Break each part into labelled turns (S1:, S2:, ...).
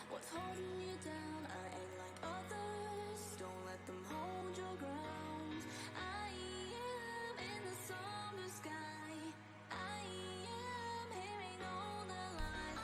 S1: What's holding you down? I ain't like others. Don't let them hold your ground. I am in the somber sky. I am hearing all the lies.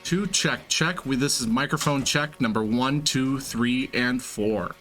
S2: 2, check, check. This is microphone check number 1, 2, 3, and 4.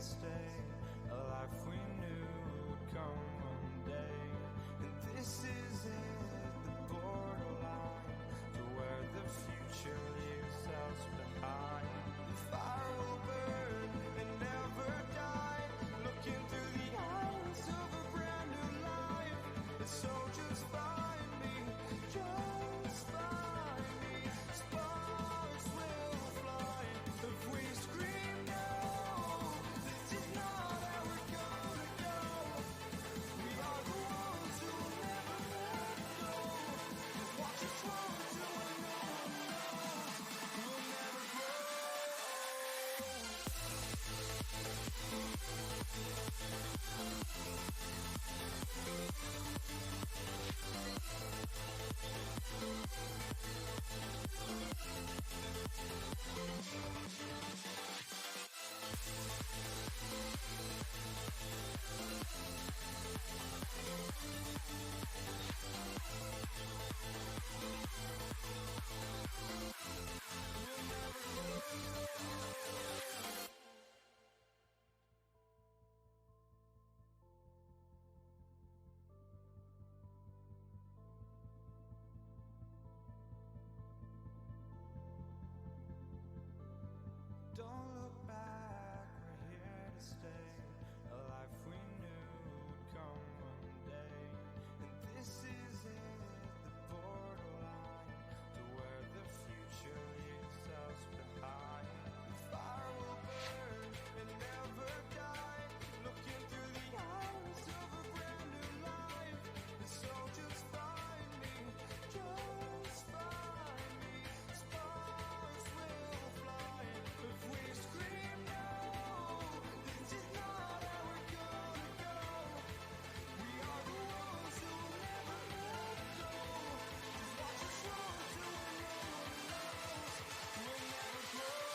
S3: stay, a life we knew would come one day. And this is it, the borderline to where the future leaves us behind. The fire will burn and never die, looking through the eyes of a brand new life. And so just find me, just find me. Sparks will fly if we scream no. This is not how we're gonna go. We are the ones who will never let go. Just watch us run to where no one knows. We'll never grow. Don't look back, we're here to stay. A life we knew would come one day. And this is it, the borderline to where the future leaves us behind. The fire will burn and never die, looking through the eyes of a brand new life. And so just find me, just find me. Sparks will fly if we scream no. This is not how we're gonna go. We are the ones who will never let go. Just watch us run to where no one knows. We'll never grow.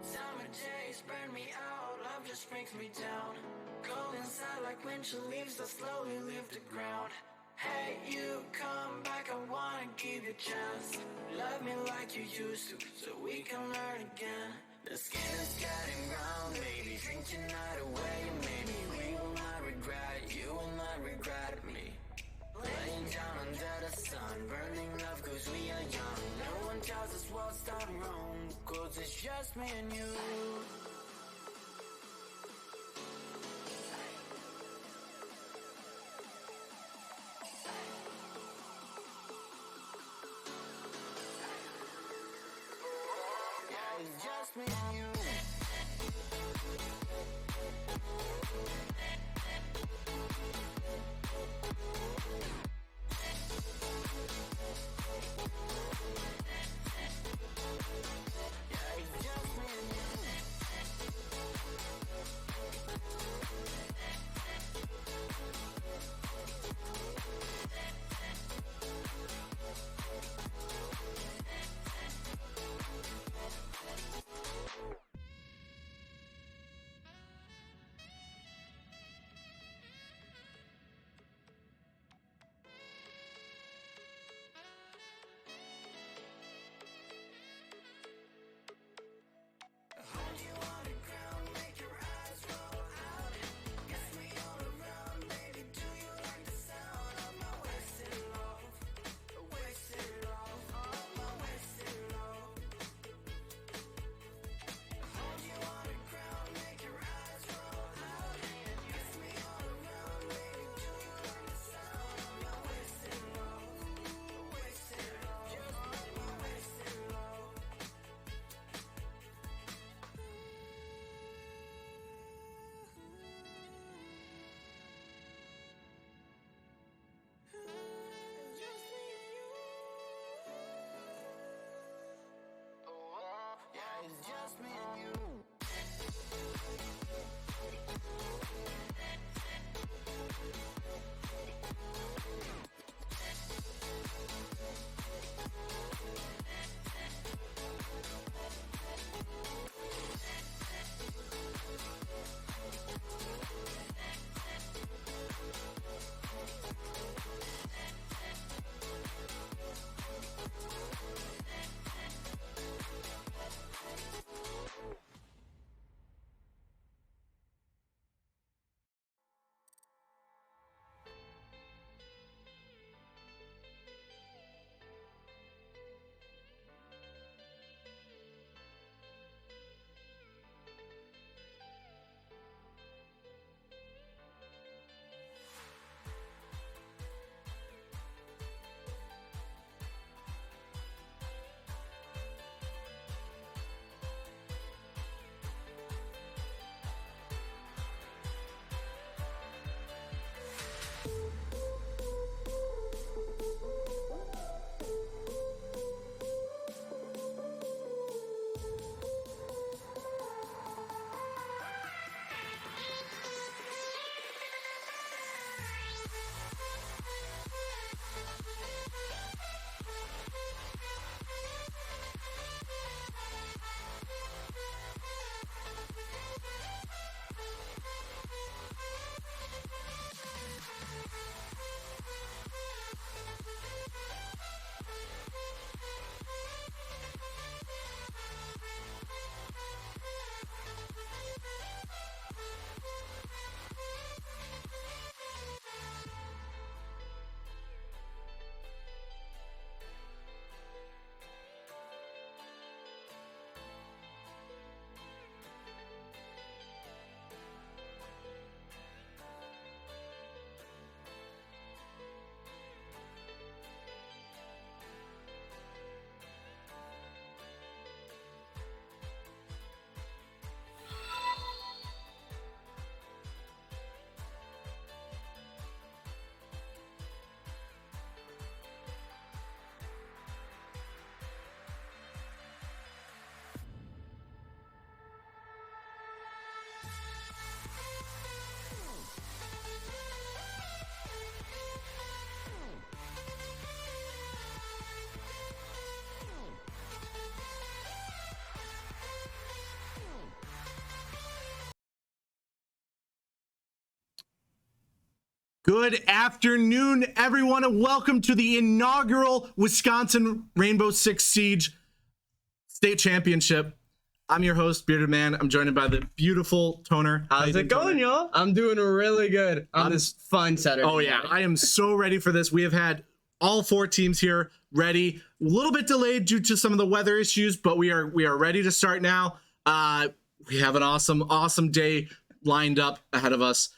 S4: Summer days burn me out, love just brings me down. Cold inside like winter leaves that slowly leave the ground. Hey, you come back, I wanna give you a chance. Love me like you used to, so we can learn again. The skin is getting brown, baby, drink your night away. Maybe we will not regret it, you will not regret me. Laying down under the sun, burning love cause we are young. No one tells us what's done wrong, cause it's just me and you. Yeah, it's just me and you. it's just me and you.
S2: Good afternoon, everyone, and welcome to the inaugural Wisconsin Rainbow Six Siege State Championship. I'm your host, Bearded Man. I'm joined by the beautiful Toner.
S5: How's it going, y'all? I'm doing really good on this fun Saturday.
S2: Oh, yeah. I am so ready for this. We have had all four teams here ready. A little bit delayed due to some of the weather issues, but we are ready to start now. We have an awesome day lined up ahead of us.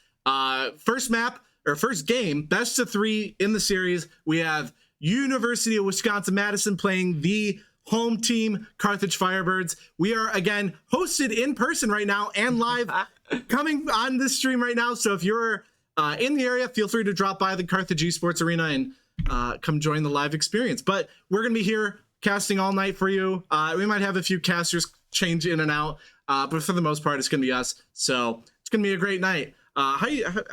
S2: First game, best of 3 in the series. We have University of Wisconsin-Madison playing the home team, Carthage Firebirds. We are again hosted in person right now and live coming on this stream right now. So if you're in the area, feel free to drop by the Carthage Esports Arena and come join the live experience. But we're going to be here casting all night for you. We might have a few casters change in and out, but for the most part, it's going to be us. So it's going to be a great night. How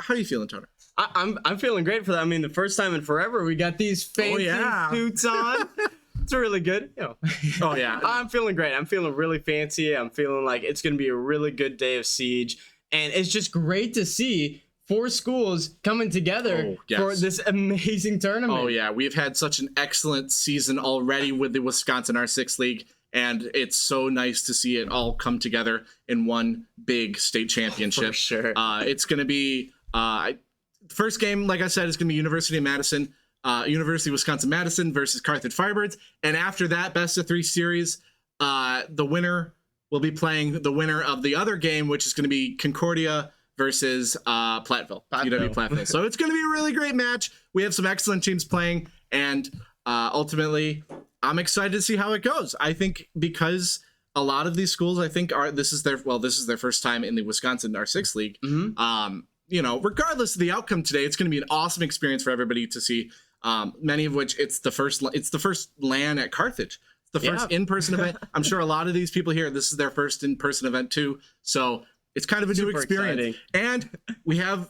S2: are you feeling, Toner?
S5: I'm feeling great for that. I mean, the first time in forever we got these fancy suits on. It's really good. You know.
S2: Oh yeah.
S5: I'm feeling great. I'm feeling really fancy. I'm feeling like it's going to be a really good day of Siege, and it's just great to see 4 schools coming together for this amazing tournament.
S2: Oh yeah, we've had such an excellent season already with the Wisconsin R6 League, and it's so nice to see it all come together in one big state championship.
S5: For sure.
S2: It's going to be first game, like I said, is going to be University of Wisconsin-Madison versus Carthage Firebirds, and after that best of 3 series, the winner will be playing the winner of the other game, which is going to be Concordia versus UW Platteville. So it's going to be a really great match. We have some excellent teams playing, and ultimately, I'm excited to see how it goes. I think because a lot of these schools, I think, this is their first time in the Wisconsin R6 League. Mm-hmm. Regardless of the outcome today, it's going to be an awesome experience for everybody to see. Many of which it's the first LAN at Carthage. the first in-person event. I'm sure a lot of these people here, this is their first in-person event too. So it's kind of a new experience. And we have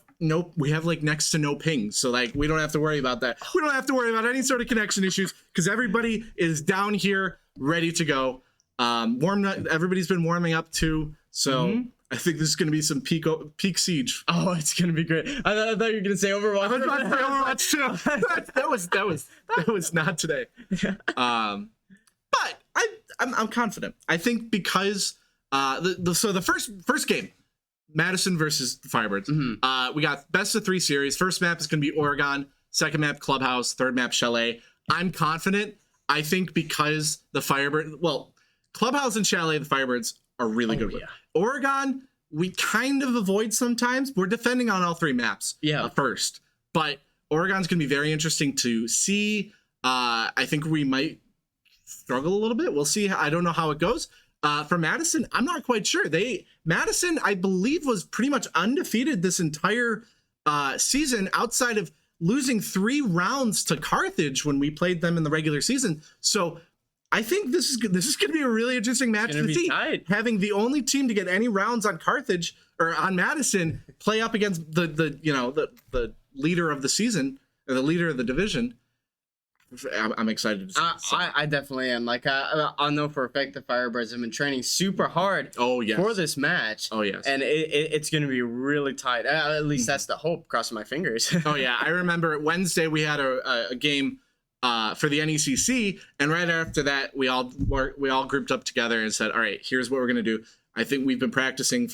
S2: like next to no ping. So like we don't have to worry about that. We don't have to worry about any sort of connection issues because everybody is down here ready to go. Everybody's been warming up too. So I think this is going to be some peak siege.
S5: Oh, it's going to be great. I thought you were going to say Overwatch.
S2: I was about to say Overwatch too. that was not today. But I'm confident. I think because the first game, Madison versus the Firebirds. We got best of 3 series. First map is going to be Oregon. Second map Clubhouse. Third map Chalet. I'm confident. I think because the Firebirds, Clubhouse and Chalet, the Firebirds are really good with. Oregon, we kind of avoid sometimes. We're defending on all 3 maps first. But Oregon's going to be very interesting to see. I think we might struggle a little bit. We'll see. I don't know how it goes. For Madison, I'm not quite sure. Madison, I believe, was pretty much undefeated this entire season outside of losing 3 rounds to Carthage when we played them in the regular season. So I think this is going to be a really interesting match to see. Having the only team to get any rounds on Carthage or on Madison play up against the leader of the season or the leader of the division. I'm excited to see.
S5: I definitely am. Like I know for a fact the Firebirds have been training super hard for this match.
S2: Oh yes,
S5: and it's going to be really tight. At least that's the hope. Crossing my fingers.
S2: Oh yeah, I remember Wednesday we had a game for the NECC, and right after that we all grouped up together and said, all right, here's what we're gonna do. I think we've been practicing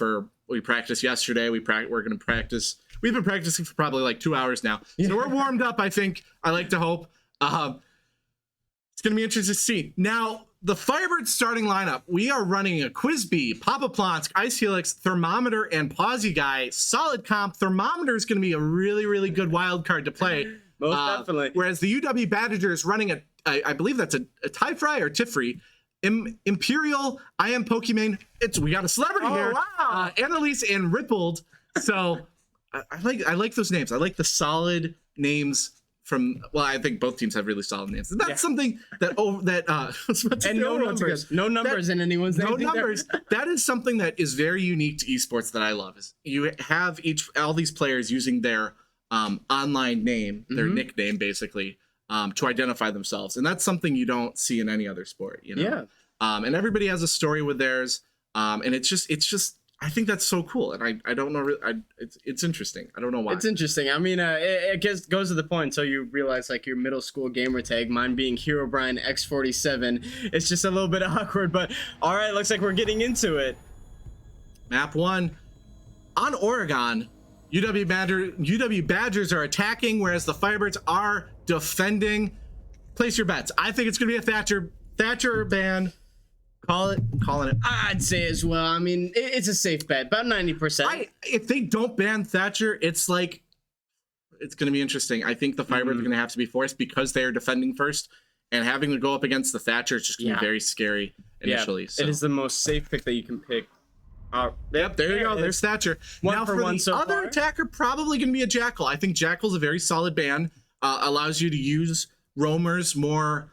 S2: we practiced yesterday. We're gonna practice. We've been practicing for probably like 2 hours now, so we're warmed up. I think. I like to hope. It's going to be interesting to see. Now, the Firebird starting lineup, we are running a Quizbee, Papa Plonsk, Ice Helix, Thermometer, and Pawsy Guy. Solid comp. Thermometer is going to be a really, really good wild card to play.
S5: Most definitely.
S2: Whereas the UW Badger is running I believe that's a Tie Fry or Tifree. Imperial, I Am Pokemon. We got a celebrity here.
S5: Wow.
S2: Annalise and Rippled. So I like those names. I like the solid names. I think both teams have really solid names. And that's something that
S5: and no numbers in anyone's name.
S2: No numbers. That is something that is very unique to esports that I love. Is you have all these players using their online name, their nickname basically, to identify themselves, and that's something you don't see in any other sport. Yeah. And everybody has a story with theirs, and it's just. I think that's so cool, and I don't know. It's interesting. I don't know why.
S5: It's interesting. I mean, it goes to the point. So you realize, like, your middle school gamer tag, mine being Hero Brian X47. It's just a little bit awkward, but all right. Looks like we're getting into it.
S2: Map 1 on Oregon. UW Badgers are attacking, whereas the Firebirds are defending. Place your bets. I think it's going to be a Thatcher ban. I'm calling it.
S5: I'd say as well. I mean, it's a safe bet, about 90%.
S2: If they don't ban Thatcher, it's going to be interesting. I think the Firebirds are going to have to be forced because they are defending first, and having to go up against the Thatcher is just going to be very scary initially.
S5: Yeah,
S2: so.
S5: It is the most safe pick that you can pick.
S2: Yep, there you go. There's Thatcher. Now for the other attacker, probably going to be a Jackal. I think Jackal's a very solid ban. Allows you to use roamers more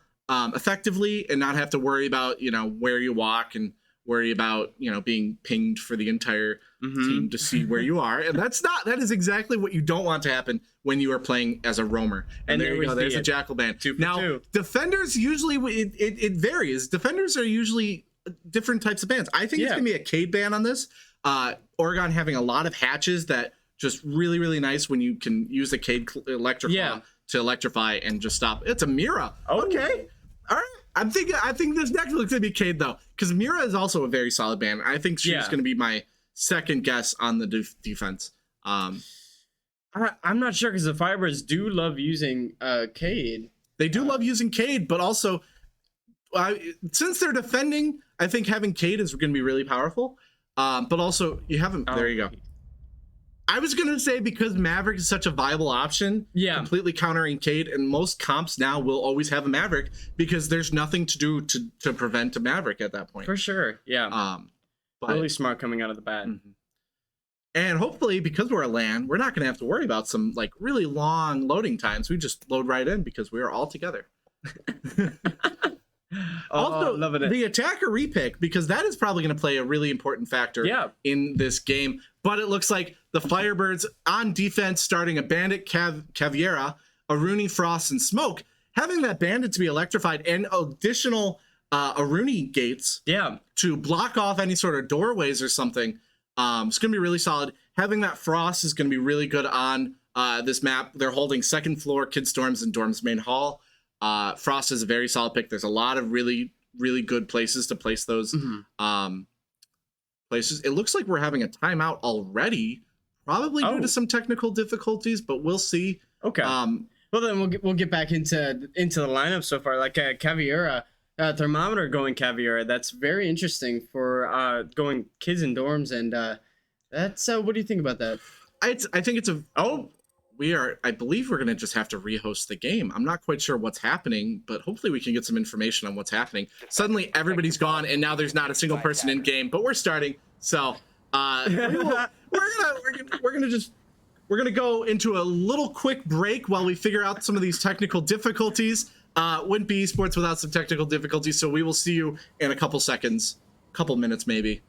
S2: effectively and not have to worry about where you walk and worry about being pinged for the entire team to see where you are. And that is exactly what you don't want to happen when you are playing as a roamer. And there you go. There's a Jackal ban. Now defenders usually it varies. Defenders are usually different types of bans. I think it's gonna be a Cade ban on this. Oregon having a lot of hatches that just really, really nice when you can use the Cade Electrify to electrify and just stop. It's a Mira. Okay. All right. I think this next looks to be Cade though, because Mira is also a very solid ban. I think she's going to be my second guess on the defense.
S5: I'm not sure because the Firebirds do love using Cade.
S2: They do love using Cade, but also since they're defending, I think having Cade is going to be really powerful. But also you haven't. There you go. I was going to say because Maverick is such a viable option, completely countering Cade, and most comps now will always have a Maverick because there's nothing to do to prevent a Maverick at that point.
S5: For sure, yeah. Really smart coming out of the bat.
S2: And hopefully, because we're a LAN, we're not going to have to worry about some really long loading times. We just load right in because we are all together. Also,
S5: loving it.
S2: the attacker repick, because that is probably going to play a really important factor in this game. But it looks like the Firebirds on defense, starting a Bandit, Caviera, a Rooney, Frost, and Smoke. Having that Bandit to be electrified and additional Aruni gates to block off any sort of doorways or something. It's going to be really solid. Having that Frost is going to be really good on this map. They're holding second floor, Kid Storms, and Dorms Main Hall. Frost is a very solid pick. There's a lot of really, really good places to place those places. It looks like we're having a timeout already, probably due to some technical difficulties, but we'll see.
S5: Okay. Well, then we'll get back into the lineup so far. Like Caviera, thermometer going Caviera. That's very interesting for going kids and dorms. And that's what do you think about that?
S2: I think it's a I believe we're gonna just have to rehost the game. I'm not quite sure what's happening, but hopefully we can get some information on what's happening. Suddenly everybody's gone, and now there's not a single person in game. But we're starting, so we're gonna go into a little quick break while we figure out some of these technical difficulties. Wouldn't be esports without some technical difficulties, so we will see you in a couple seconds, couple minutes maybe.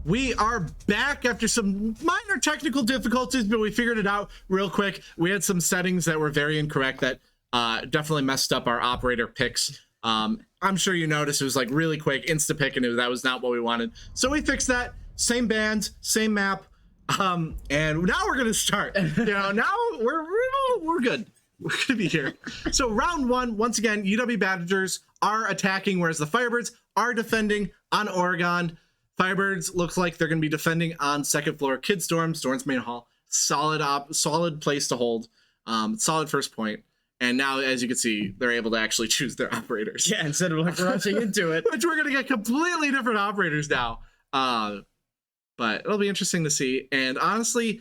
S2: We are back after some minor technical difficulties, but we figured it out real quick. We had some settings that were very incorrect that definitely messed up our operator picks. I'm sure you noticed it was like really quick, insta pick, and that was not what we wanted. So we fixed that. Same band, same map, and now we're gonna start. Now we're good. We're gonna be here. So round one, once again, UW Badgers are attacking, whereas the Firebirds are defending on Oregon. Firebirds looks like they're going to be defending on second floor. Kids Storm's main hall. Solid place to hold. Solid first point. And now, as you can see, they're able to actually choose their operators.
S5: Yeah, instead of like rushing into it.
S2: Which we're going to get completely different operators now. But it'll be interesting to see. And honestly,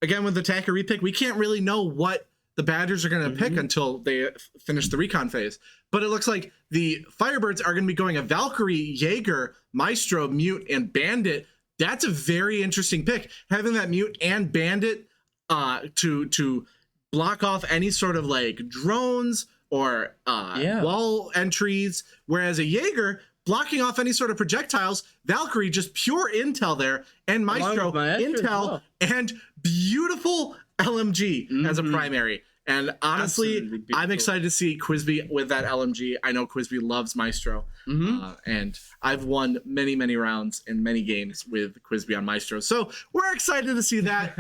S2: again, with the attacker repick, we can't really know what the Badgers are going to pick until they finish the recon phase. But it looks like the Firebirds are going to be going a Valkyrie, Jaeger, Maestro, Mute, and Bandit. That's a very interesting pick. Having that Mute and Bandit to block off any sort of like drones or wall entries, whereas a Jaeger blocking off any sort of projectiles, Valkyrie just pure intel there, and Maestro intel and beautiful LMG as a primary. And honestly, I'm excited to see Quizby with that LMG. I know Quizby loves Maestro, and I've won many, many rounds and many games with Quizby on Maestro. So we're excited to see that.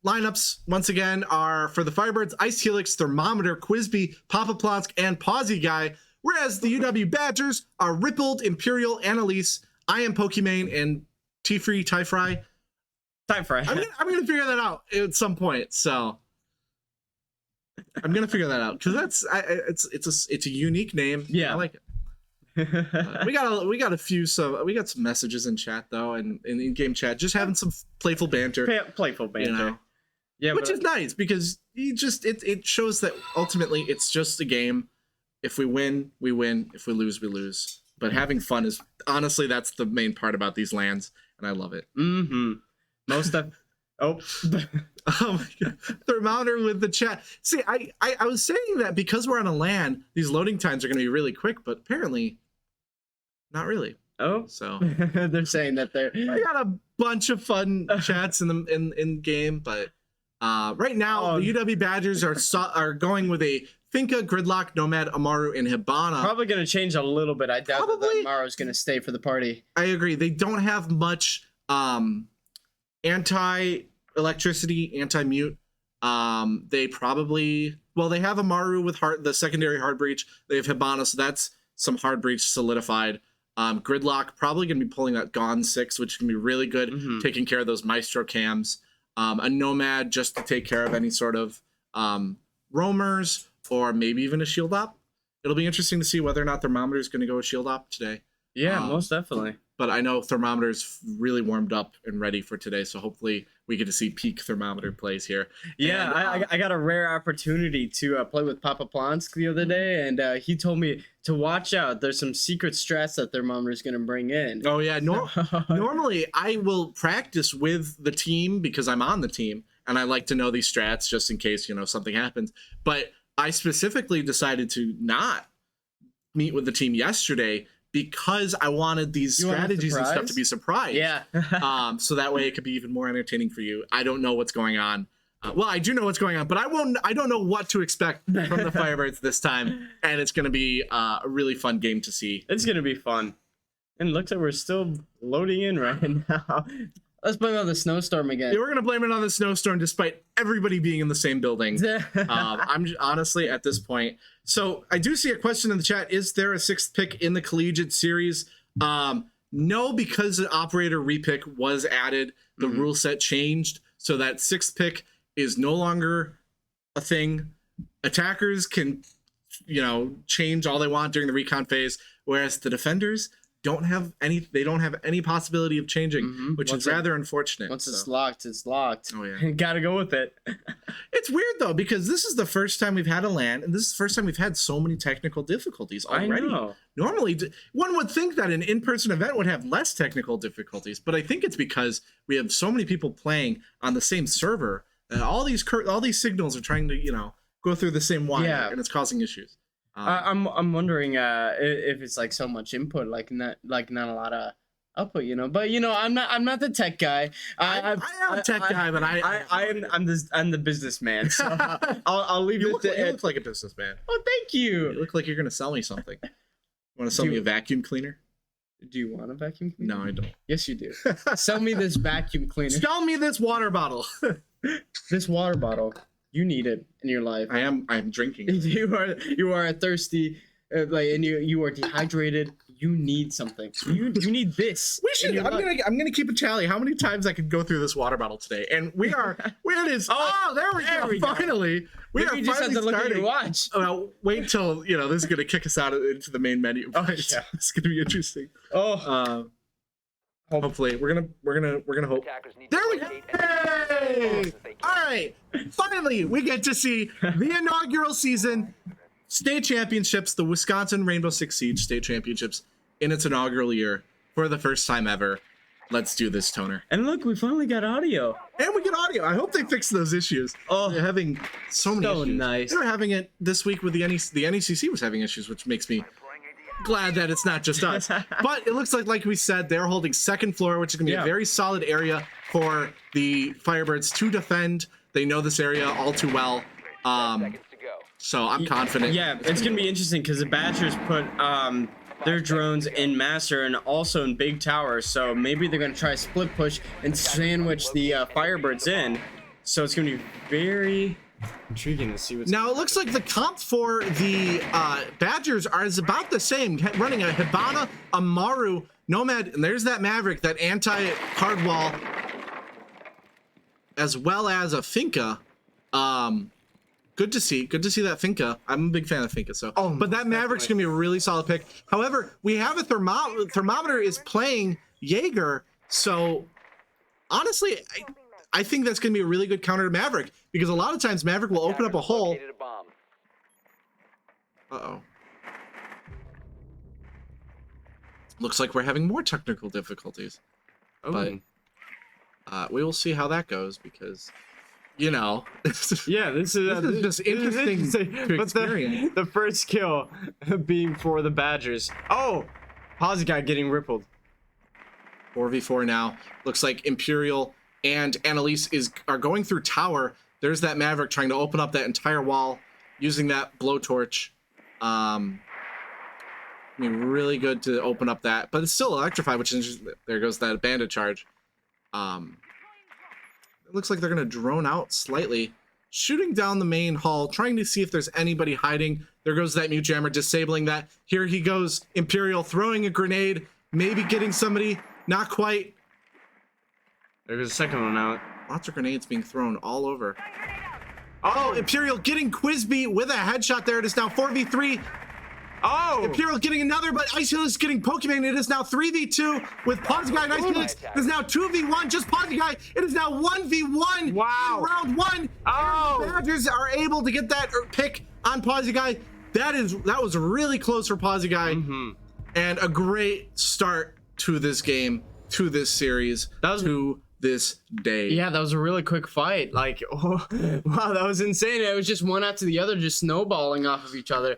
S2: Lineups, once again, are for the Firebirds, Ice Helix, Thermometer, Quizby, Papa Plonsk, and Pawsey Guy. Whereas the UW Badgers are Rippled, Imperial, Annalise, I Am Pokimane, and T-Free, Ty-Fry.
S5: Ty-Fry.
S2: I'm gonna figure that out at some point. So I'm gonna figure that out because it's a unique name.
S5: Yeah,
S2: I like it. We got some messages in chat though, and in game chat, just having some playful banter.
S5: Playful banter. Yeah,
S2: which is nice because it shows that ultimately it's just a game. If we win, we win. If we lose, we lose. But having fun is honestly that's the main part about these lands, and I love it.
S5: Most of oh
S2: my god, Thermometer with the chat. See, I was saying that because we're on a LAN, these loading times are going to be really quick, but apparently not really.
S5: Oh,
S2: so
S5: they're saying that
S2: I got a bunch of fun chats in game, but right now the UW Badgers are going with a Finka, Gridlock, Nomad, Amaru, and Hibana.
S5: Probably going to change a little bit. I doubt that Amaru's going to stay for the party.
S2: I agree. They don't have much anti-electricity, anti-mute. They have Amaru with the secondary hard breach. They have Hibana, so that's some hard breach solidified. Gridlock probably going to be pulling that Gone 6, which can be really good, taking care of those Maestro cams. A Nomad just to take care of any sort of roamers, or maybe even a shield op. It'll be interesting to see whether or not Thermometer is going to go with shield op today.
S5: Yeah, most definitely.
S2: But I know Thermometer's really warmed up and ready for today, so hopefully we get to see peak Thermometer plays here.
S5: Yeah, and, I got a rare opportunity to play with Papa Plonsk the other day, and he told me to watch out. There's some secret strats that Thermometer's going to bring in.
S2: Oh, yeah. Normally, I will practice with the team because I'm on the team, and I like to know these strats just in case, something happens. But I specifically decided to not meet with the team yesterday because I wanted these strategies and stuff to be surprised.
S5: Yeah.
S2: So that way it could be even more entertaining for you. I don't know what's going on. Well, I do know what's going on, but I don't know what to expect from the Firebirds this time. And it's going to be a really fun game to see.
S5: It's going to be fun. And it looks like we're still loading in right now. Let's blame it on the snowstorm again.
S2: Yeah, we're going to blame it on the snowstorm despite everybody being in the same building. I'm honestly at this point. So I do see a question in the chat. Is there a sixth pick in the collegiate series? No, because the operator repick was added. The rule set changed. So that sixth pick is no longer a thing. Attackers can, change all they want during the recon phase. Whereas the defenders don't have any possibility of changing, which is rather unfortunate.
S5: Once it's locked, it's locked.
S2: Oh yeah.
S5: Gotta go with it.
S2: It's weird though, because this is the first time we've had a LAN, and this is the first time we've had so many technical difficulties already.
S5: I know.
S2: Normally, one would think that an in-person event would have less technical difficulties, but I think it's because we have so many people playing on the same server, and all these signals are trying to, go through the same wire, and it's causing issues.
S5: I'm wondering if it's like so much input, like not a lot of I'll put but I'm not the tech guy.
S2: I am a tech guy, but
S5: I'm the businessman. So I'll leave
S2: you
S5: it
S2: look,
S5: to
S2: you
S5: Ed.
S2: look like a businessman.
S5: Oh, thank
S2: You
S5: you.
S2: look like you're gonna sell me something. Want to sell me a vacuum cleaner?
S5: Do you want a vacuum cleaner?
S2: No, I don't.
S5: Yes, you do. Sell me this vacuum cleaner.
S2: Sell me this water bottle.
S5: This water bottle. You need it in your life.
S2: I'm drinking.
S5: You are thirsty, and you are dehydrated. You need something. You need this.
S2: We should. I'm gonna keep a tally. How many times I could go through this water bottle today? And we are. Where it is? Oh, there we go. Finally, we are
S5: you just have
S2: finally
S5: to look at
S2: starting.
S5: your watch.
S2: Well, wait till this is gonna kick us out into the main menu.
S5: Oh,
S2: But
S5: yeah.
S2: it's gonna be interesting.
S5: Oh,
S2: Hopefully, we're gonna hope. There we go. Hey! All right. Finally, we get to see the inaugural season state championships, the Wisconsin Rainbow Six Siege state championships in its inaugural year for the first time ever. Let's do this, Toner.
S5: and look, we finally got audio.
S2: And we get audio. I hope they fix those issues.
S5: Oh,
S2: They're having so many
S5: so
S2: issues.
S5: nice.
S2: They were having it this week with the NECC was having issues, which makes me glad that it's not just us. But it looks like we said, they're holding second floor, which is going to be a very solid area for the Firebirds to defend. They know this area all too well. So I'm confident.
S5: Yeah, it's gonna be interesting because the Badgers put their drones in Master and also in Big Tower, so maybe they're gonna try a split push and sandwich the Firebirds in. So it's gonna be very intriguing to see what's
S2: Now it looks like the comp for the Badgers is about the same, running a Hibana, a Maru, Nomad, and there's that Maverick, that anti-card wall, as well as a Finca. Good to see that Finca. I'm a big fan of Finca, so. But that Maverick's gonna be a really solid pick. However, we have a thermometer is playing Jaeger, so honestly, I think that's gonna be a really good counter to Maverick, because a lot of times Maverick will open up a hole. Uh-oh. Looks like we're having more technical difficulties. But we will see how that goes, because
S5: yeah, this is
S2: just interesting to experience.
S5: The first kill being for the Badgers. Oh, Pause guy getting rippled.
S2: 4v4 now. Looks like Imperial and Annalise are going through tower. There's that Maverick trying to open up that entire wall using that blowtorch. I mean, really good to open up that, but it's still electrified, which is there goes that bandit charge. It looks like they're gonna drone out slightly, shooting down the main hall, trying to see if there's anybody hiding. There goes that mute jammer, disabling that. Here he goes, Imperial throwing a grenade, maybe getting somebody, not quite.
S5: There's a second one out.
S2: Lots of grenades being thrown all over. Oh, Imperial getting Quizby with a headshot there. It is now 4v3.
S5: Oh!
S2: Imperial getting another, but Ice Helix getting Pokemon. It is now 3v2 with Pause Guy and Ice Helix. It is now 2v1, just Pause Guy. It is now 1v1
S5: Wow.
S2: in round one.
S5: Oh!
S2: And the Badgers are able to get that pick on Pause Guy. That was really close for Pause Guy. And a great start to this game, to this series, to this day.
S5: Yeah, that was a really quick fight. Like, oh, wow, that was insane. It was just one after the other, just snowballing off of each other.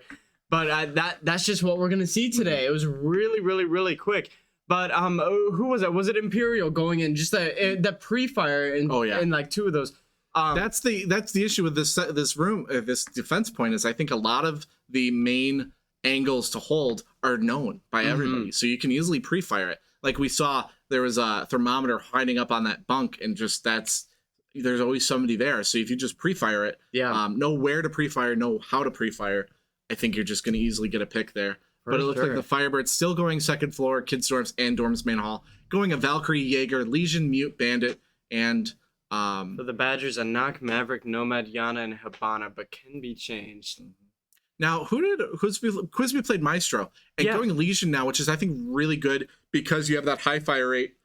S5: But that's just what we're gonna see today. It was really, really, really quick. But who was it? Was it Imperial going in? Just the pre-fire in like two of those.
S2: That's the issue with this defense point is I think a lot of the main angles to hold are known by everybody, so you can easily pre-fire it. Like we saw, there was a thermometer hiding up on that bunk, and just there's always somebody there. So if you just pre-fire it, know where to pre-fire, know how to pre-fire, I think you're just going to easily get a pick there. But it looks like the Firebirds still going second floor, Kids Dorms and Dorms main hall, going a Valkyrie, Jaeger, Legion, Mute, Bandit, and
S5: for the Badgers, a Knock, Maverick, Nomad, Yana, and Hibana, but can be changed.
S2: Now, Quizby played Maestro, and going Legion now, which is I think really good because you have that high fire rate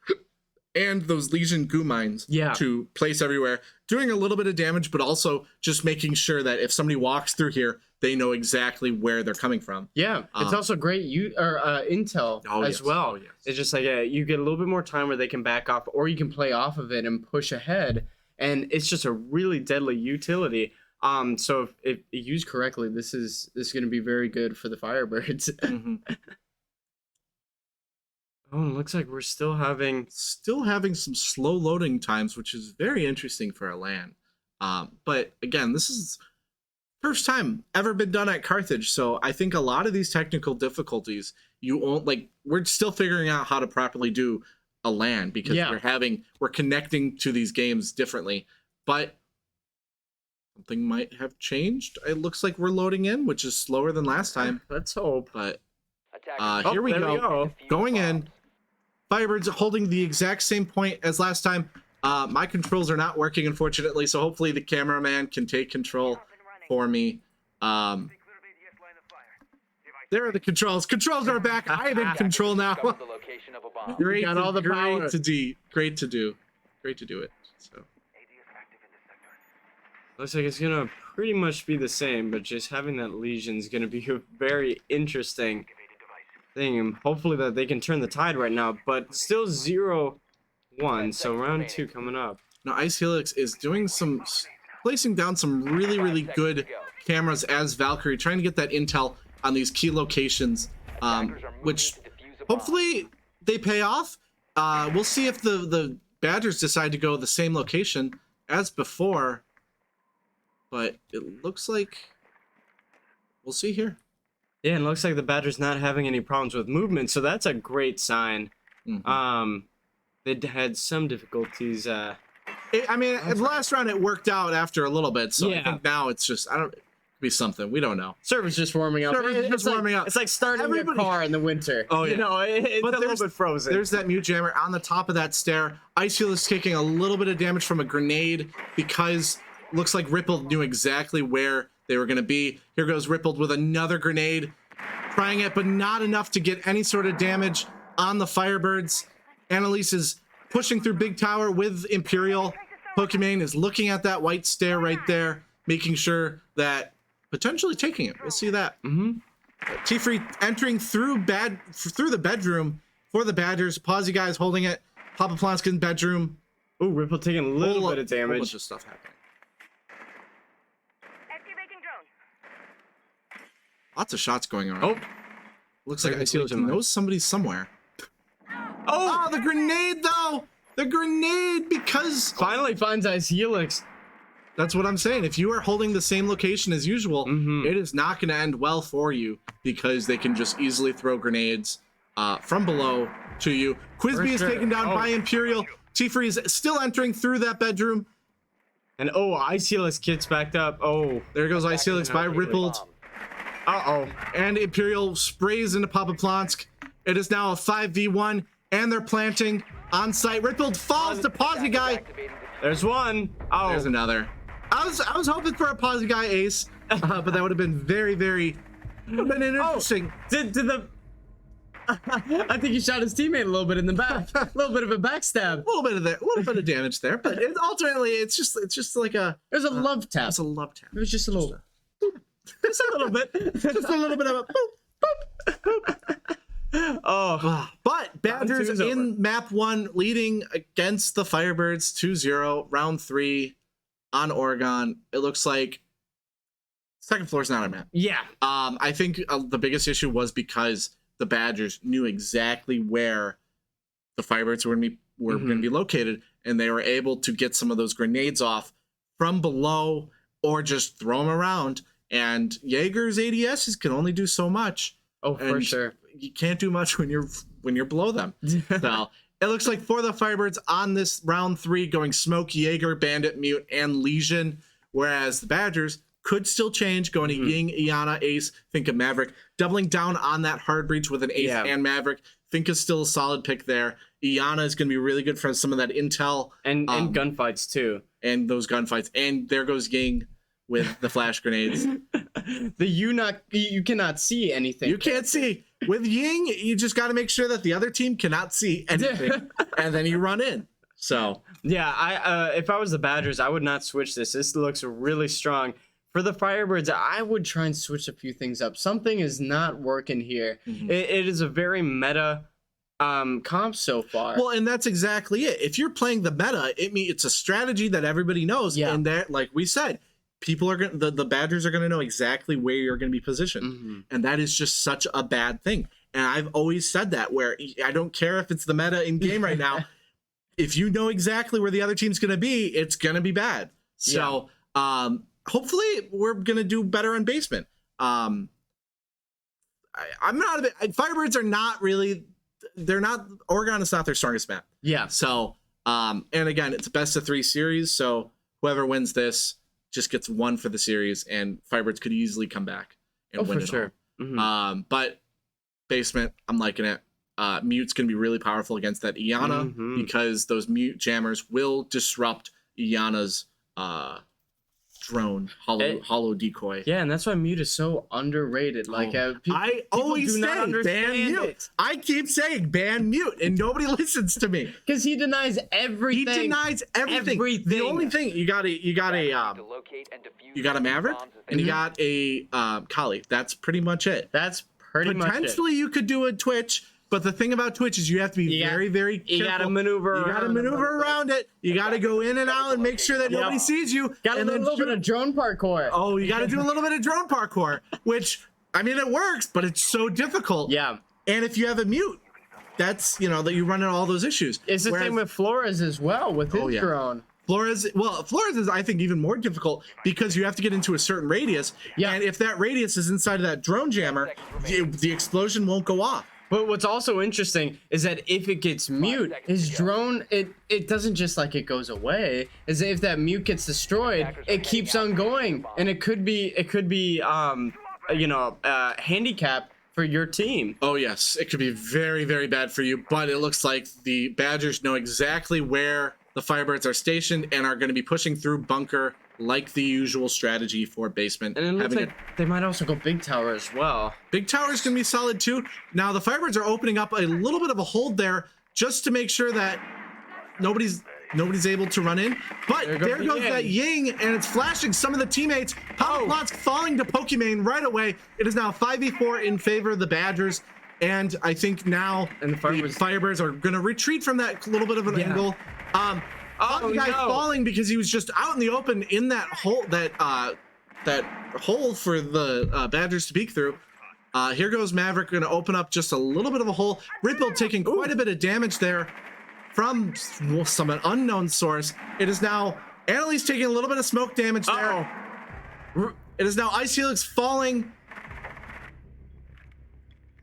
S2: and those Legion goo mines to place everywhere, doing a little bit of damage, but also just making sure that if somebody walks through here, they know exactly where they're coming from. Yeah,
S5: it's also great intel as well. Oh, yes. It's just like you get a little bit more time where they can back off, or you can play off of it and push ahead, and it's just a really deadly utility. So if used correctly, this is going to be very good for the Firebirds. Oh, it looks like we're still having
S2: some slow loading times, which is very interesting for a LAN. But again, this is first time ever been done at Carthage, so I think a lot of these technical difficulties you won't like. We're still figuring out how to properly do a LAN because we're connecting to these games differently, but something might have changed. It looks like we're loading in, which is slower than last time.
S5: Let's hope.
S2: But
S5: Here
S2: we
S5: we
S2: go. Going in. Firebirds holding the exact same point as last time. My controls are not working, unfortunately, so hopefully the cameraman can take control for me. There are the controls. Controls are back. I am in control now. Great,
S5: got all the power.
S2: Great to do. Great to do it. So
S5: Looks like it's gonna pretty much be the same, but just having that Legion is gonna be a very interesting thing, and hopefully that they can turn the tide right now. But still 0-1, so round 2 coming up.
S2: now Ice Helix is doing placing down some really good cameras as Valkyrie, trying to get that intel on these key locations, which hopefully they pay off. We'll see if the Badgers decide to go the same location as before, but it looks like we'll see here.
S5: Yeah, and it looks like the Badgers not having any problems with movement, so that's a great sign. They had some difficulties.
S2: I mean, the last round it worked out after a little bit, so I think now it's just it could be something, we don't know.
S5: Server's just warming up.
S2: Server's just warming up.
S5: It's like starting a car in the winter.
S2: Oh yeah,
S5: you know, it's
S2: but
S5: a little bit frozen.
S2: There's that mute jammer on the top of that stair. Ice Helix is taking a little bit of damage from a grenade because looks like Rippled knew exactly where they were going to be. Here goes Rippled with another grenade, trying it, but not enough to get any sort of damage on the Firebirds. Annalise is pushing through Big Tower with Imperial. Pokimane is looking at that white stair right there, making sure that potentially taking it. We'll see that. T-Free entering through the bedroom for the Badgers. Pawsey guys holding it. Papa Plonskin bedroom.
S5: Ooh, Ripple taking a little bit of
S2: Whole
S5: damage.
S2: bunch of stuff happening. Lots of shots going around.
S5: Oh,
S2: looks like Ice Helix knows somebody somewhere. Oh, the grenade though! The grenade, because
S5: finally finds Ice Helix.
S2: that's what I'm saying. If you are holding the same location as usual, it is not going to end well for you because they can just easily throw grenades from below to you. Quizby is taken down by Imperial. T-Free is still entering through that bedroom.
S5: And Ice Helix kits backed up. Oh,
S2: there goes Ice Helix by Rippled. And Imperial sprays into Papa Plonsk. It is now a 5v1, and they're planting on site. Rippled falls to Pawsey guy.
S5: There's one. Oh,
S2: there's another. I was hoping for a Pawsey guy ace, but that would have been very interesting.
S5: Did the? I think he shot his teammate a little bit in the back. A little bit of a backstab.
S2: A little bit of damage there, but ultimately it's just like a.
S5: It was a love tap.
S2: It's a love tap.
S5: It was just a little. Just a little bit.
S2: Just a little bit of a boop. But Badgers in map 1 leading against the Firebirds 2-0, round 3 on Oregon. It looks like second floor's not a map.
S5: Yeah.
S2: I think the biggest issue was because the Badgers knew exactly where the Firebirds were going to be located, and they were able to get some of those grenades off from below or just throw them around. And Jaeger's ADSs can only do so much.
S5: Oh, for sure.
S2: You can't do much when you're below them. So it looks like for the Firebirds on this round 3, going Smoke, Jaeger, Bandit, Mute, and Legion, whereas the Badgers could still change, going to Ying, Iana, Ace, think of Maverick, doubling down on that hard breach with an Ace and Maverick. Think is still a solid pick there. Iana is going to be really good for some of that intel
S5: and gunfights too,
S2: and those gunfights. And there goes Ying with the flash grenades.
S5: You cannot see anything.
S2: You can't see. With Ying, you just got to make sure that the other team cannot see anything, and then you run in. So
S5: yeah, if I was the Badgers, I would not switch this. This looks really strong. For the Firebirds, I would try and switch a few things up. Something is not working here. It is a very meta comp so far.
S2: Well, and that's exactly it. If you're playing the meta, it's a strategy that everybody knows, and that, like we said, people are going the Badgers are going to know exactly where you're going to be positioned, and that is just such a bad thing. And I've always said that, where I don't care if it's the meta in game right now. If you know exactly where the other team's going to be, it's going to be bad. So hopefully we're going to do better on basement. I'm not a bit, Firebirds are not really, they're not, Oregon is not their strongest map.
S5: Yeah.
S2: So, and again, it's a best of 3 series. So whoever wins this just gets 1 for the series, and Firebirds could easily come back and win
S5: for
S2: it
S5: sure.
S2: all.
S5: Mm-hmm.
S2: But basement, I'm liking it. Mute's going to be really powerful against that Iana because those mute jammers will disrupt Iana's drone hollow decoy.
S5: Yeah, and that's why mute is so underrated. Like
S2: I always say ban mute. I keep saying ban mute, and nobody listens to me
S5: because he denies everything.
S2: He denies everything. The only thing you got a Maverick and you got a Kali. That's pretty much it.
S5: That's pretty much it.
S2: Potentially you could do a Twitch. But the thing about Twitch is you have to be very careful.
S5: You got to maneuver
S2: around it. You got to go in and out and make sure that nobody sees you.
S5: Got to do a little bit of drone parkour.
S2: Oh, you got to do a little bit of drone parkour, which, I mean, it works, but it's so difficult.
S5: Yeah.
S2: And if you have a mute, that's, that you run into all those issues.
S5: It's the same with Flores as well, with his drone.
S2: Flores is, I think, even more difficult because you have to get into a certain radius. Yeah. And if that radius is inside of that drone jammer, the explosion won't go off.
S5: But what's also interesting is that if it gets mute, his drone, it doesn't just like it goes away. Is if that mute gets destroyed, it keeps on going, and it could be handicap for your team.
S2: Oh yes, it could be very, very bad for you. But it looks like the Badgers know exactly where the Firebirds are stationed and are going to be pushing through bunker like the usual strategy for basement.
S5: And it looks like they might also go big tower as well.
S2: Big tower is going to be solid too. Now the Firebirds are opening up a little bit of a hold there just to make sure that nobody's able to run in. But there goes that Ying, and it's flashing some of the teammates. Papa falling to Pokimane right away. It is now 5v4 in favor of the Badgers. And I think now the Firebirds are going to retreat from that little bit of an angle. The guy falling because he was just out in the open in that hole, that hole for the Badgers to peek through. Here goes Maverick, going to open up just a little bit of a hole. Ripple taking quite a bit of damage there from some unknown source. It is now Annalise taking a little bit of smoke damage there. It is now Ice Helix falling.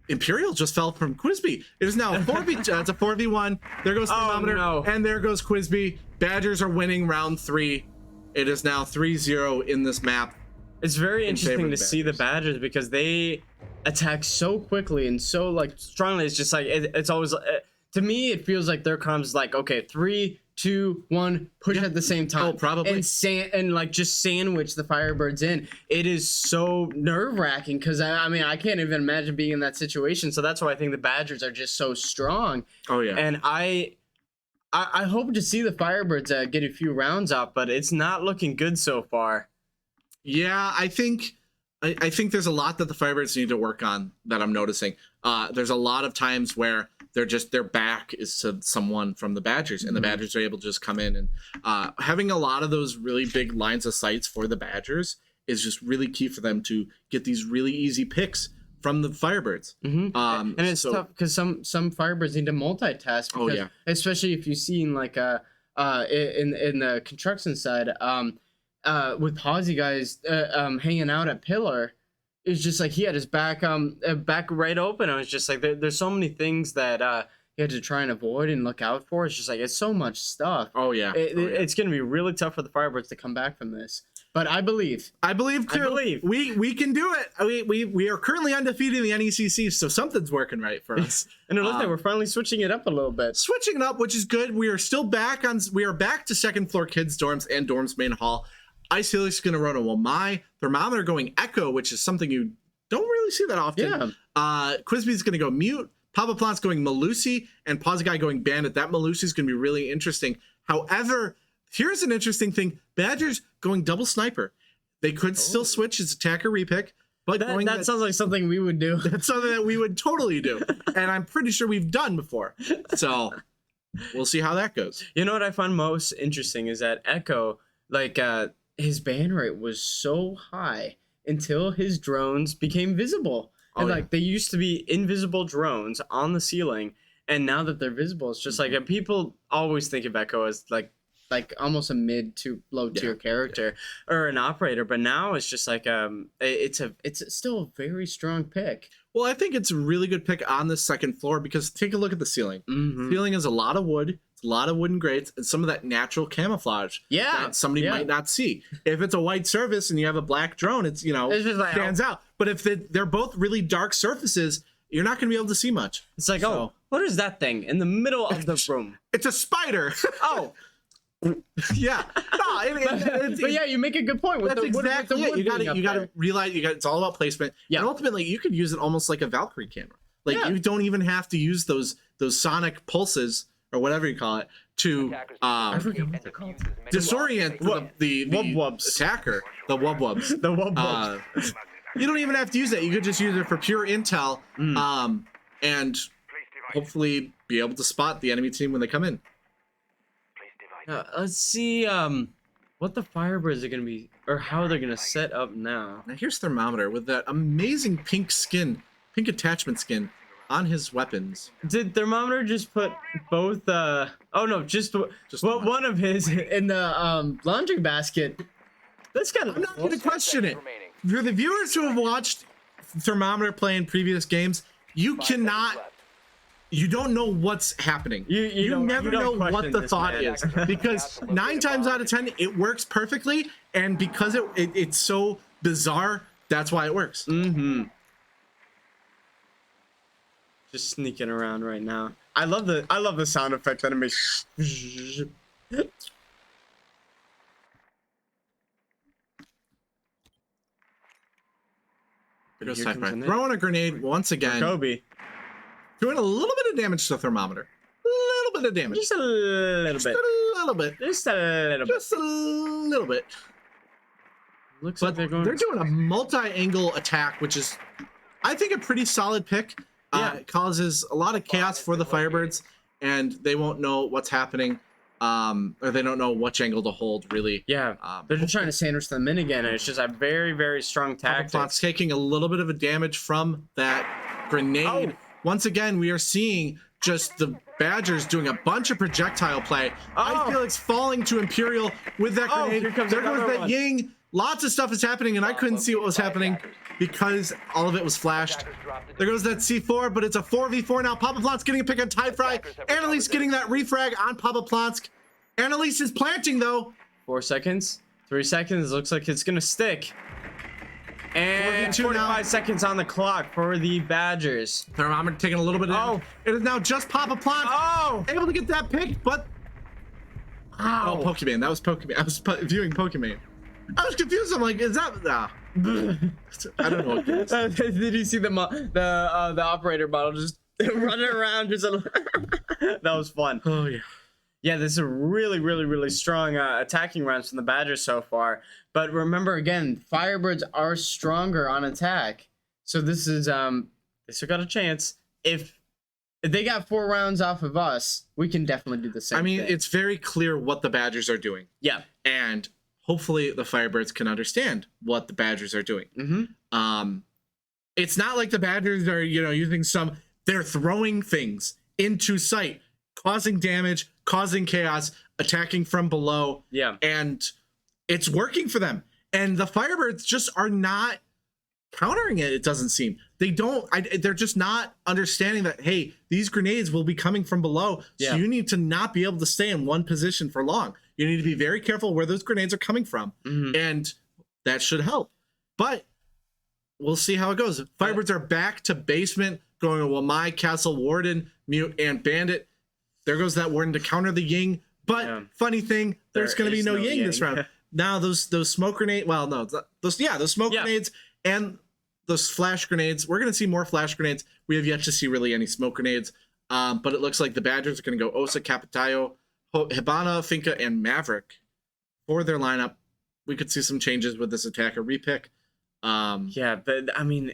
S2: Imperial just fell from Quizby. It is now 4v. It's a 4v1. There goes Thermometer, and there goes Quizby. Badgers are winning round 3. It is now 3-0 in this map.
S5: It's very interesting to see the Badgers because they attack so quickly and so strongly. It's just like it's always to me. It feels like their comms like, okay, 3, 2, 1, push at the same time.
S2: Oh, probably.
S5: And just sandwich the Firebirds in. It is so nerve-wracking because I can't even imagine being in that situation. So that's why I think the Badgers are just so strong.
S2: Oh yeah.
S5: And I hope to see the Firebirds get a few rounds up, but it's not looking good so far.
S2: Yeah, I think there's a lot that the Firebirds need to work on that I'm noticing. There's a lot of times where their back is to someone from the Badgers, and the Badgers are able to just come in, and having a lot of those really big lines of sights for the Badgers is just really key for them to get these really easy picks from the Firebirds.
S5: And it's tough because some Firebirds need to multitask. Because, especially if you see in in the construction side, with Posy guys hanging out at pillar. It's just like he had his back right open. I was just like, there's so many things that he had to try and avoid and look out for. It's just like, it's so much stuff.
S2: Oh yeah.
S5: It's going to be really tough for the Firebirds to come back from this. But I believe too.
S2: I believe we can do it. We are currently undefeated in the NECC, so something's working right for us.
S5: And it looks like we're finally switching it up a little bit.
S2: Switching it up, which is good. We are still back to second floor kids dorms and dorms main hall. Ice Helix is going to run a Wamai. Thermometer going Echo, which is something you don't really see that often. Yeah. Quizby is going to go Mute. Papa Plant's going Malusi, and Pause Guy going Bandit. That Malusi is going to be really interesting. However, here's an interesting thing. Badgers going double sniper. They could still switch as attacker repick, but
S5: that sounds like something we would do.
S2: That's something that we would totally do, and I'm pretty sure we've done before. So we'll see how that goes.
S5: You know what I find most interesting is that Echo, his ban rate was so high until his drones became visible.
S2: Oh,
S5: And
S2: yeah.
S5: like they used to be invisible drones on the ceiling, and now that they're visible, it's just like and people always think of Echo as like almost a mid to low tier character or an operator, but now it's just like it's still a very strong pick.
S2: Well, I think it's a really good pick on the second floor because take a look at the ceiling.
S5: Mm-hmm.
S2: Ceiling is a lot of wood, it's a lot of wooden grates, and some of that natural camouflage
S5: Yeah,
S2: that somebody might not see. If it's a white surface and you have a black drone, it's
S5: It's just like,
S2: stands out. But if they're both really dark surfaces, you're not going to be able to see much.
S5: It's like,
S2: So-
S5: oh, what is that thing in the middle of the room?
S2: It's a spider.
S5: Oh,
S2: Yeah. No,
S5: but yeah, you make a good point. With
S2: That's
S5: the wood,
S2: exactly
S5: with the
S2: it.
S5: wood
S2: You got
S5: being up
S2: to
S5: there.
S2: realize it's all about placement.
S5: Yeah.
S2: And ultimately, you could use it almost like a Valkyrie camera. Like
S5: Yeah.
S2: you don't even have to use those sonic pulses or whatever you call it to disorient the
S5: Wub-wubs.
S2: attacker, the wub-wubs.
S5: The wub.
S2: You don't even have to use that. You could just use it for pure intel, and hopefully be able to spot the enemy team when they come in.
S5: Let's see what the Firebirds are gonna be, or how they're gonna set up now.
S2: Now here's Thermometer with that amazing pink attachment skin on his weapons.
S5: Did Thermometer just put both? Oh no, just
S2: one.
S5: one of his in the laundry basket. That's kind of.
S2: I'm not going to question it. For the viewers who have watched Thermometer play in previous games, you don't know what's happening. You never know
S5: question
S2: what the
S5: this
S2: thought
S5: man.
S2: is because 9 times out of 10 it works perfectly, and because it's so bizarre, that's why it works.
S5: Mm-hmm. Just sneaking around right now. I love the sound effect that it makes.
S2: There goes
S5: Here
S2: Sci-Fi.
S5: comes the net.
S2: Throwing a grenade once again,
S5: Kobe.
S2: doing a little bit of damage to the Thermometer. A little bit of damage.
S5: Just a little
S2: Just
S5: bit.
S2: a little bit.
S5: Just a little bit.
S2: Just a little bit.
S5: Looks
S2: But
S5: like they're going.
S2: they're doing a multi-angle attack, which is, I think, a pretty solid pick. It causes a lot of chaos for the Firebirds, and they won't know what's happening, or they don't know which angle to hold, really.
S5: Yeah, they're just trying to sandwich them in again, and it's just a very, very strong tactic.
S2: Plot's taking a little bit of a damage from that grenade.
S5: Oh.
S2: Once again, we are seeing just the Badgers doing a bunch of projectile play.
S5: Oh.
S2: Felix falling to Imperial with that
S5: Oh,
S2: grenade.
S5: here comes
S2: There goes
S5: another
S2: that
S5: one.
S2: Ying. Lots of stuff is happening, and I couldn't see what was happening because all of it was flashed. There goes that C4, but it's a 4v4 now. Papa Plot's getting a pick on Tide Fry. Annalise getting that refrag on Papa Plotsk. Annalise is planting, though.
S5: 4 seconds, 3 seconds. Looks like it's gonna stick. And
S2: 4v2 now.
S5: 45 seconds on the clock for the Badgers.
S2: Thermometer taking a little bit of damage. It is now just Papa Plotsk.
S5: Oh!
S2: Able to get that pick, but...
S5: Ow.
S2: Oh, Pokemon. That was Pokemon. I was viewing Pokemon. I was confused. I'm like, is that... I don't know what it is.
S5: Did you see the operator model just running around? Just that was fun.
S2: Oh, yeah.
S5: Yeah, this is a really, really, really strong attacking rounds from the Badgers so far. But remember, again, Firebirds are stronger on attack. So this is they still got a chance. If they got 4 rounds off of us, we can definitely do the same.
S2: I mean,
S5: thing.
S2: it's very clear what the Badgers are doing.
S5: Yeah.
S2: And hopefully the Firebirds can understand what the Badgers are doing.
S5: Mm-hmm.
S2: It's not like the Badgers are, using they're throwing things into sight, causing damage, causing chaos, attacking from below.
S5: Yeah.
S2: And it's working for them. And the Firebirds just are not countering it, it doesn't seem. They're just not understanding that, hey, these grenades will be coming from below. So
S5: Yeah.
S2: you need to not be able to stay in one position for long. You need to be very careful where those grenades are coming from.
S5: Mhm.
S2: And that should help. But we'll see how it goes. Firebirds are back to basement, going, well, my Castle Warden, Mute, and Bandit. There goes that Warden to counter the Ying. But
S5: Yeah.
S2: funny thing, there's
S5: There
S2: going to be
S5: is
S2: no
S5: no
S2: Ying this
S5: Ying.
S2: round. Now those smoke grenades, well, no, those smoke
S5: Yeah.
S2: grenades and those flash grenades. We're going to see more flash grenades. We have yet to see really any smoke grenades. But it looks like the Badgers are going to go Osa, Capitayo, Hibana, Finca, and Maverick for their lineup. We could see some changes with this attacker repick.
S5: Yeah, but I mean,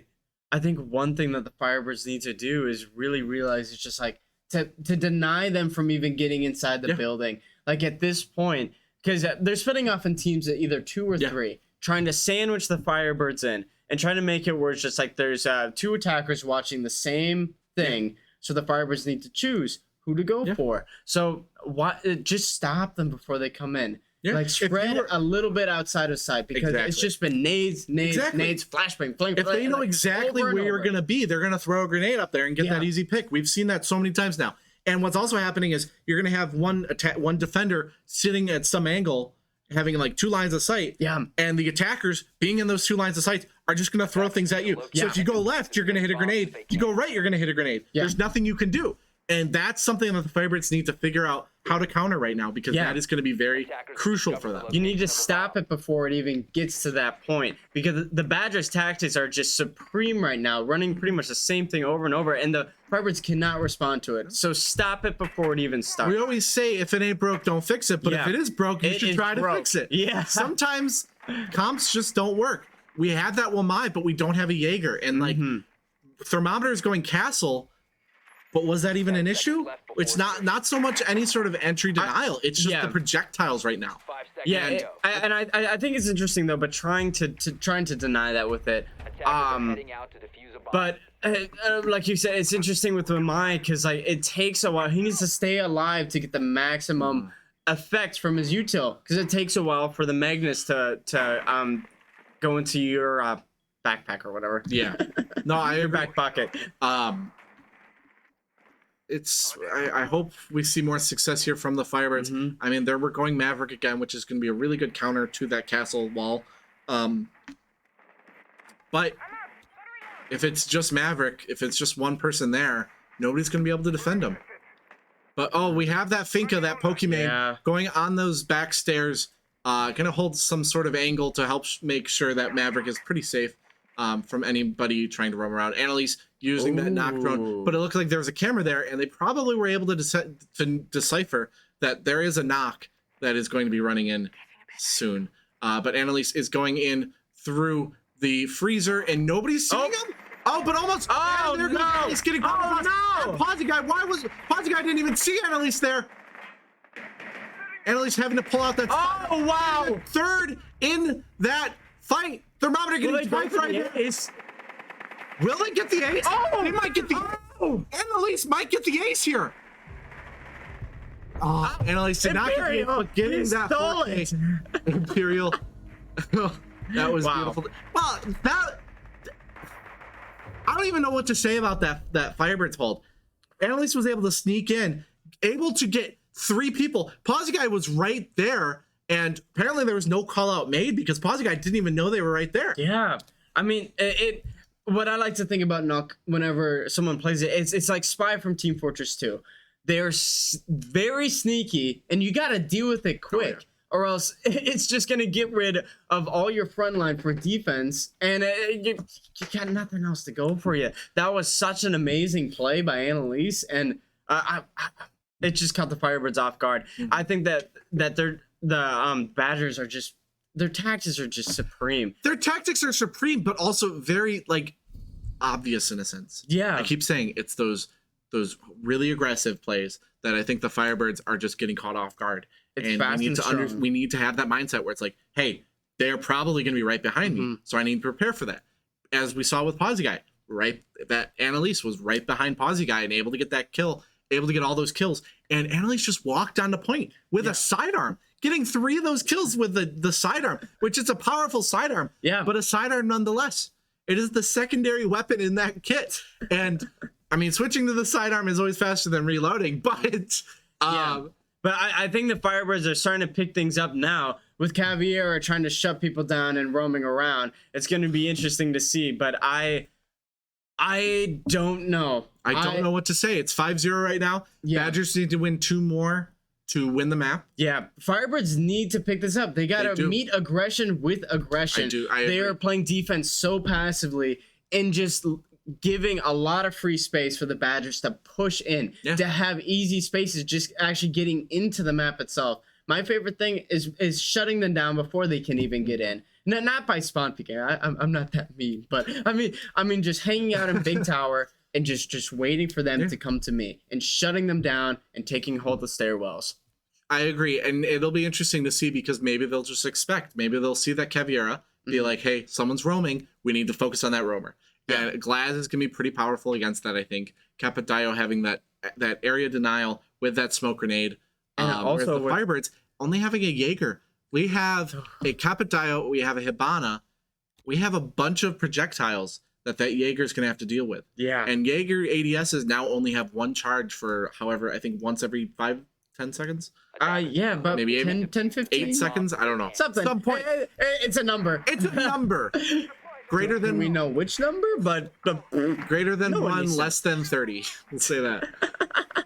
S5: I think one thing that the Firebirds need to do is really realize it's just like to deny them from even getting inside the
S2: Yeah.
S5: building. Like at this point, because they're splitting off in teams of either 2 or
S2: Yeah.
S5: 3. trying to sandwich the Firebirds in and trying to make it where it's just like there's 2 attackers watching the same thing. So the Firebirds need to choose who to go for. So just stop them before they come in.
S2: Yeah.
S5: Like spread a little bit outside of sight because it's just been nades, flashbang, fling.
S2: If they know exactly where you're going to be, they're going to throw a grenade up there and get that easy pick. We've seen that so many times now. And what's also happening is you're going to have one defender sitting at some angle, having like 2 lines of sight. Yeah. And the attackers being in those 2 lines of sight are just going to throw things at you. So if you go left, you're going to hit a grenade. If you go right, you're going to hit a grenade. There's nothing you can do. And that's something that the Firebirds need to figure out how to counter right now, because that is going to be very crucial for them.
S5: You need to stop it before it even gets to that point, because the Badgers' tactics are just supreme right now, running pretty much the same thing over and over, and the Firebirds cannot respond to it. So stop it before it even starts.
S2: We always say, if it ain't broke, don't fix it. But if it is broke, you should try to fix it.
S5: Yeah.
S2: Sometimes comps just don't work. We had that Wamai, but we don't have a Jaeger. And like Thermometer is going castle. But was that even an issue? It's not so much any sort of entry denial. It's just the projectiles right now.
S5: Yeah, and I think it's interesting though, but trying to deny that with it. But like you said, it's interesting with Wamai because like it takes a while. He needs to stay alive to get the maximum effect from his util, because it takes a while for the Magnus to go into your backpack or whatever.
S2: Yeah. No,
S5: your back pocket.
S2: I hope we see more success here from the Firebirds. I mean, we're going Maverick again, which is going to be a really good counter to that castle wall. But if it's just Maverick, if it's just one person there, nobody's going to be able to defend him. But we have that Finka, that Pokemon going on those back stairs, going to hold some sort of angle to help make sure that Maverick is pretty safe from anybody trying to roam around. Annalise using that knock drone, but it looked like there was a camera there, and they probably were able to decipher that there is a knock that is going to be running in soon. But Annalise is going in through the freezer, and nobody's seeing him. But almost.
S5: Oh no!
S2: Annalise getting caught.
S5: Oh no!
S2: Pawsy guy. Pawsy guy didn't even see Annalise there. Annalise having to pull out that.
S5: Oh wow!
S2: Third in that fight. Thermometer getting twice right here. Will they get the ace? Oh, they might get the. Annalise might get the ace here. Annalise did not get the ace, but getting that 4K. Imperial. That was beautiful. Well, I don't even know what to say about that Firebirds hold. Annalise was able to sneak in, able to get 3 people. Pawsy guy was right there. And apparently there was no call out made because Pawsy guy didn't even know they were right there.
S5: Yeah. I mean, what I like to think about Nock whenever someone plays it, it's like Spy from Team Fortress 2. They're very sneaky, and you got to deal with it quick, or else it's just going to get rid of all your front line for defense, and you got nothing else to go for you. That was such an amazing play by Annalise, and it just caught the Firebirds off guard. I think that the Badgers are just, their tactics are just supreme.
S2: Their tactics are supreme, but also very like obvious in a sense.
S5: Yeah.
S2: I keep saying it's those really aggressive plays that I think the Firebirds are just getting caught off guard.
S5: It's
S2: and
S5: fast
S2: we need to have that mindset where it's like, hey, they're probably going to be right behind me, so I need to prepare for that. As we saw with Pawsy guy, right? That Annalise was right behind Pawsy guy and able to get that kill, able to get all those kills. And Annalise just walked on the point with a sidearm, getting 3 of those kills with the sidearm, which is a powerful sidearm, but a sidearm nonetheless. It is the secondary weapon in that kit. And I mean, switching to the sidearm is always faster than reloading, but
S5: But I think the Firebirds are starting to pick things up now with Caviera trying to shut people down and roaming around. It's going to be interesting to see, but I don't know.
S2: I don't know what to say. It's 5-0 right now. Badgers need to win 2 more to win the map.
S5: Yeah, Firebirds need to pick this up. They got to meet aggression with aggression. They are playing defense so passively and just giving a lot of free space for the Badgers to push in, to have easy spaces, just actually getting into the map itself. My favorite thing is shutting them down before they can even get in. Not by spawn peeking. I'm not that mean, but I mean just hanging out in Big Tower and just waiting for them to come to me and shutting them down and taking hold of stairwells.
S2: I agree, and it'll be interesting to see because maybe they'll just expect. Maybe they'll see that Caviera. be like, hey, someone's roaming. We need to focus on that roamer.
S5: Yeah.
S2: And Glaz is going to be pretty powerful against that, I think. Capitao having that area denial with that smoke grenade.
S5: And
S2: Whereas
S5: also
S2: the
S5: with-
S2: Firebirds only having a Jaeger. We have a Capitao, we have a Hibana. We have a bunch of projectiles that Jaeger's going to have to deal with.
S5: Yeah.
S2: And Jaeger ADSs now only have one charge for, however, I think once every 5-10 seconds.
S5: Yeah, but
S2: Maybe
S5: 10, 15?
S2: 8 seconds? I don't know.
S5: Something.
S2: Some point.
S5: It's a number.
S2: It's a number. Greater than
S5: we know which number, but
S2: greater than
S5: No one
S2: 1,
S5: needs to-
S2: less than 30. We'll say that.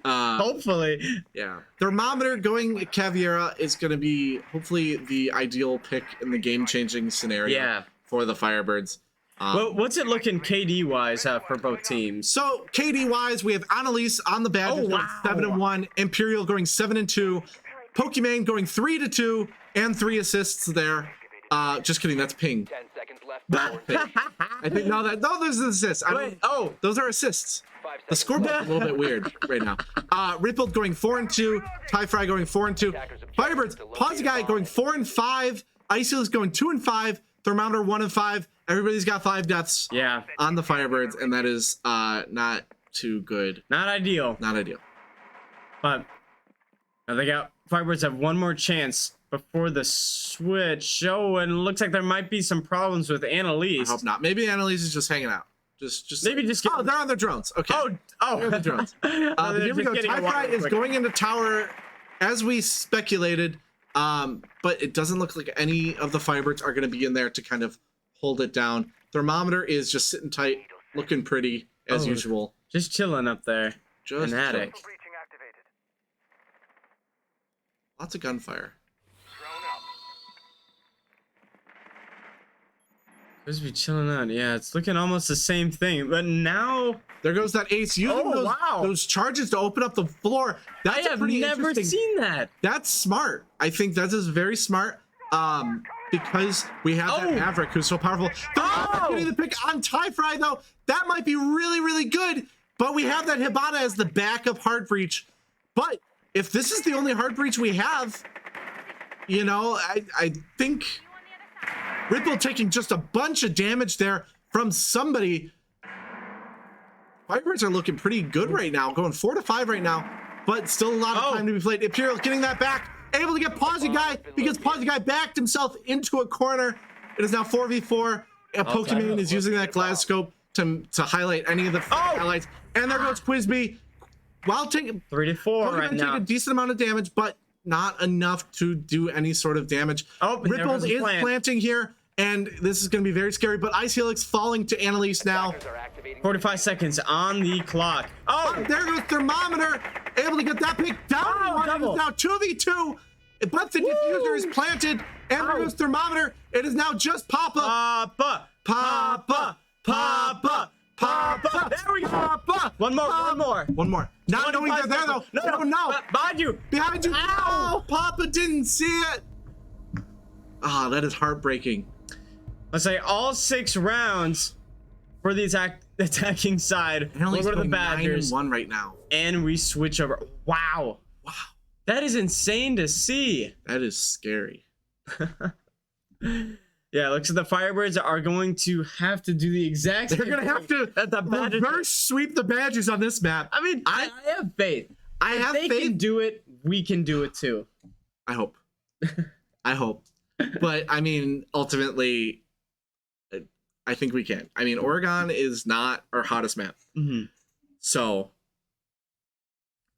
S5: hopefully.
S2: Yeah. Thermometer going Caviera is going to be hopefully the ideal pick in the game-changing scenario
S5: Yeah.
S2: for the Firebirds.
S5: Well, what's it looking KD wise for both teams?
S2: So KD wise, we have Annalise on the Badgers
S5: Oh,
S2: going
S5: wow.
S2: 7-1, Imperial going 7-2, Pokimane going 3-2, and 3 assists there. Just kidding, that's ping.
S6: 10 seconds left.
S2: I think no, those are assists.
S5: Wait, oh,
S2: Those are assists.
S6: 5
S2: The
S6: seconds.
S2: scoreboard's a little bit weird right now. Rippled going 4-2, Ty Fry going 4-2, Firebirds, Pawsey Guy going 4-5, Iceless going 2-5, Thermometer 1-5. Everybody's got 5 deaths
S5: yeah,
S2: on the Firebirds, and that is not too good.
S5: not ideal.
S2: Not ideal.
S5: But now they got Firebirds have one more chance before the switch. Oh, and it looks like there might be some problems with
S2: I
S5: Annalise.
S2: hope not. Maybe Annalise is just hanging out. Just
S5: Maybe just get-
S2: Oh, they're on their drones. Okay.
S5: Oh,
S2: They're on the drones. But here we go. Ty Fry is going into tower as we speculated. But it doesn't look like any of the Firebirds are going to be in there to kind of hold it down. Thermometer is just sitting tight, looking pretty as
S5: Oh.
S2: usual.
S5: Just chilling up there.
S2: Just
S5: An attic.
S3: Breaching activated.
S2: lots of gunfire.
S5: Supposed to be chilling out. Yeah, it's looking almost the same thing. But now
S2: There goes that ace using
S5: Oh, wow.
S2: those charges to open up the floor.
S5: I
S2: That's a
S5: have
S2: pretty
S5: never
S2: interesting.
S5: seen that.
S2: That's smart. I think that is very smart. Because we have that
S5: Oh.
S2: Maverick who's so powerful.
S5: Oh.
S2: Getting the pick on Ty Fry though, that might be really, really good. But we have that Hibana as the backup hard breach. But if this is the only hard breach we have, you know, I think Ripple taking just a bunch of damage there from somebody. Firebirds are looking pretty good right now, going 4-5 right now, but still a lot of
S5: Oh.
S2: time to be played. Imperial getting that back, able to get Pawsey Guy because Pawsey Guy backed himself into a corner. It is now 4v4. And Pokimane is using that glass scope to highlight any of the highlights. And there goes Quizby. While taking
S5: 3-4 right
S2: Pokimane
S5: now.
S2: taking a decent amount of damage, but not enough to do any sort of damage.
S5: Oh, and there
S2: Rippled
S5: goes the
S2: is
S5: plant.
S2: planting here, and this is going to be very scary. But Ice Helix falling to Annalise now.
S6: Attackers are activating.
S5: 45 seconds on the clock. Oh,
S2: There goes Thermometer, able to get that pick down.
S5: Oh,
S2: One. It
S5: double.
S2: is now 2v2, but the diffuser is planted, and there
S5: Ow.
S2: goes Thermometer. It is now just Papa.
S5: Papa.
S2: Papa. Papa. Papa.
S5: There we go.
S2: Papa.
S5: One more.
S2: One more. Not knowing they're
S5: 25
S2: there though.
S5: seconds.
S2: No.
S5: Behind you.
S2: Behind you.
S5: Ow.
S2: Papa didn't see it. Ah, that is heartbreaking.
S5: Let's say all 6 rounds for the attacking side. We'll
S2: Annalise
S5: go to the
S2: going
S5: Badgers,
S2: 9-1 right now.
S5: and we switch over. Wow.
S2: Wow.
S5: That is insane to see.
S2: That is scary.
S5: Yeah, looks like the Firebirds are going to have to do the exact
S2: They're
S5: same
S2: gonna have
S5: thing
S2: to
S5: that the Badgers.
S2: reverse sweep the Badgers on this map.
S5: I mean, I have faith.
S2: I
S5: If
S2: have
S5: they
S2: faith.
S5: can do it, we can do it too.
S2: I hope. I hope. But I mean, ultimately, I think we can. I mean, Oregon is not our hottest map.
S5: Mm-hmm.
S2: So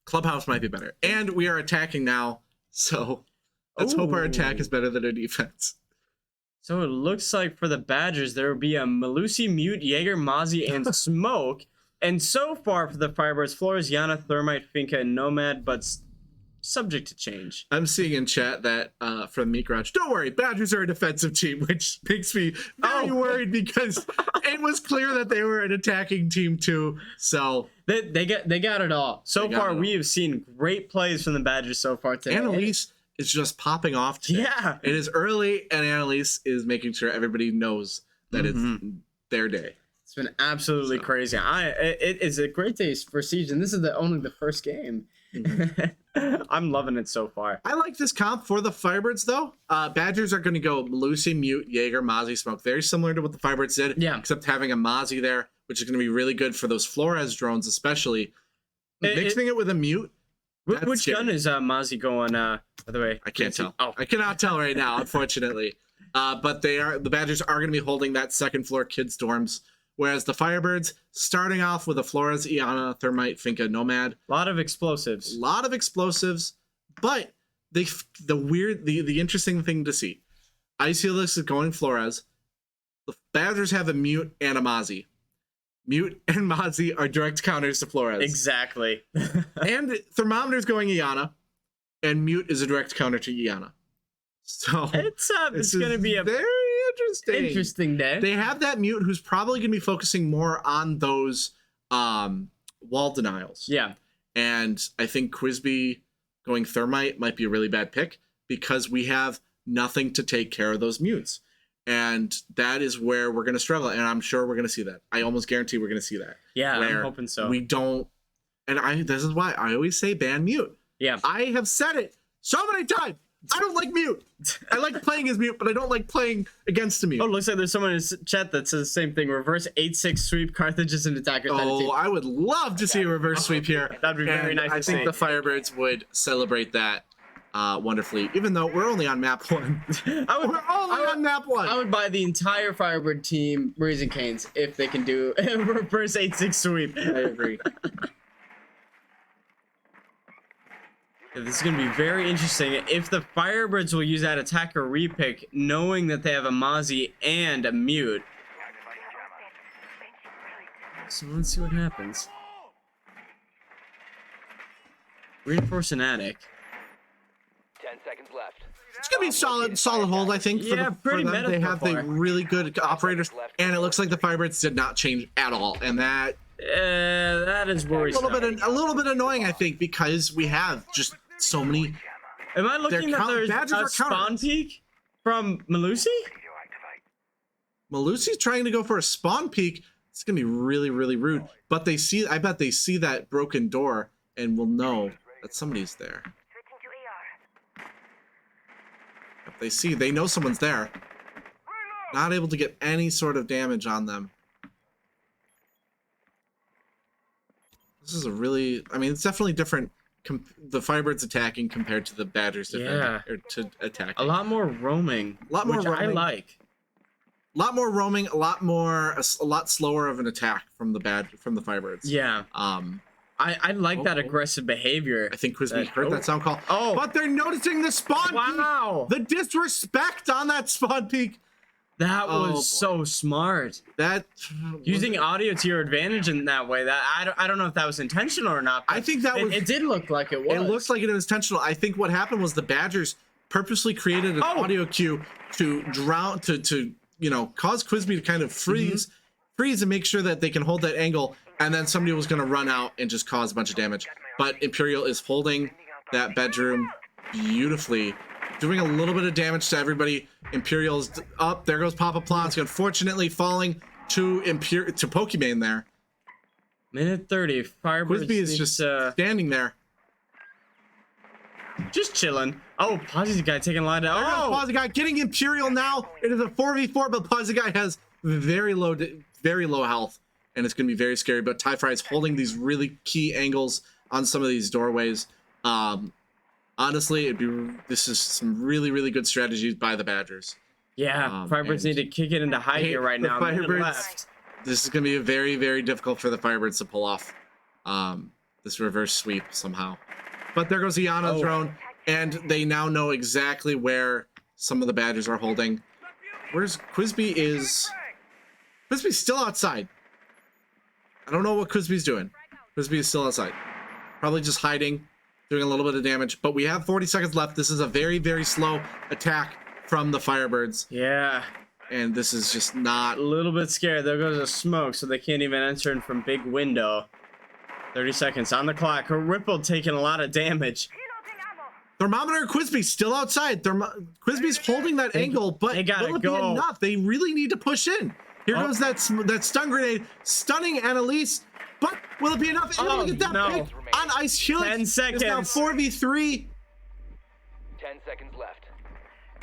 S2: Clubhouse might be better. And we are attacking now. So let's hope our attack is better than our defense.
S5: So it looks like for the Badgers, there will be a Malusi, Mute, Jaeger, Mozzie, and Smoke. And so far for the Firebirds, Flores, Yana, Thermite, Finka, and Nomad, but subject to change.
S2: I'm seeing in chat that from Meat Garage, don't worry, Badgers are a defensive team, which makes me very worried because it was clear that they were an attacking team too. So
S5: They got it all. So
S2: They got
S5: far,
S2: it all.
S5: we have seen great plays from the Badgers so far today.
S2: Annalise is just popping off today.
S5: Yeah.
S2: It is early, and Annalise is making sure everybody knows that it's their day.
S5: It's been absolutely crazy. It is a great day for Siege, and this is only the first game. I'm loving it so far.
S2: I like this comp for the Firebirds, though. Badgers are going to go Lucy, Mute, Jaeger, Mozzie, Smoke. Very similar to what the Firebirds did,
S5: Yeah.
S2: except having a Mozzie there, which is going to be really good for those Flores drones, especially. Mixing it with a Mute.
S5: Which gun is Mozzie going, by the way?
S2: I can't tell.
S5: Oh.
S2: I cannot tell right now, unfortunately. But the Badgers are going to be holding that second floor kids' dorms, whereas the Firebirds starting off with a Flores, Iana, Thermite, Finca, Nomad.
S5: A lot of explosives.
S2: A lot of explosives, but the interesting thing to see, Iceolix is going Flores. The Badgers have a Mute and a Mozzie. Mute and Mozzie are direct counters to Flores.
S5: Exactly.
S2: And Thermometer's going Iana, and Mute is a direct counter to Iana. So
S5: It's going to be a
S2: very
S5: interesting day.
S2: They have that Mute who's probably going to be focusing more on those wall denials.
S5: Yeah.
S2: And I think Quizby going Thermite might be a really bad pick because we have nothing to take care of those Mutes. And that is where we're going to struggle. And I'm sure we're going to see that. I almost guarantee we're going to see that.
S5: Yeah,
S2: where
S5: I'm hoping so.
S2: We don't. And this is why I always say ban Mute.
S5: Yeah.
S2: I have said it so many times. I don't like Mute. I like playing as Mute, but I don't like playing against a Mute.
S5: Oh, looks like there's someone in chat that says the same thing. Reverse 8-6 sweep. Carthage is an attacker.
S2: Oh, I would love to see a reverse sweep here.
S5: That'd be very
S2: And
S5: nice
S2: I
S5: to
S2: think
S5: see.
S2: the Firebirds would celebrate that wonderfully, even though we're only on map 1. We're only on map 1.
S5: I would buy the entire Firebird team Raising Canes if they can do a reverse 8-6 sweep.
S2: I agree.
S5: This is going to be very interesting. If the Firebirds will use that attacker repick, knowing that they have a Mozzie and a Mute. So let's see what happens. Reinforce an attic.
S6: 10 seconds left.
S2: It's gonna be solid hold, I think.
S5: Yeah, pretty
S2: them.
S5: meta
S2: They
S5: so
S2: have the
S5: far.
S2: really good operators, and it looks like the Firebirds did not change at all, and that
S5: That is
S2: a
S5: worrisome.
S2: little bit annoying, I think, because we have just so many.
S5: Am I looking at there's
S2: Badgers
S5: a
S2: are
S5: spawn
S2: counters.
S5: peek from Malusi?
S2: Malusi's trying to go for a spawn peek. It's gonna be really, really rude. But I bet they see that broken door and will know that somebody's there. If they know someone's there. Not able to get any sort of damage on them. This is it's definitely different. The Firebirds attacking compared to the Badgers defending,
S5: Yeah.
S2: or to attack.
S5: A lot more roaming.
S2: Lot more
S5: which I
S2: roaming.
S5: like.
S2: A lot more roaming, a lot slower of an attack from the Firebirds.
S5: Yeah. I like that aggressive behavior.
S2: I think Quizby heard that sound call.
S5: Oh.
S2: But they're noticing the spawn
S5: Wow.
S2: peek. The disrespect on that spawn peek.
S5: That
S2: Oh, boy.
S5: was so smart.
S2: That
S5: Using audio to your advantage in that way. That I don't know if that was intentional or not. But
S2: I think that was.
S5: it did look like it was.
S2: It looks like it was intentional. I think what happened was the Badgers purposely created an
S5: Oh.
S2: audio cue to drown to cause Quizby to kind of freeze and make sure that they can hold that angle, and then somebody was going to run out and just cause a bunch of damage. But Imperial is holding that bedroom beautifully, doing a little bit of damage to everybody. Imperial's up. There goes Papa Plonsk, unfortunately falling to Pokimane there.
S5: Minute 30. Firebirds
S2: Quizby is just standing there.
S5: just chilling. Oh, Posse's guy taking a lot of.
S2: There goes
S5: Oh,
S2: Pause Guy getting Imperial now. It is a 4v4, but Pause Guy has very low health, and it's going to be very scary. But Ty Fry is holding these really key angles on some of these doorways. Honestly, this is some really, really good strategies by the Badgers.
S5: yeah. Firebirds
S2: and
S5: need to kick it into high gear right
S2: the
S5: now. Minute
S2: Firebirds-
S5: left.
S2: This is going to be very, very difficult for the Firebirds to pull off this reverse sweep somehow. But there goes Iana's drone, and they now know exactly where some of the Badgers are holding. Where's Quizby Quizby's still outside. I don't know what Quizby's doing. Quizby is still outside. Probably just hiding, doing a little bit of damage. But we have 40 seconds left. This is a very, very slow attack from the Firebirds.
S5: Yeah.
S2: And this is just not...
S5: A little bit scared. There goes a smoke, so they can't even enter in from big window. 30 seconds on the clock. Ripple taking a lot of damage.
S2: Thermometer Quizby still outside. Quizby's holding that angle, but
S5: they gotta
S2: will it be
S5: go.
S2: enough? They really need to push in. Here goes that stun grenade, stunning Annalise. But will it be enough? Able to get that pick on Ice Helix.
S5: 10 seconds.
S2: It's now 4v3.
S6: 10 seconds left.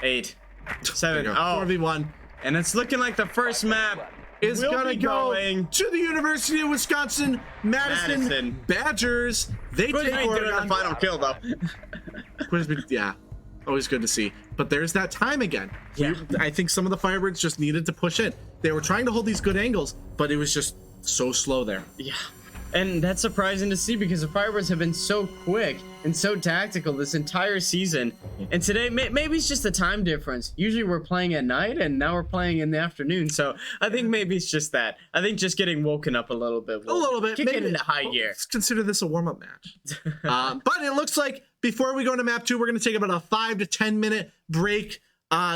S5: 8, 7.
S2: There you go. 4v1.
S5: And it's looking like the first map
S2: Is
S5: will
S2: gonna
S5: be
S2: go
S5: going
S2: to the University of Wisconsin Madison Badgers. They
S5: Quiz
S2: take
S5: ain't doing the
S2: Oregon.
S5: final kill though.
S2: Yeah, always good to see. But there's that time again.
S5: Yeah.
S2: I think some of the Firebirds just needed to push in. They were trying to hold these good angles, but it was just so slow there.
S5: Yeah. And that's surprising to see because the Firebirds have been so quick and so tactical this entire season. And today, maybe it's just the time difference. Usually we're playing at night and now we're playing in the afternoon. So I think maybe it's just that. I think just getting woken up a little bit.
S2: A little bit.
S5: Kick it into high gear.
S2: Let's consider this a warm-up match. But it looks like before we go into map 2, we're going to take about a 5 to 10 minute break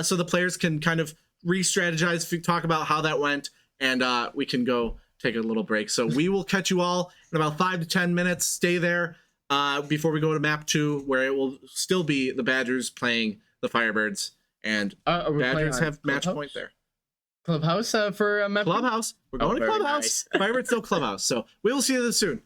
S2: so the players can kind of re-strategize, talk about how that went, and we can go take a little break. So we will catch you all in about 5 to 10 minutes. Stay there before we go to map 2, where it will still be the Badgers playing the Firebirds, and Badgers have match point there.
S5: Clubhouse for map
S2: Clubhouse. We're going to
S5: very
S2: Clubhouse.
S5: nice.
S2: Firebirds still Clubhouse. So we will see you soon.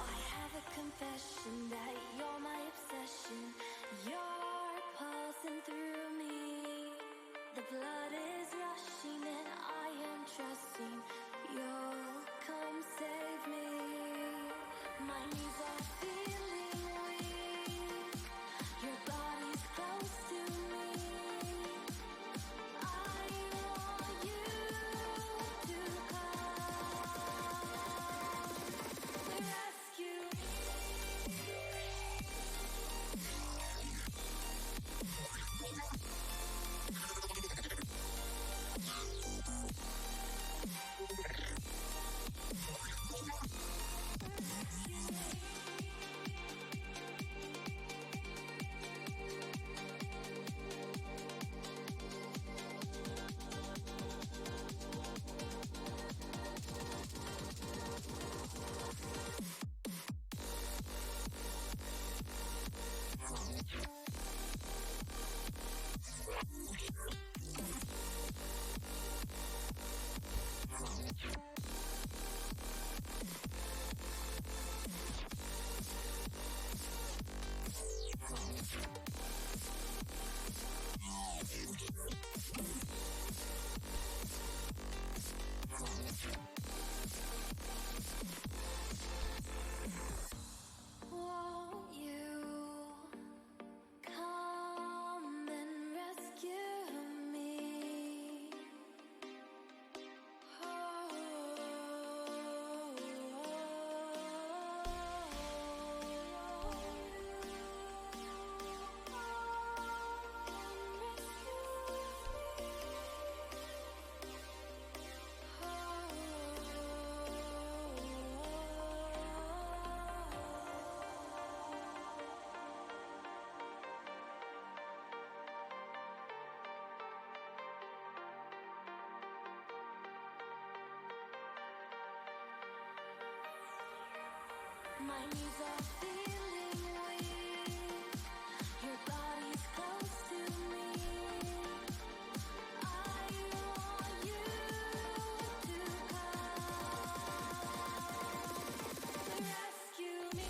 S1: I have a confession that you're my obsession. You're pulsing through me. The blood is rushing and I am trusting you'll come save me. My knees are feeling weak. Your body's close to me. I want you to come rescue me. Won't you come and rescue me? My knees are feeling weak. Your body's close to me. I want you to come rescue me.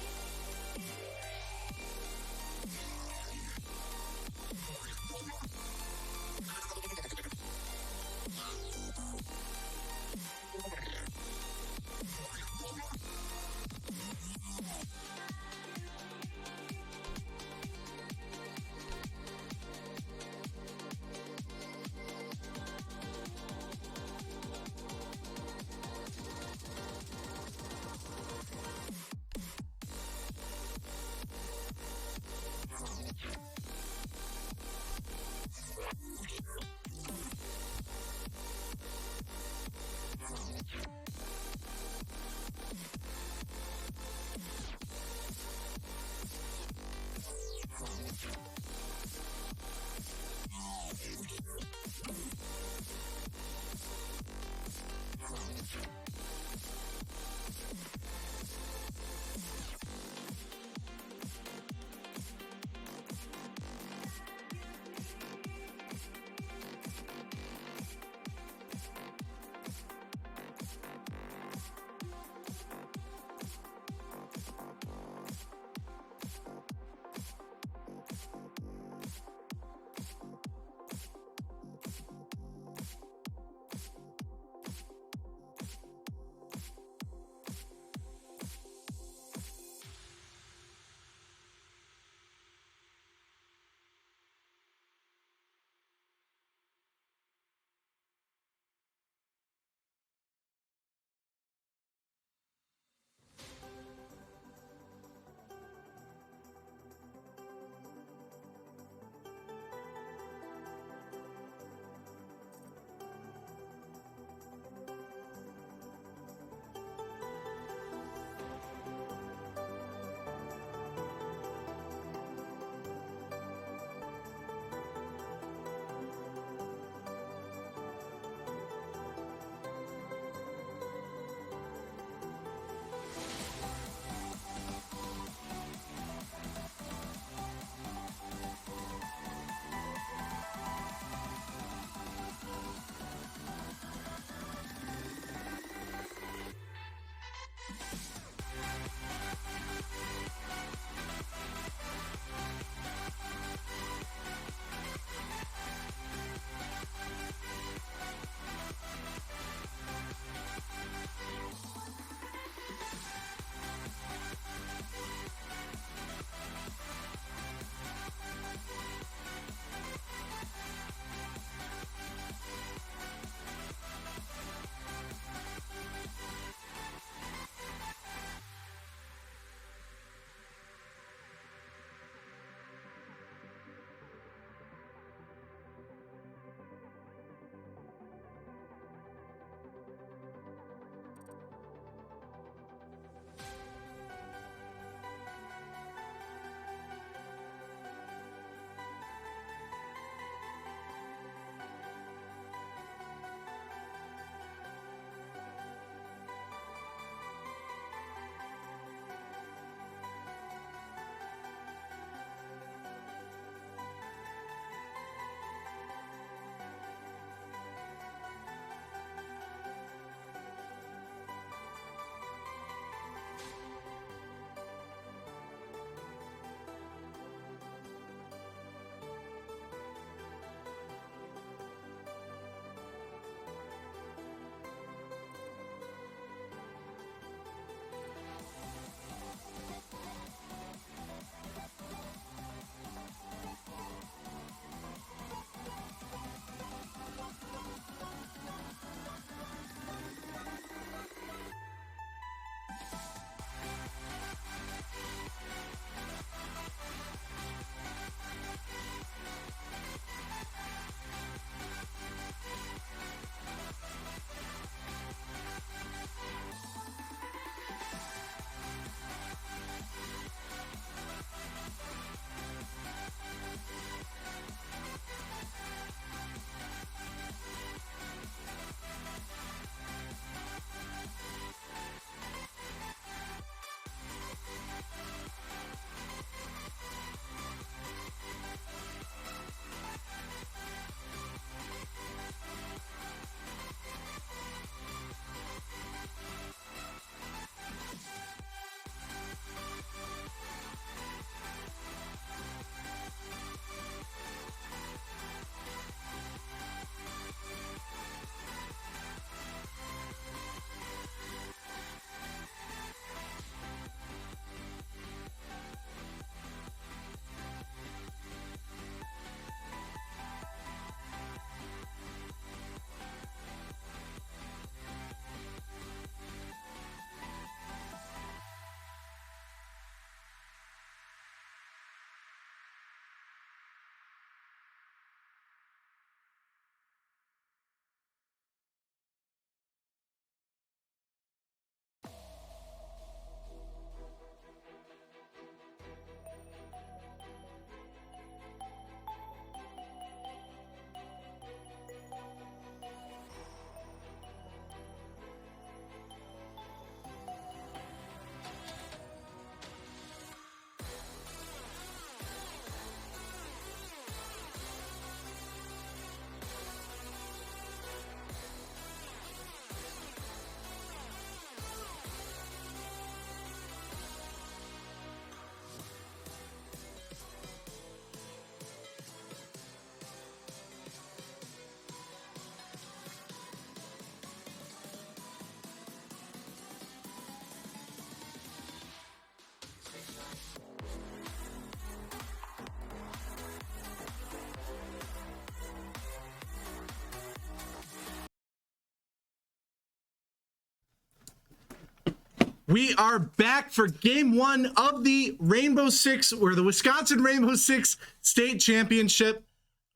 S2: We are back for game 1 of the Rainbow Six, or the Wisconsin Rainbow Six State Championship.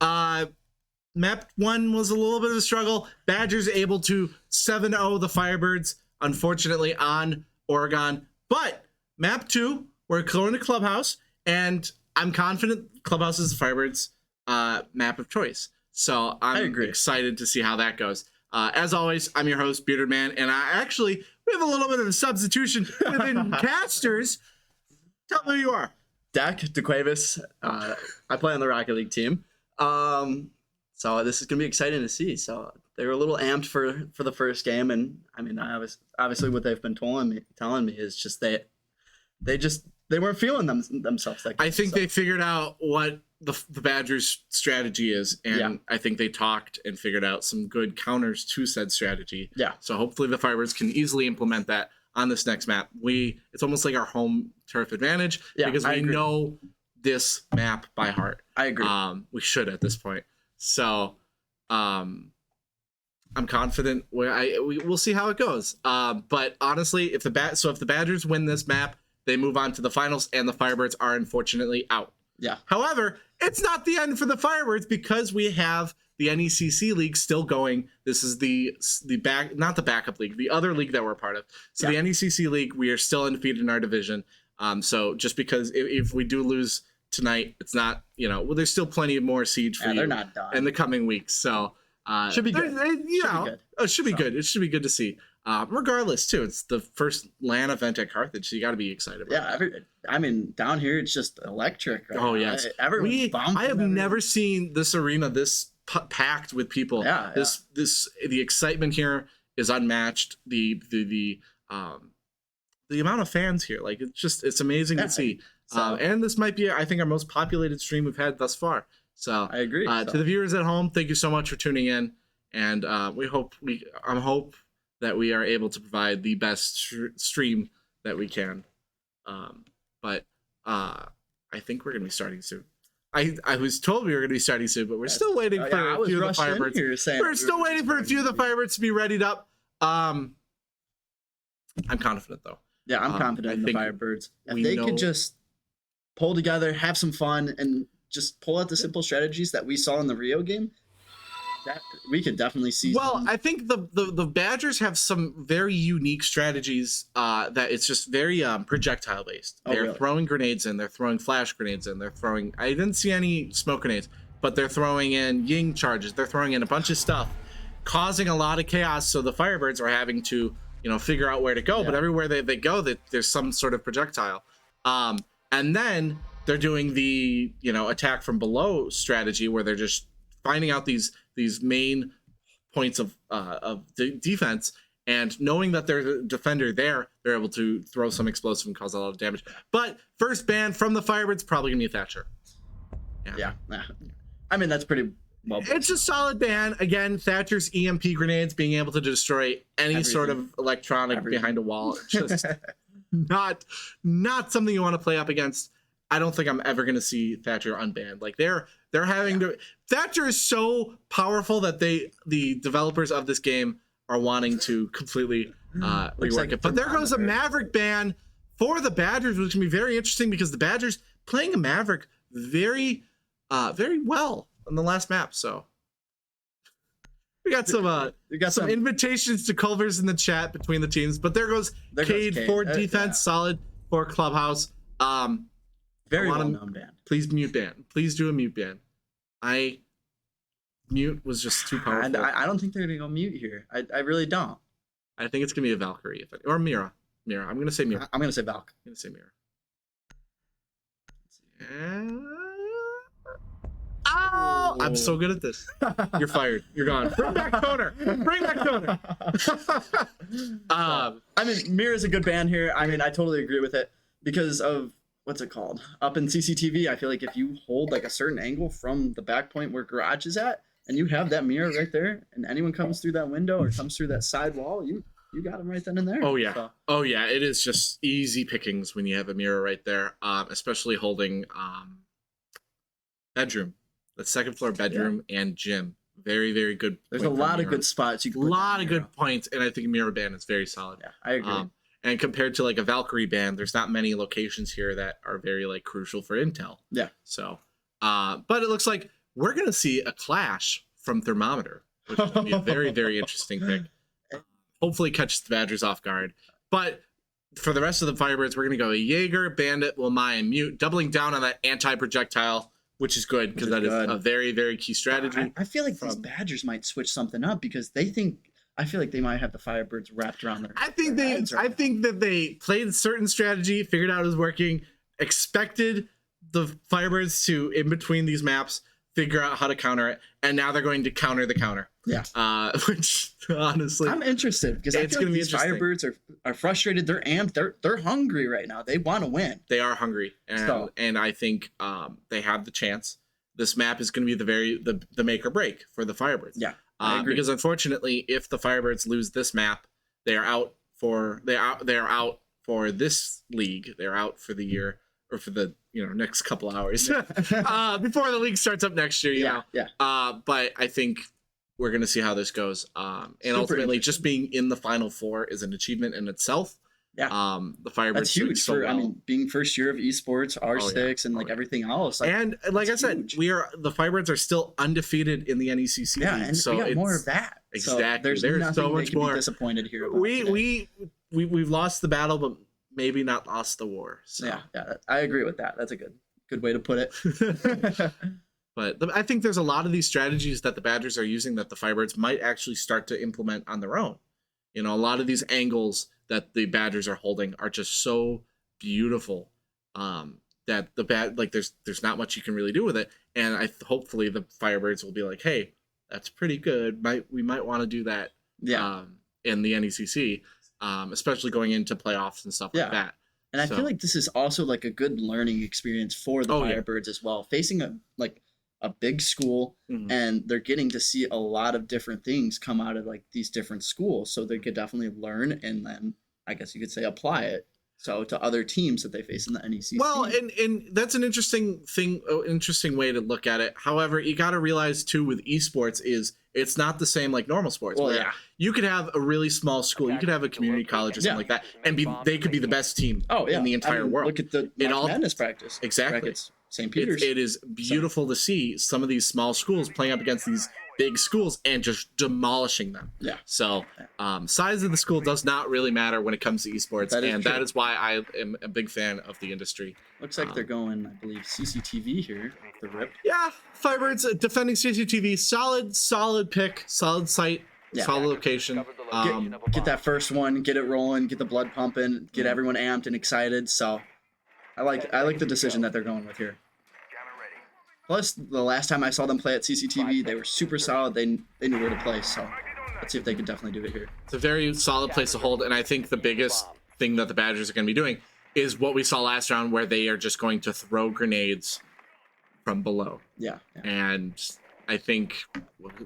S2: Map 1 was a little bit of a struggle. Badgers able to 7-0 the Firebirds, unfortunately, on Oregon. But map 2, we're going to Clubhouse, and I'm confident Clubhouse is the Firebirds' map of choice. So I'm excited to see how that goes. As always, I'm your host, Bearded Man, and we have a little bit of a substitution within casters. Tell me who you are.
S7: Dak DeQuavis. I play on the Rocket League team. So this is gonna be exciting to see. So they were a little amped for the first game, and I mean, obviously what they've been telling me is just they weren't feeling themselves. That game,
S2: I think they figured out what the Badgers' strategy is, and I think they talked and figured out some good counters to said strategy.
S7: Yeah.
S2: So hopefully the Firebirds can easily implement that on this next map. It's almost like our home turf advantage because we know this map by heart.
S7: I agree.
S2: We should at this point. So I'm confident we'll see how it goes. But honestly, if the Badgers win this map, they move on to the finals, and the Firebirds are unfortunately out.
S7: Yeah.
S2: However, it's not the end for the Firebirds because we have the NECC league still going. This is not the backup league, the other league that we're a part of. So the NECC league, we are still undefeated in our division. So just because if we do lose tonight, it's not, there's still plenty of more siege for you
S7: they're not done
S2: in the coming weeks. So
S7: should be good.
S2: It should be good. It should be good to see. Regardless, too, it's the first LAN event at Carthage, so you got to be excited about it.
S7: I mean, down here it's just electric. Right now.
S2: Yes.
S7: I
S2: have never seen this arena this packed with people. The excitement here is unmatched. The amount of fans here, like it's amazing to see. And this might be, I think, our most populated stream we've had thus far. So
S7: I agree.
S2: To the viewers at home, thank you so much for tuning in, and we hope that we are able to provide the best stream that we can. But I think we're going to be starting soon. I was told we were going to be starting soon, but we're still waiting for a few of the Firebirds. We're still waiting for a few of the Firebirds to be readied up. I'm confident, though.
S7: Yeah, I'm confident in the Firebirds. If they could just pull together, have some fun, and just pull out the simple strategies that we saw in the Rio game, that we could definitely see.
S2: Well, I think the Badgers have some very unique strategies that it's just very projectile based. They're throwing grenades in, they're throwing flash grenades in, I didn't see any smoke grenades, but they're throwing in ying charges, they're throwing in a bunch of stuff, causing a lot of chaos. So the Firebirds are having to figure out where to go, but everywhere they go, there's some sort of projectile. And then they're doing the attack from below strategy, where they're just finding out these main points of defense, and knowing that there's a defender there, they're able to throw some explosive and cause a lot of damage. But first ban from the Firebirds, probably gonna be a Thatcher.
S7: Yeah. I mean, that's pretty well.
S2: It's a solid ban. Again, Thatcher's EMP grenades being able to destroy any sort of electronic behind a wall. Just not something you want to play up against. I don't think I'm ever going to see Thatcher unbanned. Like they're having to. Thatcher is so powerful that the developers of this game are wanting to completely rework it. But there goes a Maverick ban for the Badgers, which can be very interesting because the Badgers playing a Maverick very well on the last map. So we got some invitations to Culvers in the chat between the teams. But there goes Cade for defense, solid for Clubhouse.
S7: Very well known ban.
S2: Please mute ban. Please do a mute ban. Mute was just too powerful.
S7: I don't think they're gonna go mute here. I really don't.
S2: I think it's gonna be a Valkyrie or Mira. I'm gonna say Mira.
S7: I'm gonna say Valk.
S2: I'm gonna say Mira. Oh, I'm so good at this. You're fired. You're gone. Bring back Toner.
S7: I mean, Mira's a good ban here. I mean, I totally agree with it because of what's it called? Up in CCTV, I feel like if you hold like a certain angle from the back point where garage is at, and you have that mirror right there, and anyone comes through that window or comes through that side wall, you got them right then and there.
S2: Oh yeah.
S7: So.
S2: Oh yeah. It is just easy pickings when you have a mirror right there, especially holding bedroom, the second floor bedroom and gym. Very, very good.
S7: There's a lot of good spots. You can
S2: a lot of good points, and I think mirror ban is very solid.
S7: Yeah, I agree.
S2: And compared to like a Valkyrie band, there's not many locations here that are very like crucial for intel.
S7: Yeah.
S2: So, but it looks like we're gonna see a clash from Thermometer, which is gonna be a very, very interesting pick. Hopefully catches the Badgers off guard. But for the rest of the Firebirds, we're gonna go Jaeger, Bandit, Wilmai, and Mute, doubling down on that anti-projectile, which is good because that is a very, very key strategy.
S7: I feel like these Badgers might switch something up because they think. I feel like they might have the Firebirds wrapped around their.
S2: I think that they played a certain strategy, figured out it was working, expected the Firebirds to, in between these maps, figure out how to counter it, and now they're going to counter the counter.
S7: Yeah.
S2: Which honestly,
S7: I'm interested because I feel like these Firebirds are frustrated. They're amped. They're hungry right now. They want to win.
S2: They are hungry, and I think they have the chance. This map is going to be the make or break for the Firebirds.
S7: Yeah.
S2: Because unfortunately, if the Firebirds lose this map, they are out for this league. They're out for the year or for the next couple hours before the league starts up next year.
S7: Yeah.
S2: But I think we're gonna see how this goes. And ultimately, just being in the Final Four is an achievement in itself.
S7: Yeah.
S2: The Firebirds
S7: That's huge
S2: so well.
S7: being first year of esports, R6, and everything else.
S2: And like I said, the Firebirds are still undefeated in the NECC.
S7: Yeah, and
S2: so
S7: we got more of that.
S2: Exactly.
S7: So
S2: there's so much more.
S7: Be disappointed here. About
S2: We've lost the battle, but maybe not lost the war. So.
S7: Yeah, I agree with that. That's a good way to put it.
S2: But I think there's a lot of these strategies that the Badgers are using that the Firebirds might actually start to implement on their own. A lot of these angles that the Badgers are holding are just so beautiful that there's not much you can really do with it. And hopefully the Firebirds will be like, hey, that's pretty good. We might want to do that. In the NECC, especially going into playoffs and stuff like that.
S7: And I feel like this is also like a good learning experience for the Firebirds as well, facing a big school, and they're getting to see a lot of different things come out of like these different schools. So they could definitely learn and then I guess you could say apply it. So to other teams that they face in the NECC.
S2: Well, and that's an interesting way to look at it. However, you got to realize too with esports is it's not the same like normal sports.
S7: Well,
S2: you could have a really small school, you could have a community college or something like that, and they could be the best team in the entire world.
S7: Look at the Madness practice.
S2: Exactly.
S7: St. Peter's.
S2: It is beautiful to see some of these small schools playing up against these big schools and just demolishing them.
S7: Yeah.
S2: So size of the school does not really matter when it comes to esports, that is why I am a big fan of the industry.
S7: Looks like they're going, I believe, CCTV here. The rip.
S2: Yeah, Firebirds defending CCTV, solid pick, solid site, solid location.
S7: Get that first one, get it rolling, get the blood pumping, get everyone amped and excited. So I like the decision that they're going with here. Plus, the last time I saw them play at CCTV, they were super solid. They knew where to play. So let's see if they can definitely do it here.
S2: It's a very solid place to hold, and I think the biggest thing that the Badgers are going to be doing is what we saw last round, where they are just going to throw grenades from below.
S7: Yeah.
S2: And I think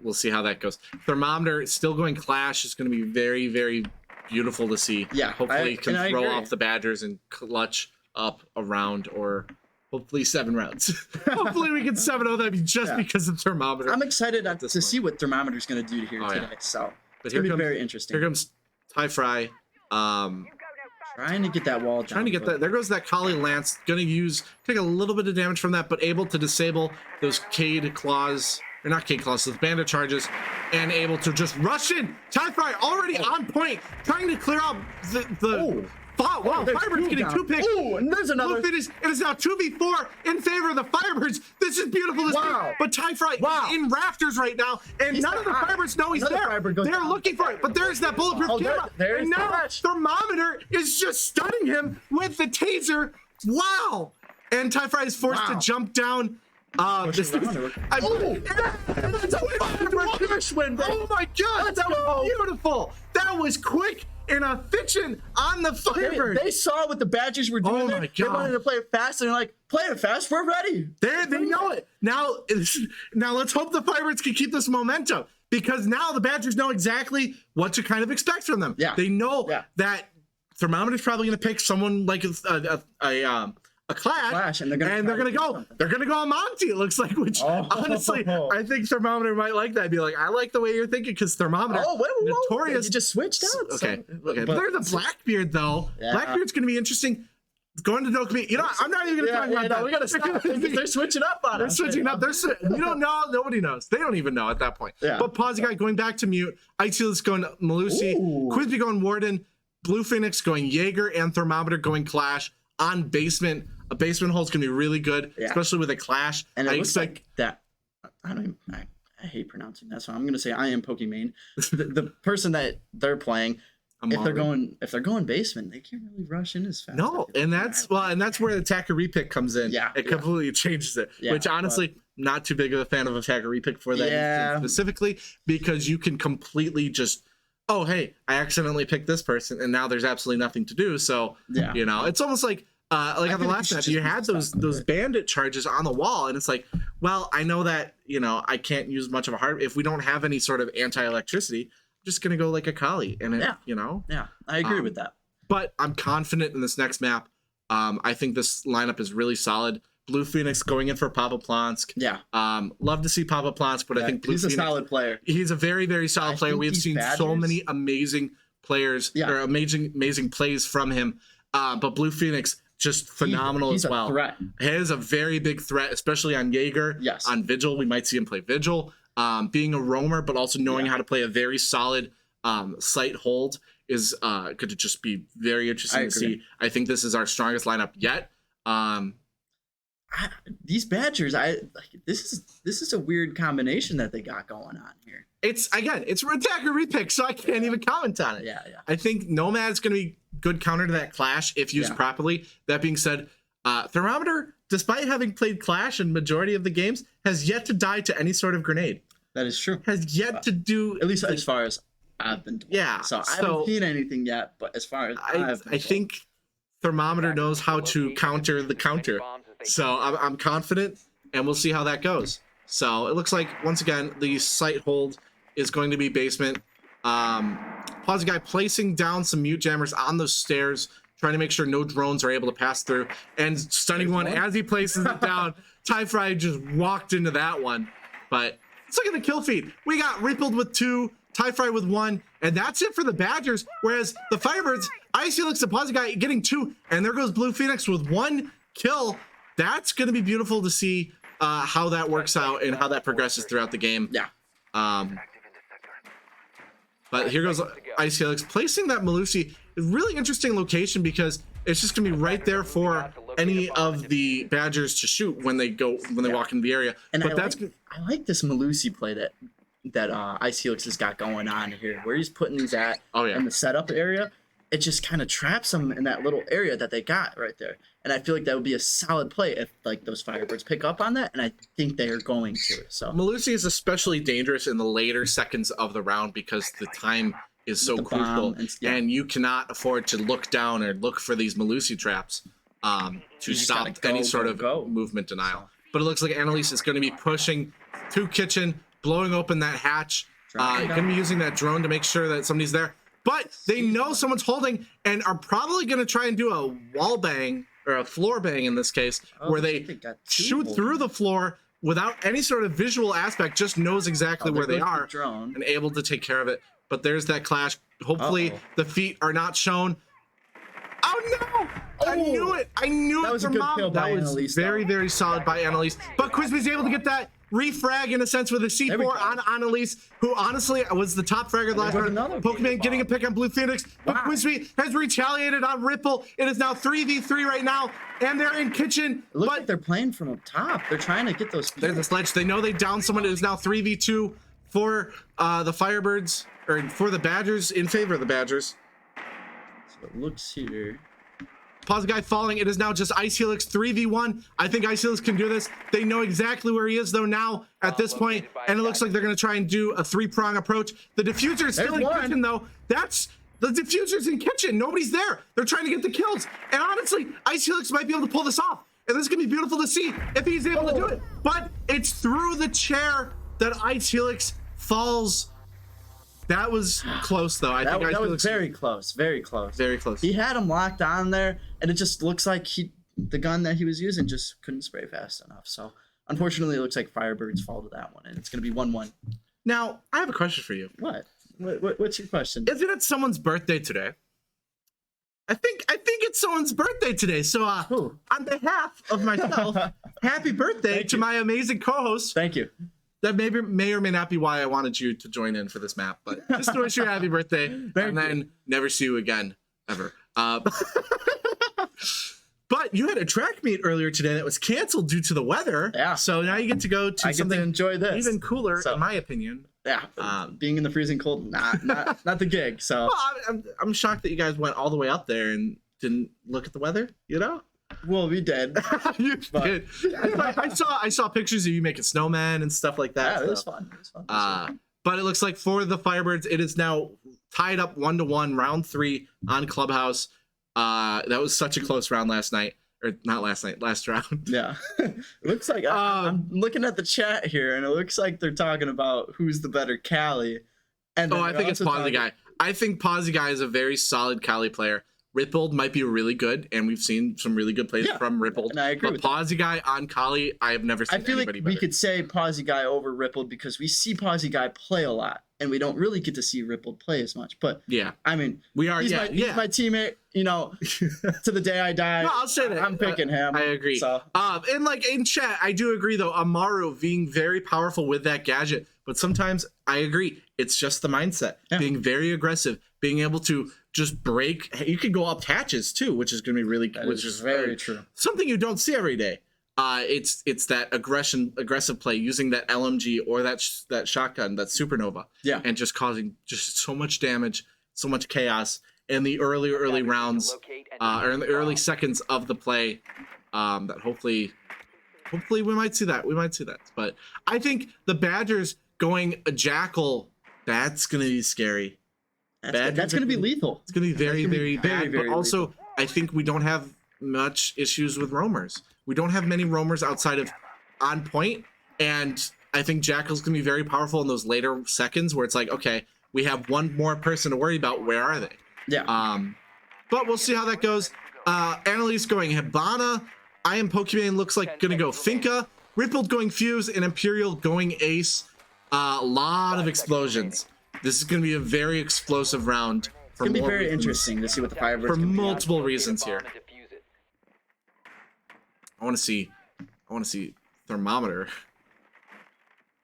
S2: we'll see how that goes. Thermometer still going Clash is going to be very, very beautiful to see.
S7: Yeah,
S2: hopefully can throw off the Badgers and clutch up a round or hopefully 7 rounds. Hopefully we can 7-0 them just because of Thermometer.
S7: I'm excited to see what Thermometer's going to do here today. Yeah. So it's going to be very interesting.
S2: Here comes Ty Fry.
S7: Trying to get that wall down.
S2: Trying to get that. There goes that Kali Lance. Going to take a little bit of damage from that, but able to disable those Cade Claws. Or not Cade Claws, those Bandit charges. And able to just rush in. Ty Fry already on point. Trying to clear out the wow, Firebirds getting 2 picks.
S7: Oh, and there's another.
S2: It is now 2v4 in favor of the Firebirds. This is beautiful to see. But Ty Fry in rafters right now, and none of the Firebirds know he's there. They're looking for it, but there's that bulletproof camera. And now Thermometer is just stunning him with the taser. Wow. And Ty Fry is forced to jump down. Oh my God, that was beautiful. That was quick and efficient on the Firebirds.
S7: They saw what the Badgers were doing.
S2: Oh my God.
S7: They wanted to play it fast, and they're like, play it fast, we're ready.
S2: They know it. Now let's hope the Firebirds can keep this momentum, because now the Badgers know exactly what to kind of expect from them.
S7: Yeah.
S2: They know that Thermometer's probably going to pick someone like a a clash,
S7: and they're gonna
S2: go on Monty, it looks like, which honestly I think Thermometer might like that. Be like, I like the way you're thinking, because Thermometer notorious.
S7: You just switched out.
S2: Okay, but there's a Blackbeard though.
S7: Yeah.
S2: Blackbeard's gonna be interesting. Going to Dokumi, I'm not even gonna talk about that.
S7: We gotta stop. They're switching up on us.
S2: They're switching up. You don't know. Nobody knows. They don't even know at that point.
S7: Yeah.
S2: But Pause Guy going back to mute. Iceelix going Malusi.
S7: Ooh.
S2: Quizby going Warden. Blue Phoenix going Jaeger, and Thermometer going Clash on basement. A basement hole's gonna be really good, especially with a Clash.
S7: And it looks like that. I hate pronouncing that, so I'm gonna say I am Pokimane. the person that they're playing. If they're going basement, they can't really rush in as fast.
S2: No, and that's where the attacker repick comes in.
S7: Yeah,
S2: it completely changes it.
S7: Yeah,
S2: which honestly, not too big of a fan of attacker repick for that instance specifically, because you can completely just, oh hey, I accidentally picked this person, and now there's absolutely nothing to do. So it's almost like on the last match, you had those bandit charges on the wall, and it's like, well, I know that I can't use much of a hard if we don't have any sort of anti-electricity. Just gonna go like a Kali, and
S7: I agree with that.
S2: But I'm confident in this next map. I think this lineup is really solid. Blue Phoenix going in for Papa Plansk.
S7: Yeah.
S2: Love to see Papa Plansk, but I think Blue
S7: he's
S2: Phoenix,
S7: a solid player.
S2: He's a very, very solid player. We have seen so many amazing players or amazing plays from him. But Blue Phoenix just phenomenal
S7: he's
S2: as well.
S7: A threat.
S2: He is a very big threat, especially on Jaeger.
S7: Yes.
S2: On Vigil, we might see him play Vigil. Being a roamer, but also knowing how to play a very solid sight hold is could just be very interesting to see. I think this is our strongest lineup yet.
S7: These Badgers, this is a weird combination that they got going on here.
S2: It's attacker repick, so I can't even comment on it.
S7: Yeah.
S2: I think Nomad's going to be good counter to that Clash if used properly. That being said, Thermometer, despite having played Clash in majority of the games, has yet to die to any sort of grenade.
S7: That is true.
S2: Has yet to do,
S7: at least as far as I've been told.
S2: Yeah.
S7: So I haven't seen anything yet, but as far as
S2: I think Thermometer knows how to counter the counter. So I'm confident, and we'll see how that goes. So it looks like, once again, the sight hold is going to be basement. Pause Guy placing down some mute jammers on those stairs, trying to make sure no drones are able to pass through, and stunning one as he places it down. Ty Fry just walked into that one, but let's look at the kill feed. We got Rippled with 2, Ty Fry with 1, and that's it for the Badgers. Whereas the Firebirds, Iceelix and Pause Guy getting 2, and there goes Blue Phoenix with 1 kill. That's going to be beautiful to see how that works out and how that progresses throughout the game.
S7: Yeah.
S2: But here goes Iceelix placing that Malusi. Really interesting location, because it's just gonna be right there for any of the Badgers to shoot when they walk into the area.
S7: And
S2: but
S7: I like this Malusi play that Iceelix has got going on here, where he's putting these at in the setup area. It just kind of traps them in that little area that they got right there. And I feel like that would be a solid play if those Firebirds pick up on that, and I think they are going to. So
S2: Malusi is especially dangerous in the later seconds of the round, because the time is so crucial, and you cannot afford to look down or look for these Malusi traps to stop any sort of movement denial. But it looks like Annalise is going to be pushing to kitchen, blowing open that hatch, going to be using that drone to make sure that somebody's there. But they know someone's holding, and are probably going to try and do a wall bang, or a floor bang in this case, where they shoot through the floor without any sort of visual aspect, just knows exactly where they are and able to take care of it. But there's that clash. Hopefully the feet are not shown. Oh no! I knew it! I knew it from Mom. That was very, very solid by Annalise. But Quizby's able to get that refrag in a sense with a C4 on Annalise, who honestly was the top fragger the last round. Pokemon getting a pick on Blue Phoenix, but Quizby has retaliated on Ripple. It is now 3v3 right now, and they're in kitchen.
S7: It looks like they're playing from up top. They're trying to get those.
S2: There's a sledge. They know they downed someone. It is now 3v2 for the Firebirds, or for the Badgers, in favor of the Badgers.
S7: So it looks here.
S2: Pause Guy falling. It is now just Iceelix 3v1. I think Iceelix can do this. They know exactly where he is though now at this point, and it looks like they're going to try and do a 3-prong approach. The diffuser is still in kitchen though. That's the diffuser's in kitchen. Nobody's there. They're trying to get the kills, and honestly, Iceelix might be able to pull this off, and this is going to be beautiful to see if he's able to do it. But it's through the chair that Iceelix falls. That was close though.
S7: That was very close. Very close.
S2: Very close.
S7: He had him locked on there, and it just looks like he the gun that he was using just couldn't spray fast enough. So unfortunately, it looks like Firebirds fall to that one, and it's going to be 1-1.
S2: Now, I have a question for you.
S7: What? What's your question?
S2: Isn't it someone's birthday today? I think it's someone's birthday today. So
S7: Who?
S2: on behalf of myself, happy birthday
S7: Thank
S2: to
S7: you.
S2: my amazing co-host.
S7: Thank you.
S2: That may or may not be why I wanted you to join in for this map, but just to wish you a happy birthday and then never see you again ever. But you had a track meet earlier today that was canceled due to the weather.
S7: Yeah.
S2: So now you get to go to
S7: I get to
S2: something
S7: enjoy this.
S2: even cooler,
S7: So-
S2: in my opinion.
S7: Yeah. Being in the freezing cold, not the gig. So
S2: Well, I'm shocked that you guys went all the way up there and didn't look at the weather. You know,
S7: well, we did.
S2: you
S7: But-
S2: did. I saw pictures of you making snowmen and stuff like that.
S7: Yeah, it was
S2: so.
S7: fun. It was fun.
S2: But it looks like for the Firebirds, it is now tied up 1-1, round 3 on Clubhouse. That was such a close round last night, or not last night, last round.
S7: Yeah. It looks like I'm looking at the chat here, and it looks like they're talking about who's the better Cali. And
S2: Oh, I think it's Pawsey Guy. I think Pawsey Guy is a very solid Cali player. Rippled might be really good, and we've seen some really good plays from Rippled.
S7: And I agree
S2: but
S7: with that.
S2: Pawsey Guy on Kali, I have never seen
S7: I feel like
S2: anybody
S7: we
S2: better.
S7: could say Pawsey Guy over Rippled because we see Pawsey Guy play a lot, and we don't really get to see Rippled play as much. But
S2: Yeah,
S7: I mean,
S2: we are.
S7: he's
S2: Yeah,
S7: he's my teammate. You know, to the day I die.
S2: No, I'll say that.
S7: I'm picking him.
S2: I agree.
S7: So
S2: And like in chat, I do agree though. Amaru being very powerful with that gadget, but sometimes I agree. It's just the mindset.
S7: Yeah.
S2: Being very aggressive, being able to just break. You can go up hatches too, which is going to be really, which is
S7: very true.
S2: something you don't see every day. It's that aggressive play using that LMG or that shotgun, that supernova,
S7: Yeah.
S2: and just causing just so much damage, so much chaos in the early rounds, or in the early seconds of the play. That hopefully we might see that. We might see that. But I think the Badgers going a Jackal, that's gonna be scary.
S7: That's going to be lethal.
S2: It's gonna be very,
S7: gonna be
S2: very
S7: very,
S2: bad.
S7: very
S2: But also, I think we don't have much issues with roamers. We don't have many roamers outside of on point, and I think Jackal's gonna be very powerful in those later seconds where it's like, okay, we have one more person to worry about. Where are they?
S7: Yeah.
S2: But we'll see how that goes. Annalise going Hibana. I Am Pokemon looks like gonna go Finka. Rippled going Fuse, and Imperial going Ace. A lot of explosions. This is gonna be a very explosive round.
S7: It's going to be very interesting to see what the Firebirds
S2: for
S7: can be.
S2: multiple reasons here. I want to see Thermometer.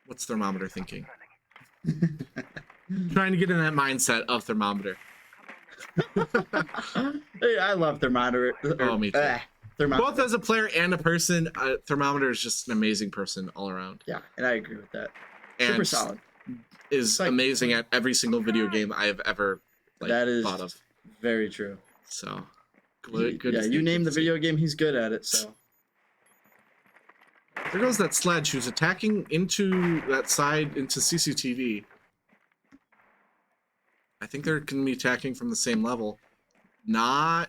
S2: What's Thermometer thinking? Trying to get in that mindset of Thermometer.
S7: Hey, I love Thermometer.
S2: Oh, me too.
S7: Thermometer.
S2: Both as a player and a person, Thermometer is just an amazing person all around.
S7: Yeah, and I agree with that.
S2: And
S7: Super solid.
S2: Is
S7: Like-
S2: amazing at every single video game I have ever
S7: That is
S2: thought of.
S7: very true.
S2: So good. Good
S7: Yeah,
S2: to see,
S7: you
S2: good
S7: name
S2: to
S7: the
S2: see.
S7: video game, he's good at it. So
S2: There goes that sledge who's attacking into that side into CCTV. I think they're going to be attacking from the same level. Not.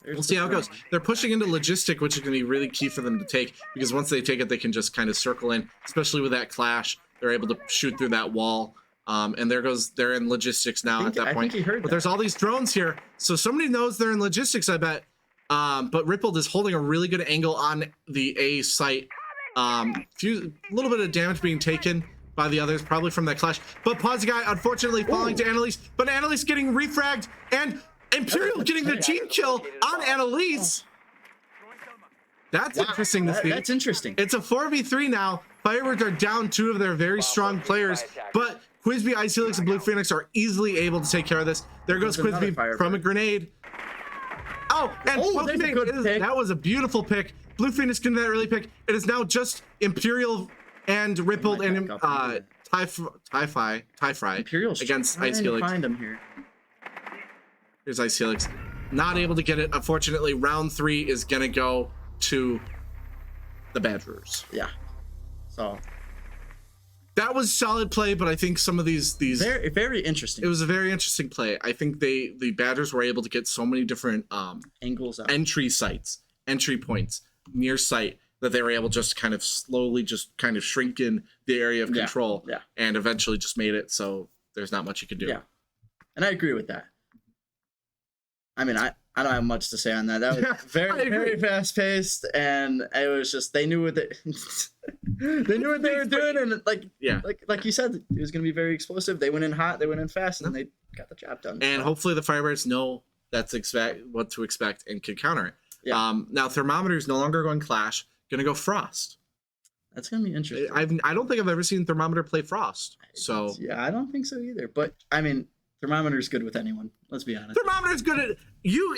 S2: We'll see how it goes. They're pushing into logistic, which is going to be really key for them to take, because once they take it, they can just kind of circle in, especially with that clash. They're able to shoot through that wall. And they're in logistics now at that
S7: I
S2: point.
S7: think he heard
S2: But
S7: that.
S2: there's all these drones here. So somebody knows they're in logistics, I bet. But Rippled is holding a really good angle on the A site. A little bit of damage being taken by the others, probably from that clash. But Pawsey Guy, unfortunately, falling to Annalise. But Annalise getting refragged, and Imperial getting the team kill on Annalise. That's interesting to see.
S7: That's interesting.
S2: It's a 4v3 now. Firebirds are down 2 of their very strong players, but Quizby, Ice Helix, and Blue Phoenix are easily able to take care of this. There goes
S7: There's another
S2: Quizby
S7: Firebird.
S2: from a grenade. Oh, and
S7: there's a
S2: Pokemon,
S7: good pick.
S2: that was a beautiful pick. Blue Phoenix getting that early pick. It is now just Imperial and Rippled and
S7: back up into
S2: Tie-Fry
S7: Imperial's
S2: against
S7: trying
S2: Ice
S7: to
S2: Helix.
S7: find him here.
S2: Here's Ice Helix. Not able to get it. Unfortunately, round 3 is going to go to the Badgers.
S7: Yeah. So
S2: That was solid play, but I think some of these
S7: very, very interesting.
S2: it was a very interesting play. I think the Badgers were able to get so many different
S7: Angles out.
S2: entry points near site, that they were able just kind of slowly just kind of shrink in the area of
S7: Yeah,
S2: control,
S7: yeah.
S2: and eventually just made it so there's not much you could do.
S7: Yeah. And I agree with that. I mean, I I don't have much to say on that. That was
S2: I
S7: very,
S2: agree.
S7: very fast paced, and it was just they knew what they knew what they were doing, and like you said, it was going to be very explosive. They went in hot, they went in fast, and they got the job done.
S2: And hopefully the Firebirds know what to expect and can counter it.
S7: Yeah.
S2: Now Thermometer is no longer going Clash, going to go Frost.
S7: That's going to be interesting.
S2: I don't think I've ever seen Thermometer play Frost. So
S7: yeah, I don't think so either. But I mean, Thermometer's good with anyone. Let's be honest.
S2: Thermometer's good at you.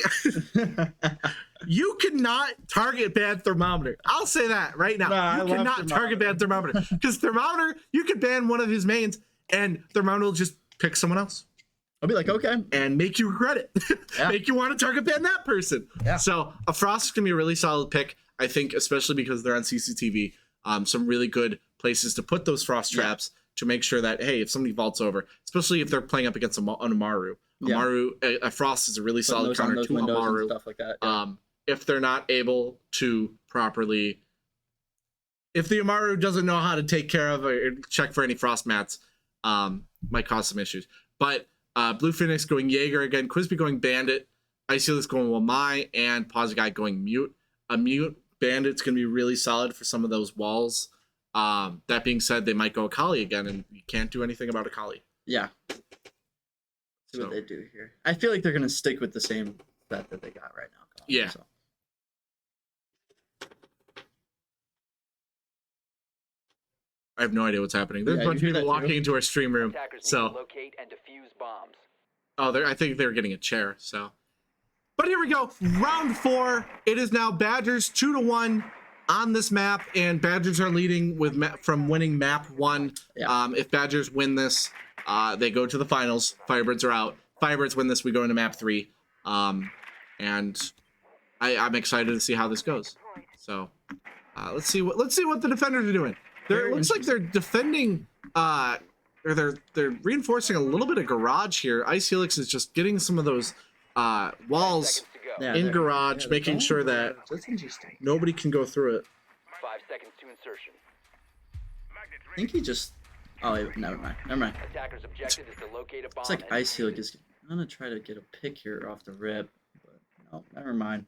S2: You cannot target bad Thermometer. I'll say that right now.
S7: Nah, I
S2: You
S7: love
S2: cannot target bad Thermometer because Thermometer, you could ban one of his mains and Thermometer will just pick someone else
S7: I'll be like, okay.
S2: and make you regret it.
S7: Yeah.
S2: Make you want to target ban that person.
S7: Yeah.
S2: So a Frost is gonna be a really solid pick, I think, especially because they're on CCTV. Some really good places to put those Frost traps to make sure that, hey, if somebody vaults over, especially if they're playing up against an Amaru.
S7: Yeah.
S2: Amaru, a Frost is a really
S7: Putting
S2: solid
S7: those on
S2: counter
S7: those
S2: to
S7: windows and
S2: Amaru.
S7: stuff like that. Yeah.
S2: If they're not able to properly, if the Amaru doesn't know how to take care of or check for any Frost mats, might cause some issues. But Blue Phoenix going Jaeger again, Quizby going Bandit, Icehelix going Wamai, and Pause Guy going Mute. A Mute Bandit's going to be really solid for some of those walls. That being said, they might go Akali again, and you can't do anything about Akali.
S7: Yeah. See
S2: So-
S7: what they do here. I feel like they're going to stick with the same set that they got right now.
S2: Yeah.
S7: So.
S2: I have no idea what's happening. There's
S7: Yeah,
S2: a bunch of
S7: you hear
S2: people
S7: that
S2: walking
S7: too?
S2: into our stream room.
S6: Attackers need to
S2: So,
S6: locate and defuse bombs.
S2: I think they're getting a chair. So, but here we go. Round 4. It is now Badgers 2-1 on this map, and Badgers are leading with from winning map 1.
S7: Yeah.
S2: If Badgers win this, they go to the finals. Firebirds are out. Firebirds win this, we go into map 3. And I'm excited to see how this goes. So, let's see what the defenders are doing. It looks like they're defending, or they're reinforcing a little bit of garage here. Icehelix is just getting some of those walls
S6: Seconds to go.
S7: Yeah,
S2: in
S7: they're-
S2: garage,
S7: yeah,
S2: making
S7: they're
S2: sure
S7: going
S2: that
S7: garage. That's interesting.
S2: nobody can go through it.
S6: 5 seconds to insertion.
S7: I think he just. Oh, wait, never mind. Never mind.
S6: Attackers' objective is to locate a bomb.
S7: It's like
S6: and
S7: Ice Helix
S6: defuse
S7: is. I'm gonna try to get a pick here off the rip, but no, never mind.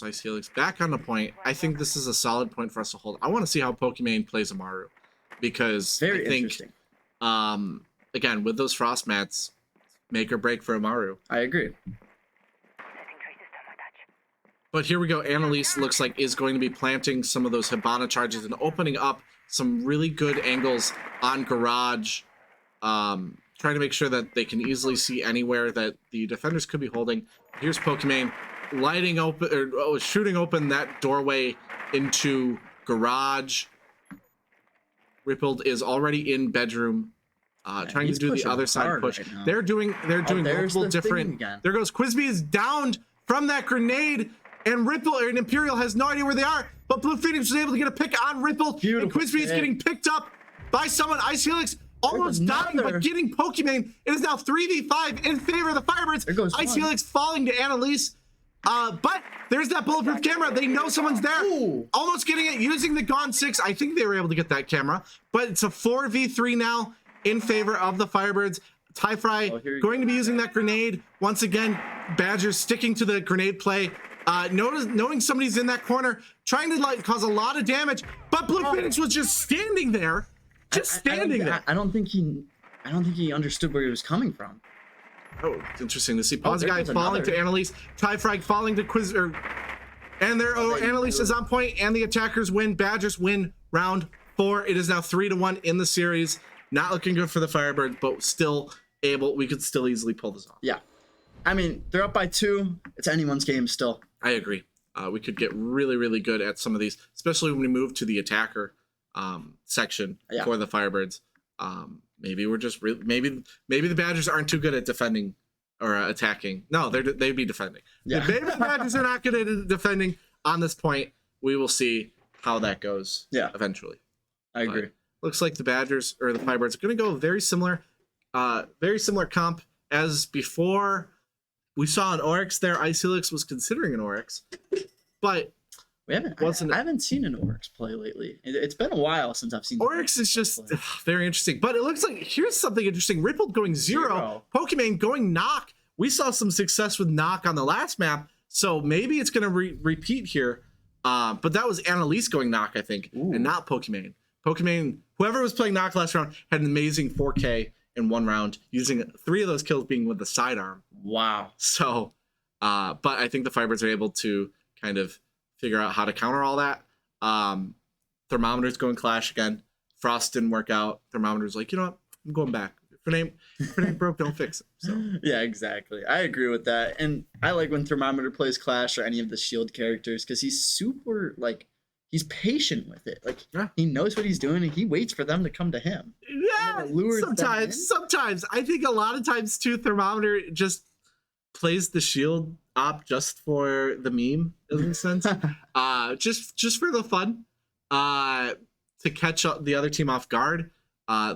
S2: Icehelix back on the point. I think this is a solid point for us to hold. I want to see how Pokimane plays Amaru, because
S7: Very
S2: I think
S7: interesting.
S2: again with those frost mats, make or break for Amaru.
S7: I agree.
S2: But here we go. Annalise looks like is going to be planting some of those Hibana charges and opening up some really good angles on garage, trying to make sure that they can easily see anywhere that the defenders could be holding. Here's Pokimane lighting open or shooting open that doorway into garage. Rippled is already in bedroom, trying to
S7: he's
S2: do the
S7: pushing
S2: other side
S7: hard
S2: push.
S7: right now.
S2: They're doing
S7: there's
S2: multiple
S7: the thing
S2: different.
S7: again.
S2: There goes Quizby is downed from that grenade, and Ripple or Imperial has no idea where they are. But Blue Phoenix was able to get a pick on Ripple, and
S7: Beautiful
S2: Quizby is
S7: pick.
S2: getting picked up by someone. Icehelix almost dying,
S7: another.
S2: but getting Pokimane. It is now 3v5 in favor of the Firebirds.
S7: There goes one.
S2: Icehelix falling to Annalise. But there's that bulletproof camera. They know someone's there.
S7: Ooh.
S2: Almost getting it using the Gone 6. I think they were able to get that camera. But it's a 4v3 now in favor of the Firebirds. Tyfry
S7: Oh, here you
S2: going
S7: go.
S2: to be using that grenade. Once again, Badgers sticking to the grenade play. Knowing somebody's in that corner, trying to cause a lot of damage. But Blue Phoenix was just standing there. Just standing there.
S7: I don't think he understood where he was coming from.
S2: Oh, it's interesting to see. Pause
S7: there
S2: guy
S7: goes
S2: falling
S7: another.
S2: to Annalise. Tyfrag falling to and there. Oh, Annalise is on point, and the attackers win. Badgers win round 4. It is now 3-1 in the series. Not looking good for the Firebirds, but still able. We could still easily pull this off.
S7: Yeah. I mean, they're up by 2. It's anyone's game still.
S2: I agree. We could get really, really good at some of these, especially when we move to the attacker section
S7: Yeah.
S2: for the Firebirds. Maybe we're just maybe the Badgers aren't too good at defending or attacking. No, they'd be defending.
S7: Yeah.
S2: Maybe the Badgers are not good at defending on this point. We will see how that goes.
S7: Yeah.
S2: Eventually.
S7: I agree.
S2: But looks like the Badgers or the Firebirds are going to go very similar comp as before. We saw an Oryx there. Icehelix was considering an Oryx, but
S7: We haven't.
S2: Wasn't
S7: I
S2: it-
S7: haven't seen an Oryx play lately. It's been a while since I've seen.
S2: Oryx is just very interesting. But it looks like here's something interesting. Rippled going 0.
S7: Zero.
S2: Pokimane going knock we saw some success with Knock on the last map, so maybe it's going to repeat here. But that was Annalise going Knock, I think, and not Pokimane. Pokimane, whoever was playing Knock last round, had an amazing 4K in one round, using 3 of those kills being with the sidearm.
S7: Wow.
S2: So, but I think the Firebirds are able to kind of figure out how to counter all that. Thermometer's going Clash again. Frost didn't work out. Thermometer's like, you know what? I'm going back. If it ain't broke, don't fix it. So
S7: Yeah, exactly. I agree with that. And I like when Thermometer plays Clash or any of the Shield characters because he's super, like, he's patient with it. Like, he knows what he's doing and he waits for them to come to him.
S2: yeah, sometimes. I think a lot of times too, Thermometer just plays the Shield op just for the meme, in a sense. Just for the fun. To catch the other team off guard.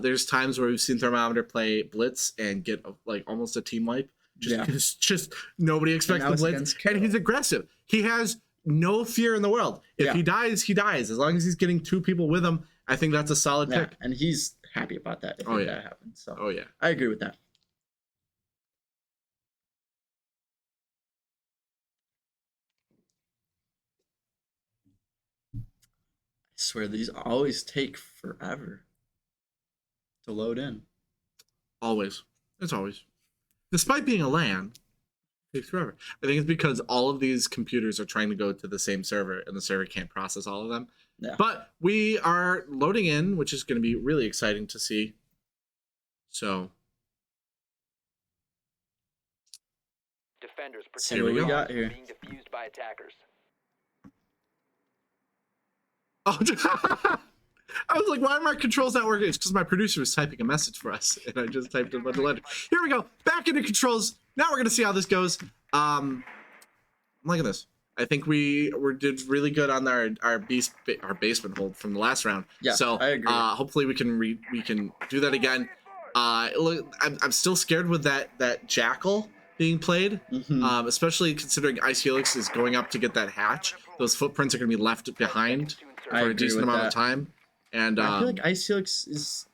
S2: There's times where we've seen Thermometer play Blitz and get like almost a team wipe. Just nobody expects the Blitz, and he's aggressive. He has no fear in the world. If he dies, he dies. As long as he's getting 2 people with him, I think that's a solid pick.
S7: And he's happy about that if that happens. So I agree with that. I swear these always take forever to load in.
S2: Always. It's always. Despite being a LAN, it takes forever. I think it's because all of these computers are trying to go to the same server and the server can't process all of them.
S7: Yeah.
S2: But we are loading in, which is going to be really exciting to see. So.
S6: Defenders
S7: See what we got here.
S6: being defused by attackers.
S2: Oh, I was like, why are my controls not working? It's because my producer was typing a message for us, and I just typed a bunch of letters. Here we go. Back into controls. Now we're going to see how this goes. Look at this. I think we did really good on our basement hold from the last round.
S7: Yeah,
S2: so
S7: I agree.
S2: Hopefully we can do that again. Look, I'm still scared with that Jackal being played, especially considering Ice Helix is going up to get that hatch. Those footprints are going to be left behind for a decent amount of time. And
S7: I feel like Ice Helix is.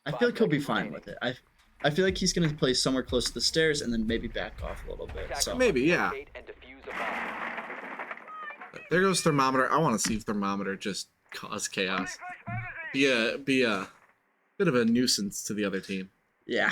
S7: I feel like he'll be fine with it. I feel like he's going to play somewhere close to the stairs and then maybe back off a little bit. So
S2: maybe, yeah.
S6: And defuse a bomb.
S2: There goes Thermometer. I want to see if Thermometer just cause chaos. Be a bit of a nuisance to the other team.
S7: yeah,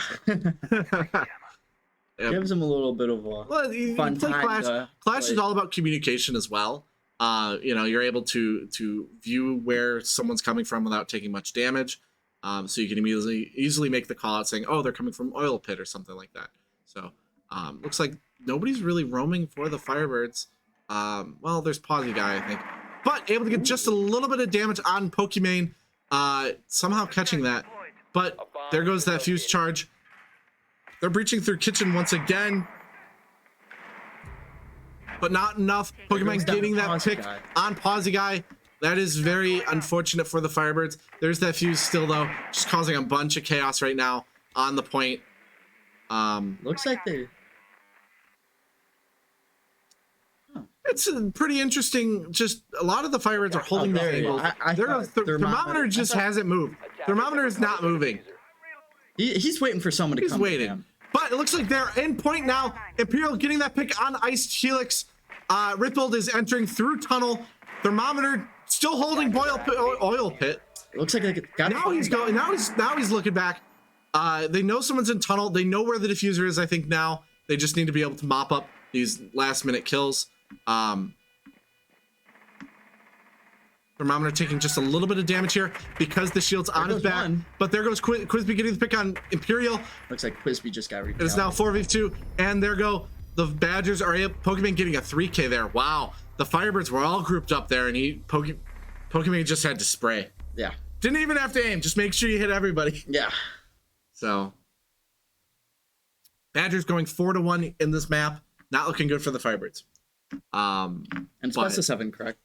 S2: Yep.
S7: gives him a little bit of a
S2: Well, you
S7: fun
S2: play
S7: time.
S2: Clash. Clash is all about communication as well. You're able to view where someone's coming from without taking much damage. So you can easily make the call out saying, oh, they're coming from Oil Pit or something like that. So looks like nobody's really roaming for the Firebirds. Well, there's Pawsy Guy, I think. But able to get just a little bit of damage on Pokimane. Somehow catching that. But there goes that fuse charge. They're breaching through kitchen once again. But not enough. Pokimane getting that pick on Pawsy Guy. That is very unfortunate for the Firebirds. There's that fuse still, though. Just causing a bunch of chaos right now on the point.
S7: Looks like they.
S2: It's a pretty interesting. Just a lot of the Firebirds are holding their angles. Thermometer just hasn't moved. Thermometer is not moving.
S7: He's waiting for someone to come.
S2: He's waiting.
S7: To him.
S2: But it looks like they're in point now. Imperial getting that pick on Iced Helix. Rippled is entering through tunnel. Thermometer still holding Oil Pit.
S7: It looks like they got.
S2: Now he's going. Now he's looking back. They know someone's in tunnel. They know where the diffuser is. I think now they just need to be able to mop up these last minute kills. Thermometer taking just a little bit of damage here because the shield's on his back. But there goes Quizby getting the pick on Imperial.
S7: Looks like Quizby just got repelled.
S2: It's now 4v2, and there go the Badgers. Are Pokimane getting a 3K there? Wow, the Firebirds were all grouped up there, and Pokimane just had to spray.
S7: Yeah.
S2: Didn't even have to aim. Just make sure you hit everybody.
S7: Yeah.
S2: So Badgers going 4-1 in this map. Not looking good for the Firebirds.
S7: And it's best of 7, correct?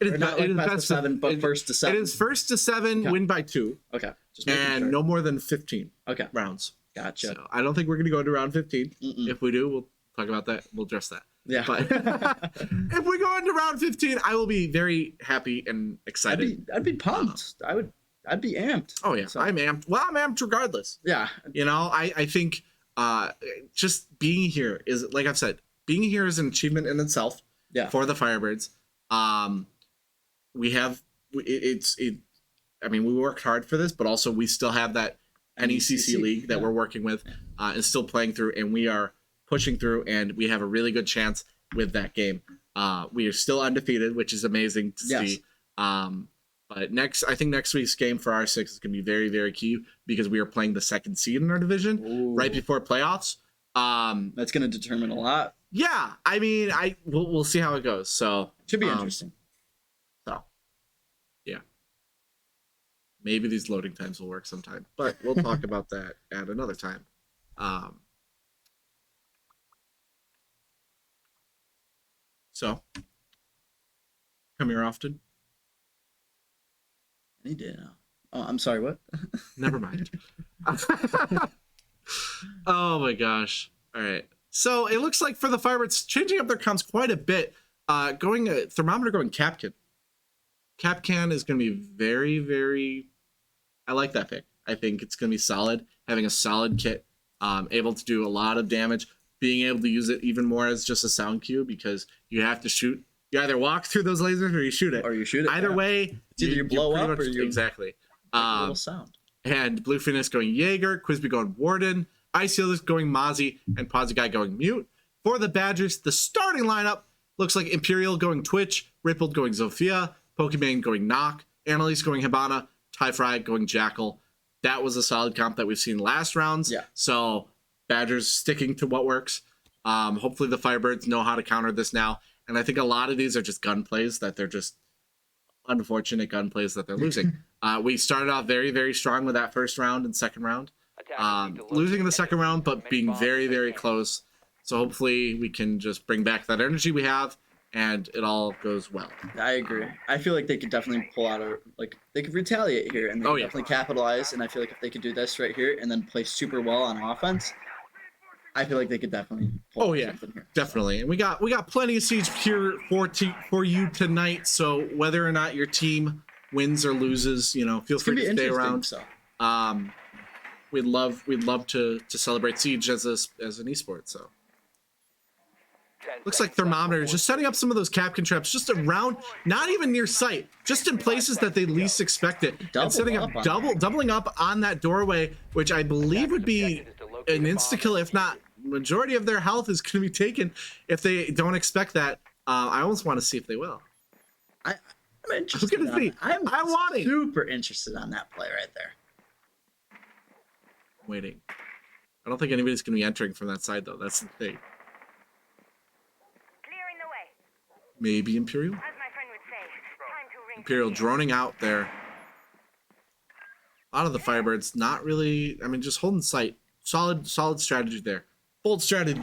S2: It is
S7: not like best of 7, but first to 7.
S2: It is first to 7,
S7: Okay.
S2: win by 2.
S7: Okay. Just
S2: And
S7: sure.
S2: no more than 15
S7: Okay.
S2: rounds.
S7: Gotcha.
S2: So I don't think we're going to go to round 15. If we do, we'll talk about that. We'll address that.
S7: Yeah.
S2: But if we go into round 15, I will be very happy and excited.
S7: I'd be pumped. I'd be amped.
S2: Oh yeah,
S7: So-
S2: I'm amped. Well, I'm amped regardless.
S7: Yeah.
S2: You know, I think just being here is, like I've said, being here is an achievement in itself.
S7: Yeah.
S2: For the Firebirds. We have I mean, we worked hard for this, but also we still have that NECC league that we're working with and still playing through, and we are pushing through, and we have a really good chance with that game. We are still undefeated, which is amazing to see. But I think next week's game for R6 is going to be very, very key because we are playing the second seed in our division right before playoffs.
S7: That's going to determine a lot.
S2: Yeah, I mean, we'll see how it goes. So
S7: Should be interesting.
S2: So, yeah, maybe these loading times will work sometime, but we'll talk about that at another time. So, come here often.
S7: Any day now. Oh, I'm sorry. What?
S2: Never mind. Oh my gosh! All right. So it looks like for the Firebirds, changing up their comps quite a bit. Going thermometer going Capcan. Capcan is going to be very, very. I like that pick. I think it's going to be solid. Having a solid kit, able to do a lot of damage, being able to use it even more as just a sound cue because you have to shoot. You either walk through those lasers or you shoot it. Either way,
S7: it's either you blow up or you
S2: exactly.
S7: make a little sound.
S2: And Blue Phoenix going Jaeger, Quizby going Warden, Ice Healers going Mozzie, and Pawsy Guy going Mute. For the Badgers, the starting lineup looks like Imperial going Twitch, Rippled going Zofia, Pokemon going Knock, Annalise going Hibana, Tyfry going Jackal. That was a solid comp that we've seen last rounds.
S7: Yeah.
S2: So Badgers sticking to what works. Hopefully the Firebirds know how to counter this now. And I think a lot of these are just gun plays that they're just unfortunate gun plays that they're losing. We started off very, very strong with that first round and second round. Losing in the second round, but being very, very close. So hopefully we can just bring back that energy we have and it all goes well.
S7: I agree. I feel like they could definitely pull out they could retaliate here and they could definitely capitalize. And I feel like if they could do this right here and then play super well on offense, I feel like they could definitely pull something here.
S2: Definitely. And we got plenty of siege here for you tonight. So whether or not your team wins or loses, feel free to stay around.
S7: So.
S2: We'd love to celebrate Siege as an esport. So looks like Thermometer is just setting up some of those Capcan traps just around, not even near sight, just in places that they least expect it, and setting up doubling up on that doorway, which I believe would be an insta kill, if not majority of their health is going to be taken if they don't expect that. I almost want to see if they will.
S7: I'm interested.
S2: I'm gonna see.
S7: I'm
S2: wanting.
S7: super interested on that play right there.
S2: Waiting. I don't think anybody's going to be entering from that side, though. That's the thing.
S8: Clearing the way.
S2: Maybe Imperial?
S8: As my friend would say, time to ring.
S2: Imperial droning out there. A lot of the Firebirds not really, just holding sight. Solid strategy there. Bold strategy,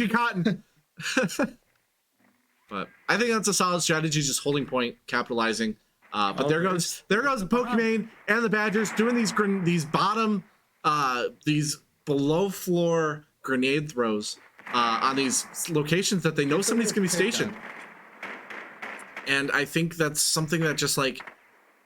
S2: Cotton. But I think that's a solid strategy, just holding point, capitalizing. But there goes Pokemon and the Badgers doing these bottom, these below floor grenade throws on these locations that they know somebody's gonna be stationed. And I think that's something that just like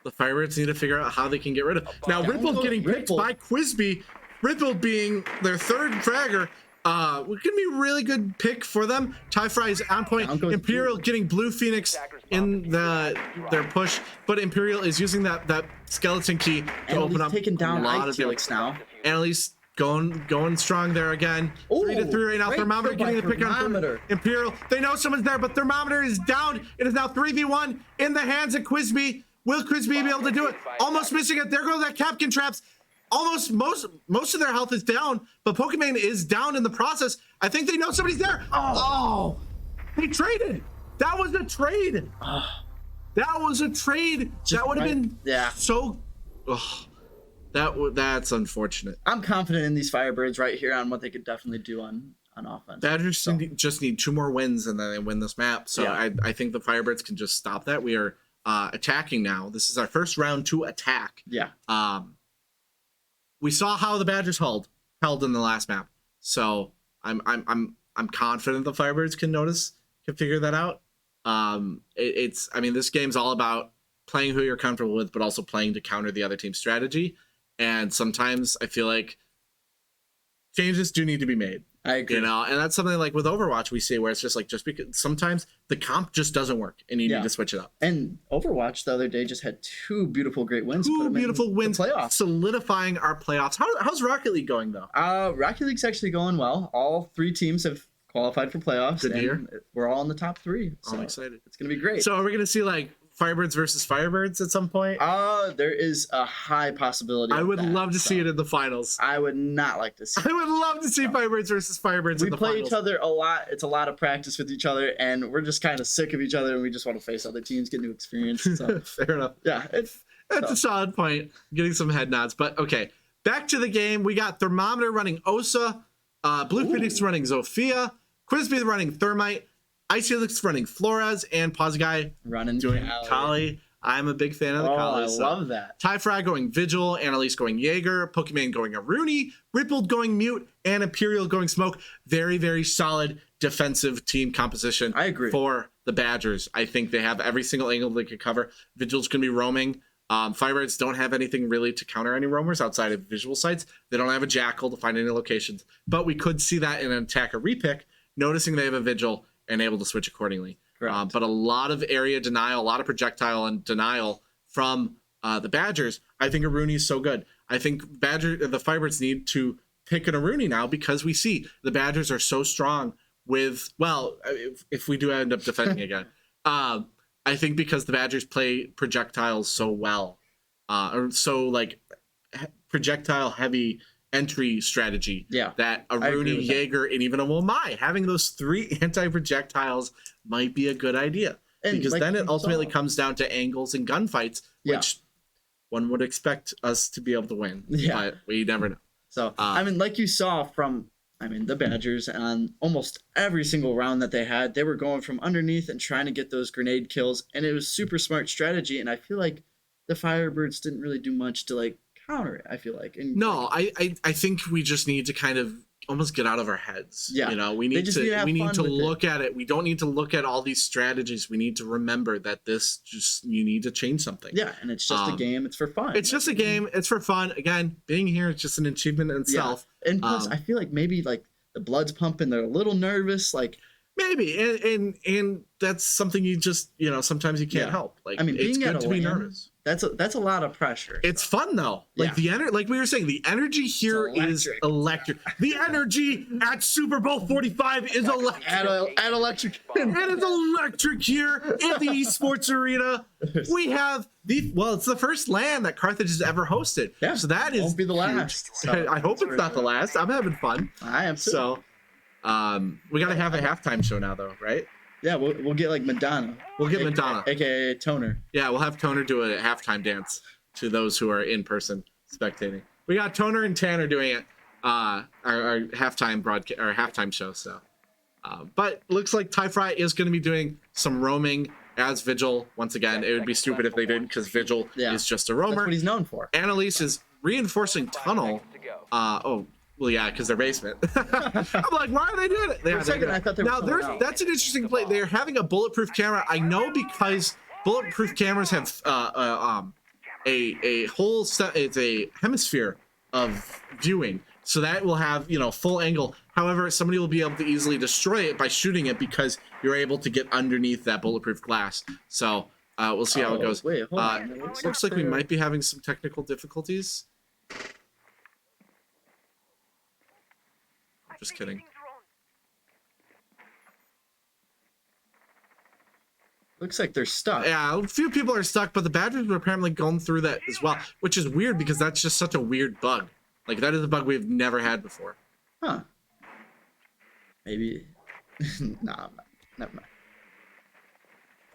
S2: the Firebirds need to figure out how they can get rid of. Now Rippled getting picked by Quizby, Rippled being their third fragger. It could be a really good pick for them. Tyfry is on point. Imperial getting Blue Phoenix in their push, but Imperial is using that skeleton key to open up
S7: taking down
S2: a lot of
S7: Felix now.
S2: Annalise going strong there again. 3-3 right now. Thermometer getting the pick on Imperial. They know someone's there, but Thermometer is down. It is now 3v1 in the hands of Quizby. Will Quizby be able to do it? Almost missing it. There goes that Capcan traps. Almost most of their health is down, but Pokemon is down in the process. I think they know somebody's there. Oh, they traded. That was a trade. That was a trade. That would have been so. That's unfortunate.
S7: I'm confident in these Firebirds right here on what they could definitely do on offense.
S2: Badgers just need 2 more wins and then they win this map. So I think the Firebirds can just stop that. We are attacking now. This is our first round to attack.
S7: Yeah.
S2: We saw how the Badgers held in the last map, so I'm confident the Firebirds can figure that out. This game's all about playing who you're comfortable with, but also playing to counter the other team's strategy. And sometimes I feel like changes do need to be made.
S7: I agree.
S2: You know, and that's something like with Overwatch we see where it's just like just because sometimes the comp just doesn't work and you
S7: Yeah.
S2: need to switch it up.
S7: And Overwatch the other day just had 2 beautiful, great wins. to put
S2: Two
S7: 'em in
S2: beautiful
S7: the
S2: wins,
S7: playoffs.
S2: solidifying our playoffs. How's Rocket League going though?
S7: Rocket League's actually going well. All 3 teams have qualified for playoffs.
S2: Good to hear.
S7: and we're all in the top 3. So
S2: I'm excited.
S7: it's gonna be great.
S2: So are we gonna see like Firebirds versus Firebirds at some point?
S7: There is a high possibility.
S2: I
S7: of
S2: would
S7: that,
S2: love to see
S7: so
S2: it in the finals.
S7: I would not like to see.
S2: I would love to see Firebirds versus Firebirds
S7: We
S2: in the
S7: play
S2: finals.
S7: each other a lot. It's a lot of practice with each other, and we're just kind of sick of each other, and we just want to face other teams, get new experience. So
S2: Fair enough.
S7: yeah, it's
S2: That's a solid point. Getting some head nods. But okay, back to the game. We got Thermometer running Osa, Blue Phoenix running Zofia, Quizby running Thermite, Icelix running Flores, and Pause Guy
S7: running
S2: doing Kali. I'm a big fan of the
S7: Oh,
S2: Kali.
S7: I love that.
S2: Ty Fry going Vigil, Annalise going Jaeger, Pokemon going Aruni, Rippled going Mute, and Imperial going Smoke. Very, very solid defensive team composition.
S7: I agree.
S2: For the Badgers. I think they have every single angle they could cover. Vigil's going to be roaming. Firebirds don't have anything really to counter any roamers outside of visual sights. They don't have a Jackal to find any locations. But we could see that in an attacker repick, noticing they have a Vigil and able to switch accordingly.
S7: Correct.
S2: But a lot of area denial, a lot of projectile and denial from the Badgers. I think Aruni is so good. I think the Firebirds need to pick an Aruni now because we see the Badgers are so strong with, well, if we do end up defending again. I think because the Badgers play projectiles so well, or so like projectile heavy entry strategy,
S7: Yeah,
S2: that a
S7: I agree
S2: Rooney,
S7: with that.
S2: Jaeger, and even a Womai, having those 3 anti-projectiles might be a good idea.
S7: And
S2: Because
S7: like
S2: then it
S7: you
S2: ultimately
S7: saw-
S2: comes down to angles and gunfights,
S7: Yeah.
S2: which one would expect us to be able to win.
S7: Yeah.
S2: But we never know.
S7: So I mean, like you saw from, the Badgers on almost every single round that they had, they were going from underneath and trying to get those grenade kills, and it was super smart strategy. And I feel like the Firebirds didn't really do much to like counter it. I feel like. And
S2: No, I think we just need to kind of almost get out of our heads.
S7: Yeah.
S2: You know, we
S7: They
S2: need
S7: just
S2: to
S7: need to have
S2: we need
S7: fun
S2: to
S7: with it.
S2: look at it. We don't need to look at all these strategies. We need to remember that this just you need to change something.
S7: yeah, and it's just a game. It's for fun.
S2: It's just a game. It's for fun. Again, being here is just an achievement in itself.
S7: Yeah. And plus, I feel like maybe like the blood's pumping. They're a little nervous. Like,
S2: Maybe, and that's something you just sometimes you can't
S7: Yeah.
S2: help. Like,
S7: I mean,
S2: it's
S7: being at
S2: good
S7: a
S2: to be
S7: LAN,
S2: nervous.
S7: that's a lot of pressure.
S2: It's fun though. Like like we were saying, the energy here is electric. The energy at Super Bowl 45 is electric.
S7: at electric.
S2: It is electric here in the esports arena. We have it's the first LAN that Carthage has ever hosted.
S7: Yeah,
S2: So that is
S7: won't be the
S2: huge.
S7: last. So.
S2: I hope it's not the last. I'm having fun.
S7: I am too.
S2: So we gotta have a halftime show now though, right?
S7: Yeah, we'll get like Madonna.
S2: We'll get Madonna.
S7: aka Toner.
S2: Yeah, we'll have Toner do a halftime dance to those who are in person spectating. We got Toner and Tanner doing it, our halftime broadcast, our halftime show. So, but looks like Ty Fry is going to be doing some roaming as Vigil once again. It would be stupid if they didn't, because Vigil is just a
S7: That's
S2: roamer.
S7: what he's known for.
S2: Annalise is reinforcing tunnel.
S6: To go.
S2: Well, yeah, because they're basement. I'm like, why are they doing it?
S7: For a second, I thought they were
S2: now,
S7: pulling out.
S2: that's an interesting play. They're having a bulletproof camera. I know because bulletproof cameras have a whole set. It's a hemisphere of viewing, so that will have full angle. However, somebody will be able to easily destroy it by shooting it because you're able to get underneath that bulletproof glass. So we'll see how it goes.
S7: Wait, hold on. It
S2: Looks like we might be having some technical difficulties. Just kidding.
S7: Looks like they're stuck.
S2: Yeah, a few people are stuck, but the Badgers were apparently going through that as well, which is weird because that's just such a weird bug. Like, that is a bug we've never had before.
S7: Huh. Maybe. Nah, never mind.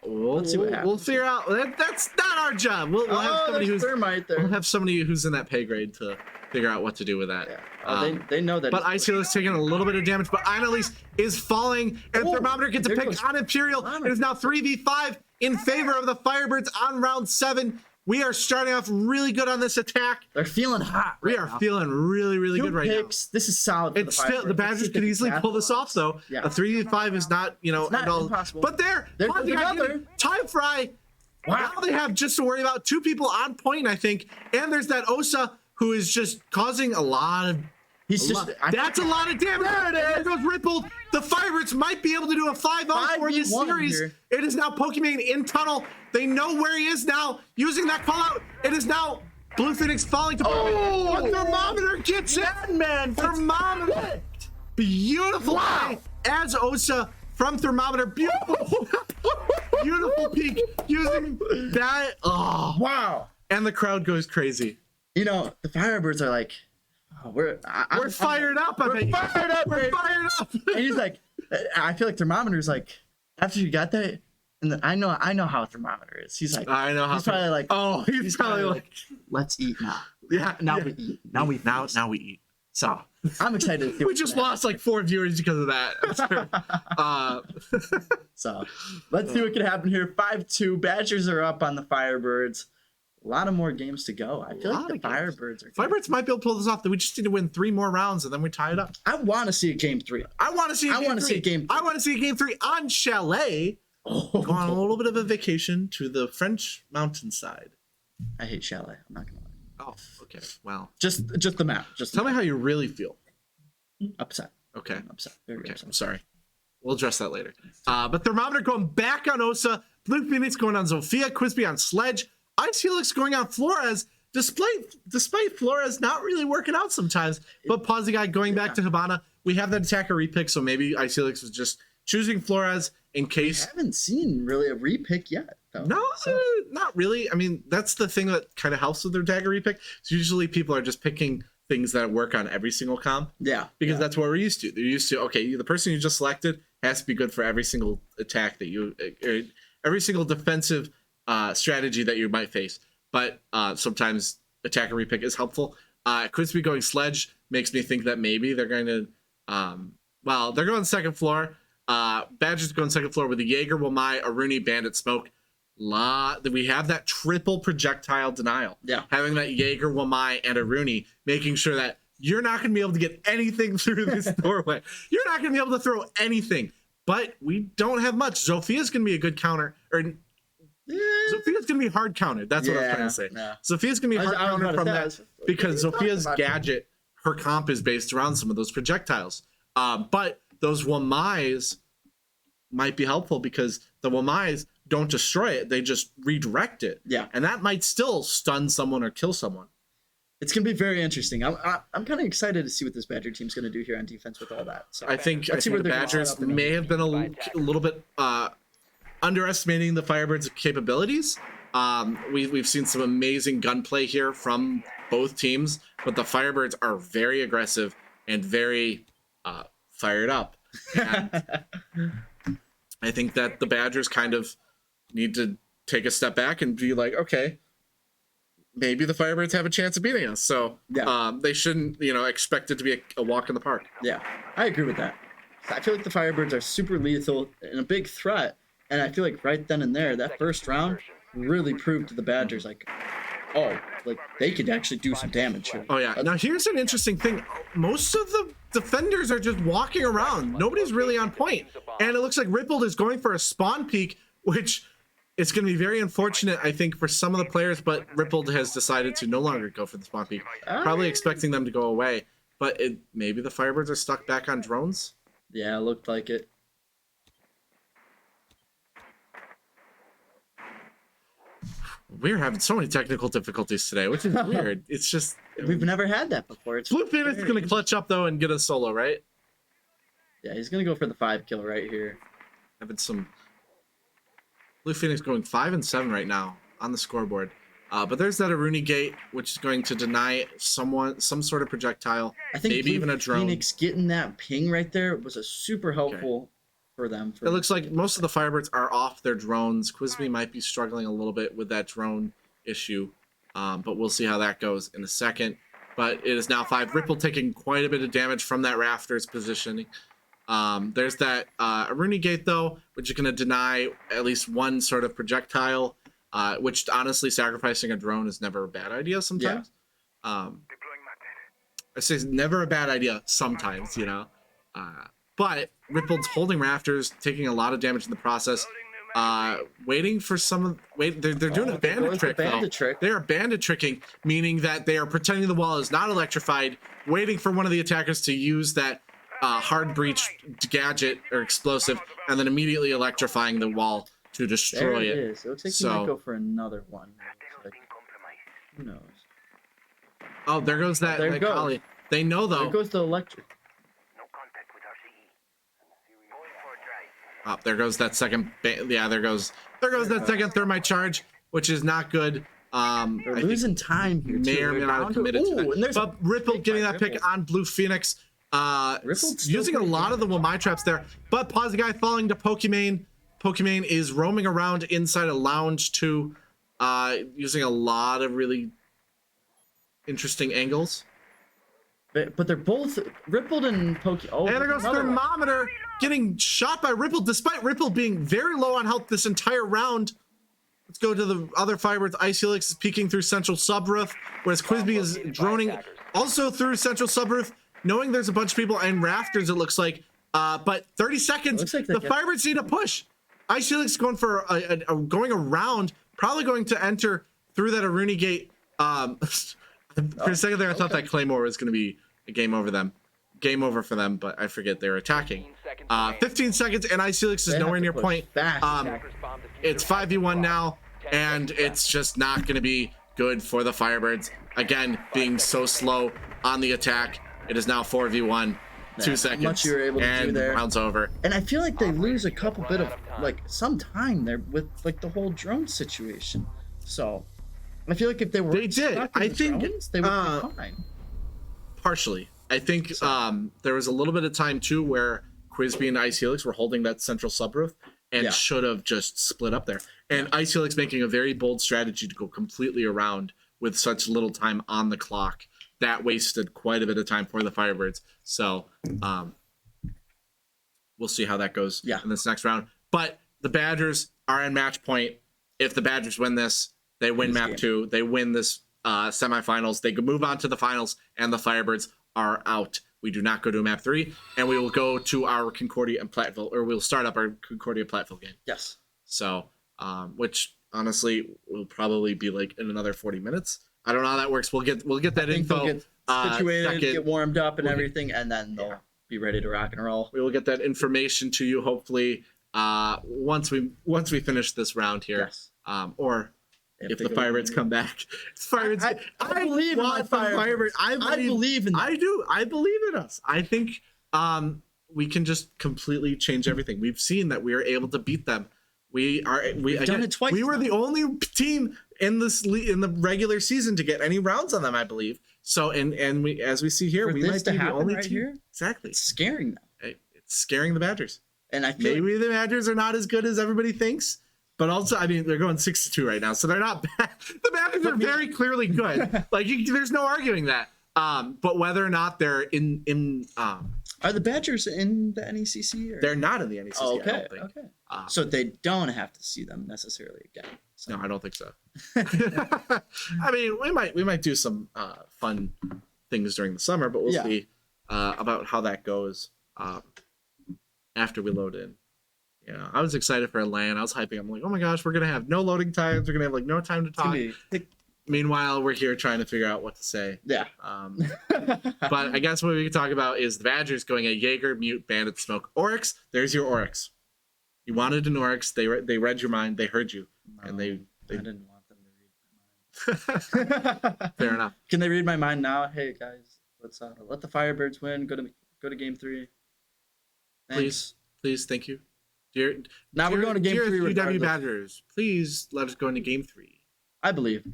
S7: Let's see what happens.
S2: We'll figure out. That's not our job. We'll have somebody
S7: there's
S2: who's
S7: Thermite there.
S2: we'll have somebody who's in that pay grade to figure out what to do with that.
S7: Yeah. They know that.
S2: But
S7: it's-
S2: Isil is taking a little bit of damage, but Annalise is falling, and
S7: Oh,
S2: Thermometer gets a
S7: there
S2: pick
S7: goes
S2: on Imperial. It is now 3v5 in favor of the Firebirds on round 7. We are starting off really good on this attack.
S7: They're feeling hot.
S2: We
S7: right
S2: are
S7: now.
S2: feeling really, really
S7: Two
S2: good right now.
S7: picks. This is solid. For
S2: It's
S7: the
S2: still the
S7: Firebirds. Let's
S2: Badgers
S7: see if
S2: could
S7: they
S2: easily pull this off though.
S7: Yeah.
S2: A 3v5 is not,
S7: not
S2: end all.
S7: impossible.
S2: But there
S7: There goes another.
S2: Time Fry. Wow. Now they have just to worry about 2 people on point, I think. And there's that Osa who is just causing a lot of
S7: He's just.
S2: That's a lot of damage. There it is. Rippled. The Firebirds might be able to do a 5-0 for this
S7: 5v1
S2: series.
S7: here.
S2: It is now Pokemon in tunnel. They know where he is now. Using that call out. It is now Blue Phoenix falling to
S7: Oh!
S2: a thermometer gets it.
S7: Man,
S2: Thermometer. Beautiful.
S7: Wow.
S2: As Osa from thermometer. Beautiful. Beautiful peak. Using that. Oh.
S7: wow.
S2: And the crowd goes crazy.
S7: You know, the Firebirds are like, oh, we're
S2: Fired up.
S7: We're fired up,
S2: We're
S7: baby.
S2: fired up.
S7: And he's like, I feel like Thermometer's like, after you got that, and then I know how a thermometer is. He's like,
S2: I know how.
S7: he's probably like,
S2: Oh, he's probably like,
S7: let's eat now.
S2: yeah.
S7: Now
S2: yeah.
S7: we eat. Now we feast.
S2: Now we eat.
S7: So I'm excited to see
S2: We
S7: what
S2: just
S7: happens.
S2: lost like 4 viewers because of that.
S7: So let's see what can happen here. 5-2. Badgers are up on the Firebirds. A lot of more games to go. I feel
S2: Lot
S7: like the
S2: of games.
S7: Firebirds are.
S2: Firebirds might be able to pull this off. We just need to win 3 more rounds and then we tie it up.
S7: I want to see a game 3.
S2: I want to see.
S7: I wanna see a game 3.
S2: I want to see a game 3 on Chalet. Go on a little bit of a vacation to the French mountainside.
S7: I hate Chalet. I'm not gonna lie.
S2: Oh, okay. Well,
S7: Just the map. Just
S2: tell me how you really feel.
S7: upset.
S2: Okay.
S7: I'm upset. Very
S2: Okay.
S7: upset.
S2: I'm sorry. We'll address that later. But Thermometer going back on Osa. Blue Phoenix going on Zofia. Quisby on Sledge. Ice Helix going on Flores. Despite Flores not really working out sometimes. But Pause the Guy going back to Hibana. We have that attacker repick, so maybe Ice Helix was just choosing Flores in
S7: I
S2: case.
S7: haven't seen really a repick yet, though.
S2: No,
S7: So,
S2: not really. I mean, that's the thing that kind of helps with their attacker repick. So usually people are just picking things that work on every single comp.
S7: yeah.
S2: Because that's what we're used to. They're used to, okay, the person you just selected has to be good for every single attack that you, every single defensive strategy that you might face. But sometimes attacker repick is helpful. Quisby going Sledge makes me think that maybe they're going to, they're going second floor. Badgers going second floor with the Jaeger, Wamai, Aruni, Bandit, Smoke. We have that triple projectile denial.
S7: Yeah.
S2: Having that Jaeger, Wamai, and Aruni, making sure that you're not going to be able to get anything through this doorway. You're not going to be able to throw anything. But we don't have much. Zophia's going to be a good counter. Zophia's going to be hard countered. That's what I was trying to say.
S7: Yeah.
S2: Zophia's going to be
S7: I was
S2: hard countered
S7: about to
S2: from
S7: say,
S2: that because
S7: what are you
S2: Zophia's
S7: talking about?
S2: gadget, her comp is based around some of those projectiles. But those Wamais might be helpful because the Wamais don't destroy it. They just redirect it.
S7: Yeah.
S2: And that might still stun someone or kill someone.
S7: It's gonna be very interesting. I'm kind of excited to see what this Badger team's gonna do here on defense with all that. So
S2: I think
S7: Let's see
S2: the
S7: where they're gonna
S2: Badgers
S7: set up and
S2: may have been a little bit underestimating the Firebirds' capabilities. We've seen some amazing gunplay here from both teams, but the Firebirds are very aggressive and very fired up. And I think that the Badgers kind of need to take a step back and be like, okay, maybe the Firebirds have a chance of beating us. So
S7: Yeah.
S2: they shouldn't, expect it to be a walk in the park.
S7: Yeah, I agree with that. I feel like the Firebirds are super lethal and a big threat. And I feel like right then and there, that first round really proved to the Badgers, like, oh, like they could actually do some damage here.
S2: Oh yeah. Now here's an interesting thing. Most of the defenders are just walking around. Nobody's really on point. And it looks like Rippled is going for a spawn peak, which it's going to be very unfortunate, I think, for some of the players, but Rippled has decided to no longer go for the spawn peak. Probably expecting them to go away. But maybe the Firebirds are stuck back on drones?
S7: Yeah, it looked like it.
S2: We're having so many technical difficulties today, which is weird. It's just...
S7: We've never had that before. It's
S2: Blue Phoenix is going to clutch up, though, and get a solo, right?
S7: Yeah, he's gonna go for the 5 kill right here.
S2: Having some... Blue Phoenix going 5 and 7 right now on the scoreboard. But there's that Aruni gate, which is going to deny some sort of projectile,
S7: I think
S2: maybe
S7: Blue
S2: even a drone.
S7: Phoenix getting that ping right there was a super helpful for them.
S2: It looks like most of the Firebirds are off their drones. Quisby might be struggling a little bit with that drone issue, but we'll see how that goes in a second. But it is now 5. Ripple taking quite a bit of damage from that rafters positioning. There's that Aruni gate, though, which is going to deny at least one sort of projectile, which honestly, sacrificing a drone is never a bad idea sometimes. I say it's never a bad idea sometimes, But Rippled's holding rafters, taking a lot of damage in the process. waiting for some of they're doing a bandit
S7: goes the
S2: trick
S7: bandit
S2: though.
S7: trick.
S2: They are bandit tricking, meaning that they are pretending the wall is not electrified, waiting for one of the attackers to use that hard breach gadget or explosive, and then immediately electrifying the wall to
S7: There
S2: destroy
S7: it
S2: it.
S7: is. It looks like he
S2: So-
S7: might go for another one. Looks like- who knows?
S2: Oh, there goes that,
S7: There it
S2: that
S7: goes.
S2: collie. They know
S7: There
S2: though.
S7: goes the electric.
S2: Oh, there goes that second. Yeah, there goes that second thermite charge, which is not good.
S7: They're
S2: I think
S7: losing time here.
S2: may
S7: too.
S2: or may
S7: They're
S2: not
S7: down
S2: have
S7: to-
S2: committed to
S7: Ooh, and
S2: that.
S7: there's a
S2: But Ripple
S7: pick
S2: getting
S7: by
S2: that pick
S7: Ripple.
S2: on Blue Phoenix.
S7: Ripple's still
S2: Using a
S7: pretty
S2: lot
S7: good.
S2: of the Wamai traps there, but pause the guy falling to Pokimane. Pokimane is roaming around inside a lounge too, using a lot of really interesting angles.
S7: But they're both Rippled and Poke. Oh,
S2: And there goes
S7: another one.
S2: Thermometer getting shot by Ripple, despite Ripple being very low on health this entire round. Let's go to the other Firebirds. Ice Helix is peeking through Central Subroof, whereas Quizby is droning also through Central Subroof, knowing there's a bunch of people and rafters, it looks like. But 30 seconds,
S7: Looks like they
S2: the
S7: get-
S2: Firebirds need a push. Ice Helix going for going around, probably going to enter through that Aruni gate. For a second there, I thought that Claymore was going to be a game over for them, but I forget they're attacking. 15 seconds, and Ice Helix is
S7: They have
S2: nowhere
S7: to
S2: near
S7: push
S2: point.
S7: fast.
S2: It's 5v1 now, and it's just not going to be good for the Firebirds. Again, being so slow on the attack, it is now 4v1.
S7: Yeah,
S2: 2 seconds,
S7: much you were able to do
S2: and
S7: there.
S2: the round's over.
S7: And I feel like they lose a couple bit of some time there with like the whole drone situation. So I feel like if they were
S2: They did.
S7: stuck in
S2: I
S7: the
S2: think,
S7: drones, they would be fine.
S2: Partially. I think there was a little bit of time too where Quizby and Ice Helix were holding that central subroof and
S7: Yeah.
S2: should have just split up there. And Ice Helix making a very bold strategy to go completely around with such little time on the clock. That wasted quite a bit of time for the Firebirds. So we'll see how that goes in this next round. But the Badgers are in match point. If the Badgers win this, they win map 2. They win this semifinals. They can move on to the finals, and the Firebirds are out. We do not go to map 3, and we will go to our Concordia and Platteville, or we'll start up our Concordia Platteville game.
S7: Yes.
S2: So, which honestly will probably be like in another 40 minutes. I don't know how that works. We'll get that
S7: I think
S2: info.
S7: they'll get situated,
S2: second.
S7: get warmed up and
S2: We'll get-
S7: everything, and then they'll be ready to rock and roll.
S2: We will get that information to you hopefully once we finish this round here.
S7: Yes.
S2: Or if
S7: they
S2: the
S7: go
S2: Firebirds
S7: in.
S2: come back. Firebirds.
S7: I believe in my
S2: want the
S7: Firebirds.
S2: I
S7: believe in them.
S2: I do. I believe in us. I think we can just completely change everything. We've seen that we are able to beat them. We've
S7: done it twice
S2: We were
S7: now.
S2: the only team in in the regular season to get any rounds on them, I believe. So and we, as we see here,
S7: For
S2: we
S7: this
S2: might
S7: to
S2: be the
S7: happen
S2: only
S7: right
S2: team.
S7: here?
S2: Exactly.
S7: It's scary now.
S2: It's scaring the Badgers.
S7: And I feel
S2: Maybe the Badgers are not as good as everybody thinks, but also, I mean, they're going 6-2 right now, so they're not bad. The Badgers are very clearly good. Like, there's no arguing that. But whether or not they're in
S7: are the Badgers in the NECC? Or?
S2: they're not in the NECC. I
S7: Okay.
S2: don't think.
S7: Okay. So they don't have to see them necessarily again. So.
S2: No, I don't think so. I mean, we might do some fun things during the summer, but we'll see about how that goes after we load in. You know, I was excited for a LAN. I was hyping. I'm like, oh my gosh, we're gonna have no loading times. We're gonna have like no time to
S7: It's gonna
S2: talk.
S7: be-
S2: Meanwhile, we're here trying to figure out what to say.
S7: Yeah.
S2: But I guess what we can talk about is the Badgers going a Jaeger, Mute, Bandit, Smoke, Oryx. There's your Oryx. You wanted an Oryx. They read your mind. They heard you, and they
S7: I didn't want them to read my mind.
S2: fair enough.
S7: Can they read my mind now? Hey guys, let's let the Firebirds win. Go to game 3. Thanks.
S2: Please, thank you. Dear,
S7: Now we're going to game 3
S2: UW
S7: regardless.
S2: Badgers, please let us go into game 3.
S7: I believe.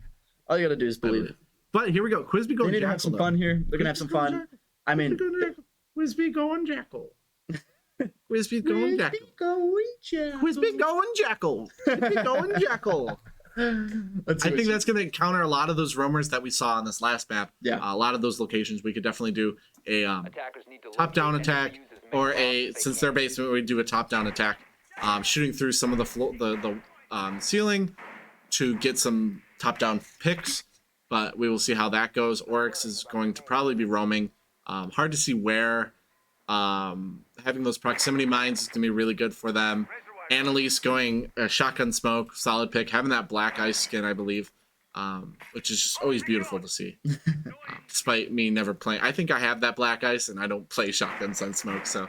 S7: All you gotta do is believe.
S2: But here we go. Quizby
S7: They
S2: going
S7: need to
S2: Jackal.
S7: have some
S2: though.
S7: fun here. They're gonna have some fun. I mean,
S2: Quizby going Jackal. Quizby going Jackal. Quizby going Jackal. Quizby going Jackal. I think that's going to counter a lot of those rumors that we saw on this last map.
S7: Yeah.
S2: A lot of those locations, we could definitely do a
S6: Attackers need to
S2: top-down
S6: locate and
S2: attack,
S6: use as many
S2: or
S6: bombs
S2: a
S6: as they
S2: since
S6: can.
S2: their basement, we do a top-down attack, shooting through some of the ceiling to get some top-down picks. But we will see how that goes. Oryx is going to probably be roaming. Hard to see where. Having those proximity mines is going to be really good for them. Annalise going shotgun smoke, solid pick, having that black ice skin, I believe, which is just always beautiful to see. Despite me never playing, I think I have that black ice, and I don't play shotgun sun smoke. So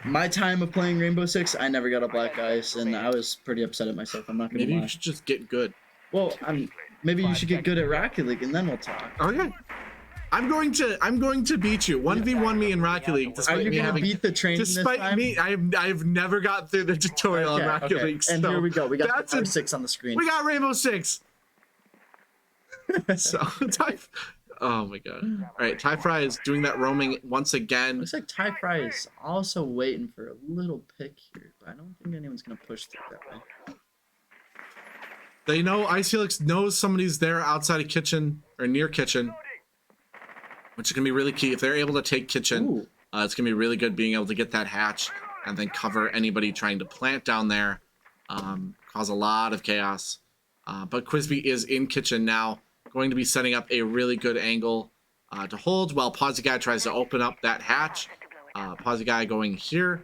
S7: My time of playing Rainbow Six, I never got a black ice, and I was pretty upset at myself. I'm not gonna
S2: maybe
S7: lie.
S2: you should just get good.
S7: Well, maybe you should get good at Rocket League, and then we'll talk.
S2: Okay. I'm going to beat you 1v1 me in Rocket League.
S7: Are
S2: Despite
S7: you
S2: me
S7: gonna
S2: having,
S7: beat the training this
S2: despite
S7: time?
S2: me, I've never got through the tutorial on Rocket
S7: Okay.
S2: League.
S7: And
S2: so
S7: here we go. We got
S2: that's
S7: the R6 on the screen.
S2: We got Rainbow Six. So oh my god! All right, Ty Fry is doing that roaming once again.
S7: Looks like Ty Fry is also waiting for a little pick here, but I don't think anyone's gonna push through that way.
S2: They know Ice Helix knows somebody's there outside of kitchen or near kitchen, which is gonna be really key. If they're able to take kitchen, it's gonna be really good being able to get that hatch and then cover anybody trying to plant down there. Cause a lot of chaos. But Quisby is in kitchen now, going to be setting up a really good angle to hold while Pawsy Guy tries to open up that hatch. Pawsy Guy going here.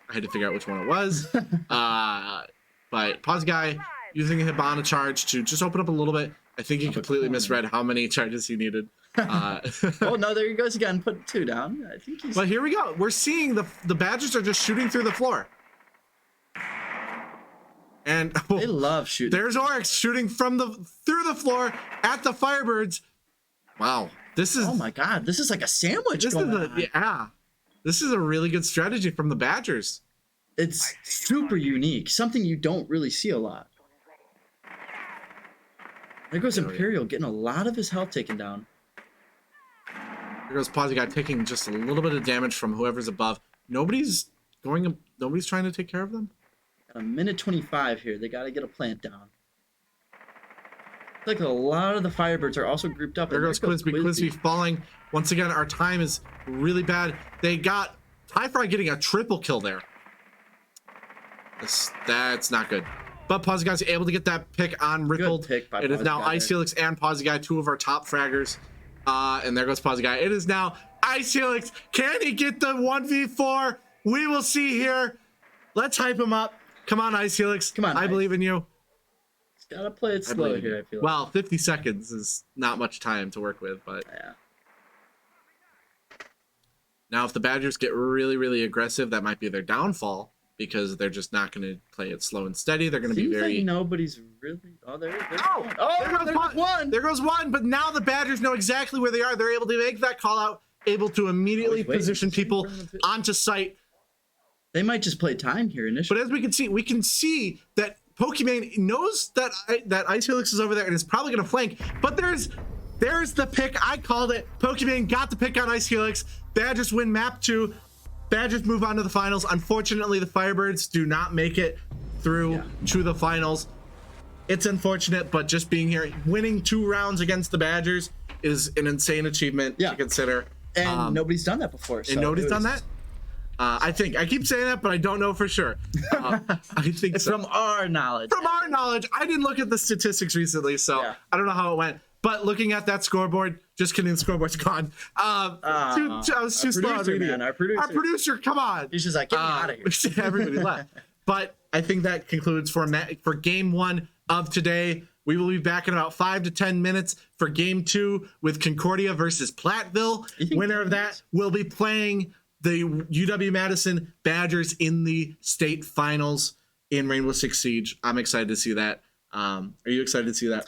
S2: I had to figure out which one it was. But Pawsy Guy using a Hibana charge to just open up a little bit. I think he completely misread how many charges he needed.
S7: Oh no, there he goes again. Put 2 down. I think he's.
S2: But here we go. We're seeing the Badgers are just shooting through the floor. And
S7: They love shooting.
S2: there's Oryx shooting from through the floor at the Firebirds. Wow, this is
S7: Oh my god, this is like a sandwich going on.
S2: This is a really good strategy from the Badgers.
S7: It's super unique. Something you don't really see a lot. There goes Imperial getting a lot of his health taken down.
S2: Here goes Pawsy Guy taking just a little bit of damage from whoever's above. Nobody's trying to take care of them.
S7: Got a minute 25 here. They got to get a plant down. Like a lot of the Firebirds are also grouped up.
S2: There goes Quisby. Quisby falling. Once again, our time is really bad. They got Ty Fry getting a triple kill there. That's not good. But Pawsy Guy's able to get that pick on Rickled.
S7: Pick by
S2: It is
S7: Pawsy
S2: now
S7: Guy
S2: Ice
S7: there.
S2: Helix and Pawsy Guy, 2 of our top fraggers. And there goes Pawsy Guy. It is now Ice Helix. Can he get the 1v4? We will see here. Let's hype him up. Come on, Ice Helix.
S7: Come on,
S2: I
S7: Ice.
S2: believe in you.
S7: Just gotta play it
S2: I
S7: slow
S2: believe in
S7: here,
S2: you.
S7: I feel like.
S2: Well, 50 seconds is not much time to work with, but
S7: Yeah.
S2: now if the Badgers get really, really aggressive, that might be their downfall because they're just not going to play it slow and steady. They're going to be
S7: Seems
S2: very.
S7: like nobody's really. Oh, there's
S2: one. There goes one. But now the Badgers know exactly where they are. They're able to make that call out, able to immediately
S7: waiting.
S2: position people onto site.
S7: They might just play time here initially.
S2: But as we can see that Pokemon knows that Ice Helix is over there and is probably going to flank. But there's the pick. I called it. Pokemon got the pick on Ice Helix. Badgers win map 2. Badgers move on to the finals. Unfortunately, the Firebirds do not make it through to the finals. It's unfortunate, but just being here, winning 2 rounds against the Badgers is an insane achievement to consider.
S7: And nobody's done that before. So
S2: And nobody's done that? I keep saying that, but I don't know for sure. I think so.
S7: From our knowledge.
S2: From our knowledge, I didn't look at the statistics recently, so I don't know how it went. But looking at that scoreboard, just kidding, the scoreboard's gone. I was too slow on reading it.
S7: Our producer,
S2: come on.
S7: He's just like, get me out of here.
S2: Everybody left. But I think that concludes for game 1 of today. We will be back in about 5 to 10 minutes for game 2 with Concordia versus Platteville. Winner of that will be playing the UW Madison Badgers in the state finals in Rainbow Six Siege. I'm excited to see that. Are you excited to see that?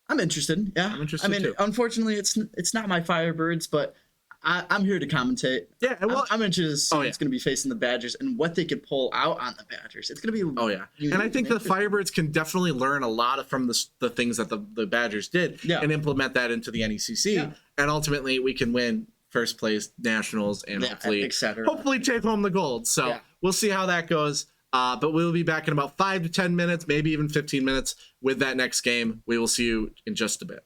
S7: I'm interested. Yeah,
S2: I'm interested too.
S7: Unfortunately, it's not my Firebirds, but I'm here to commentate.
S2: Yeah, well,
S7: I'm interested to see what's going to be facing the Badgers and what they could pull out on the Badgers. It's going to be.
S2: Oh yeah, and I think the Firebirds can definitely learn a lot from the things that the Badgers did and implement that into the NECC, and ultimately we can win first place nationals and hopefully take home the gold. So we'll see how that goes. But we'll be back in about 5 to 10 minutes, maybe even 15 minutes with that next game. We will see you in just a bit.